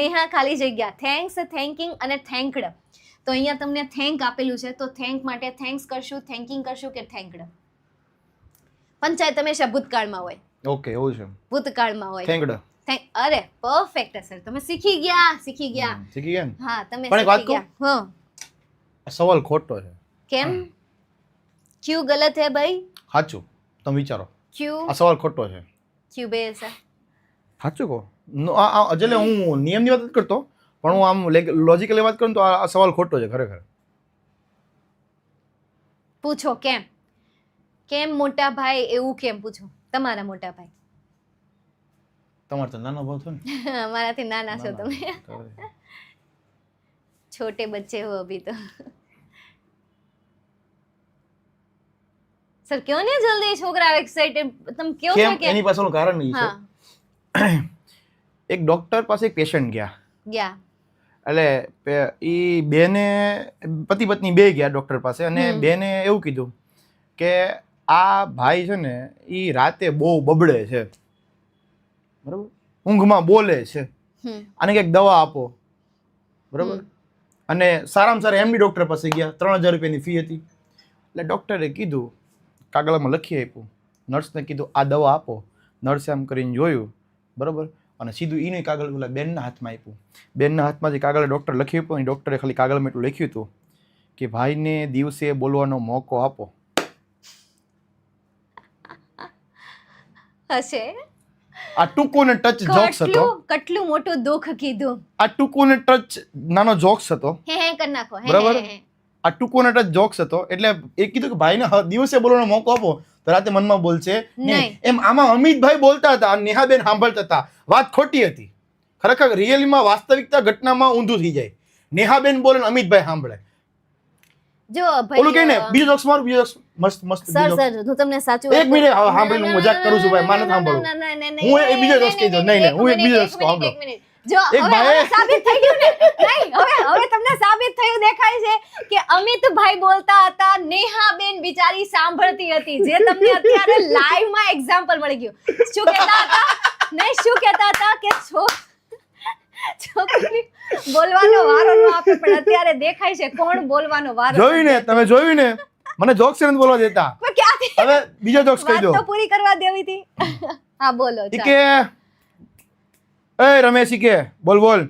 નેહા ખાલી જગ્યા થેન્ક્સ થેન્કિંગ અને થેન્કડ તો અહીંયા તમને થેન્ક આપેલું છે તો થેન્ક માટે થેન્ક્સ કરશું થેન્કિંગ કરશું કે થેન્કડ પંચાયત હંમેશા ભૂતકાળમાં હોય ઓકે એવું છે ભૂતકાળમાં હોય થેન્કડ અરે પરફેક્ટ સર તમે શીખી ગયા હા તમે પણ એક વાત શીખી ગયા સવાલ ખોટો છે કેમ ક્યું ગલત હે ભાઈ સાચું તમે વિચારો ક્યુ આ સવાલ ખોટો છે. ક્યુ બે એસા સાચું કહો એટલે હું નિયમની વાત નથી કરતો, પણ હું આમ લોજિકલી વાત કરું તો આ સવાલ ખોટો છે ખરેખર. પૂછો કેમ કેમ મોટા ભાઈ એવું કેમ પૂછો તમારા મોટા ભાઈ તમારે તો નાનો ભાવ થયો ને. મારાથી નાના છો તમે તો छोटे बच्चे हो अभी तो सर क्यों नहीं जल्दी छोकरा एक्साइटेड तुम क्यों કેમ છો કે એની પાછળનું કારણ એ છે. હા એક ડોક્ટર પાસે એક પેશન્ટ ગયા, ગયા એટલે ઈ બેને પતિ પત્ની બે ગયા ડોક્ટર પાસે, અને બેને એવું કીધું કે આ ભાઈ છે ને ઈ રાતે બહુ બબડે છે, બરાબર, ઊંઘમાં બોલે છે, આને કંઈક દવા આપો, બરાબર. અને સારામાં સારા એમડી ડોક્ટર પાસે ગયા, 3000 રૂપિયાની ફી હતી. એટલે ડોક્ટરે કીધું, કાગળમાં લખી આપ્યું, નર્સને કીધું આ દવા આપો. નર્સે આમ કરીને જોયું, બરાબર, અને સીધું ઈને કાગળ ઓલા બેનના હાથમાં આપ્યું. બેનના હાથમાં જે કાગળ ડોક્ટર લખી આપ્યું, ડોક્ટરે ખાલી કાગળમાં એટલું લખ્યું હતું કે ભાઈને દિવસે બોલવાનો મોકો આપો. હશે આ ટૂંકો ને ટચ જોક્સ હતો. કેટલું મોટું દુઃખ કીધું. આ ટૂંકો ને ટચ નાનો જોક્સ હતો, હે કરી નાખો બરાબર. આ ટૂંકો ને ટચ જોક્સ હતો. એટલે એ કીધું કે ભાઈને દિવસે બોલવાનો મોકો આપો તો રાતે મનમાં બોલશે નહીં. એમ આમાં અમિતભાઈ બોલતા હતા, નેહાબેન સાંભળતા હતા. વાત ખોટી હતી. ખરેખર રિયલીમાં વાસ્તવિકતા ઘટનામાં ઊંધું થઈ જાય. નેહાબેન બોલે ને અમિતભાઈ સાંભળે. જો ઓલું કઈ ને બીજો જોક્સ મારું, બીજો જોક્સ મસ્ત મસ્ત. સર હું તમને સાચું એક મિનિટ સાંભળીને હું મજાક કરું છું ભાઈ, માને સાંભળું. હું એ બીજો જોક્સ કહી દઉં. નહીં હું એક બીજો જોક્સ કહું. સાંભળો. જો એક હવે ભાઈએ- સાબિત થઈ ગયું ને નહીં હવે તમને સાબિત થયું દેખાય છે કે અમિતભાઈ બોલતા હતા, નેહાબેન બિચારી સાંભળતી હતી, જે તમને અત્યારે લાઈવ માં એક્ઝામ્પલ મળી ગયું. શું કહેતા હતા નહીં શું કહેતા હતા કે છોકરી બોલવાનો વારો ન આપે, પણ અત્યારે દેખાય છે કોણ બોલવાનો વારો. જોયું ને તમે, જોયું ને, મને જોક્સ નથી બોલવા દેતા. પણ ક્યાંથી હવે બીજો જોક્સ કહી વાત દો. તો પૂરી કરવા દેવી હતી. હા બોલો ઈ ચાલો. કે એ રમેશ ઈ કે બોલ બોલ,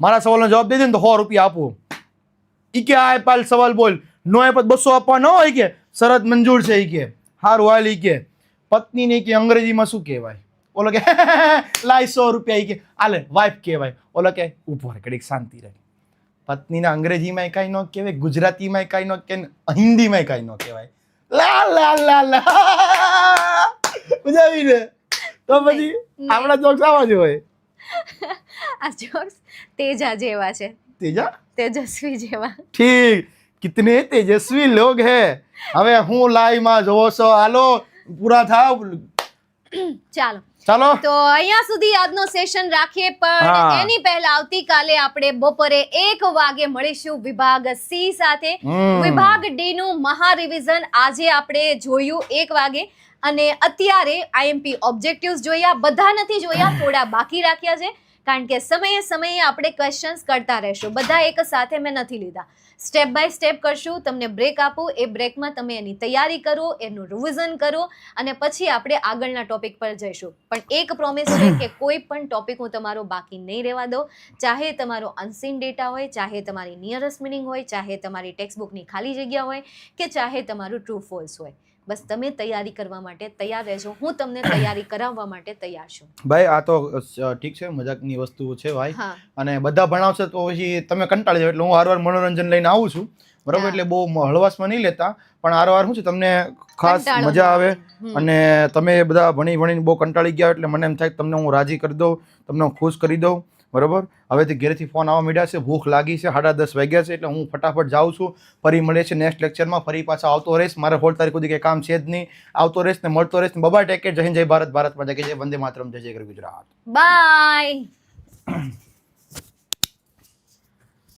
મારા સવાલનો જવાબ દે દે ને તો 100 રૂપિયા આપું. ઈ કે આ પાલ સવાલ બોલ, નો આપ્યો 200 આપવા ન હોય કે શરત મંજૂર છે. ઈ કે હારું હાલ. ઈ કે પત્નીને કે અંગ્રેજીમાં શું કહેવાય? ઓલો કે લાય 100 રૂપિયા. ઈ કે આલે વાઇફ કહેવાય. ઓલો કે ઊભો રહે ઘડીક શાંતિ રહે. પત્નીને અંગ્રેજીમાં કાંઈ ન કહેવાય, ગુજરાતીમાં કાંઈ ન કહેવાય, હિન્દીમાં કાંઈ ન કહેવાય. લા લા લા લા મજા આવી ને. તો પછી આપણા જોક્સ આવા જ હોય. આ જોક્સ તેજા જેવા છે, તેજા તેજસ્વી જેવા. ઠીક, કિતને તેજસ્વી લોગ હે. હવે હું લાઈવ માં જોવો છો, હાલો પૂરા થાવ. ચાલો ચાલો તો અહીંયા સુધી આજનો સેશન રાખીએ, પણ હા. એની પહેલા આવતીકાલે આપણે બપોરે 1 વાગે મળીશું વિભાગ સી સાથે. વિભાગ ડી નું મહા રિવિઝન આજે આપણે જોયું 1 વાગે, અને અત્યારે આઈએમપી ઓબ્જેક્ટિવ્સ જોયા. બધા નથી જોયા, થોડા બાકી રાખ્યા છે, કારણ કે સમયે સમયે આપણે ક્વેશ્ચન્સ કરતા રહેશું. બધા એક સાથે મેં નથી લીધા, સ્ટેપ બાય સ્ટેપ કરશું. તમને બ્રેક આપું, એ બ્રેકમાં તમે એની તૈયારી કરો, એનું રિવિઝન કરો, અને પછી આપણે આગળના ટોપિક પર જઈશું. પણ એક પ્રોમિસ છે કે કોઈ પણ ટોપિક હું તમારો બાકી નહીં રહેવા દઉં. ચાહે તમારો અનસીન ડેટા હોય, ચાહે તમારી નિયરેસ્ટ મિનિંગ હોય, ચાહે તમારી ટેક્સ્ટ બુકની ખાલી જગ્યા હોય, કે ચાહે તમારું ટ્રુ ફોલ્સ હોય. બસ તમે તૈયારી કરવા માટે તૈયાર રહેજો. હું તમને તૈયારી કરાવવા માટે તૈયાર છું. ભાઈ આ તો ઠીક છે, મજાકની વસ્તુ છે ભાઈ. હા અને બધા ભણાવશે તો પછી તમે કંટાળી જાવ. એટલે હું વારવાર મનોરંજન લઈને આવું છું, બરોબર. એટલે બહુ હળવાશમાં નહીં લેતા, પણ વારવાર શું છે તમને ખાસ કંટાળો મજા આવે. હમ. અને તમે બધા ભણીને બહુ કંટાળી ગયા, એટલે મને એમ થાય કે તમને હું રાજી કરી દઉં, તમને હું ખુશ કરી દઉં, બરોબર. હવેથી ઘરેથી ફોન આવવા માંડ્યા છે, ભૂખ લાગી છે, 10:30 વાગ્યા છે, એટલે હું ફટાફટ જાઉં છું. ફરી મળે છે નેક્સ્ટ લેક્ચરમાં, ફરી પાછા આવતો રહીશ. મારે 16 તારીખ સુધી કંઈ કામ છે જ નહીં. આવતો રહીશ ને મળતો રહીશ. બાબા ટેક કેર. જય હિન્દ, જય ભારત. ભારતમાં જય જય વંદે માતરમ, જય જય ગુજરાત. બાય.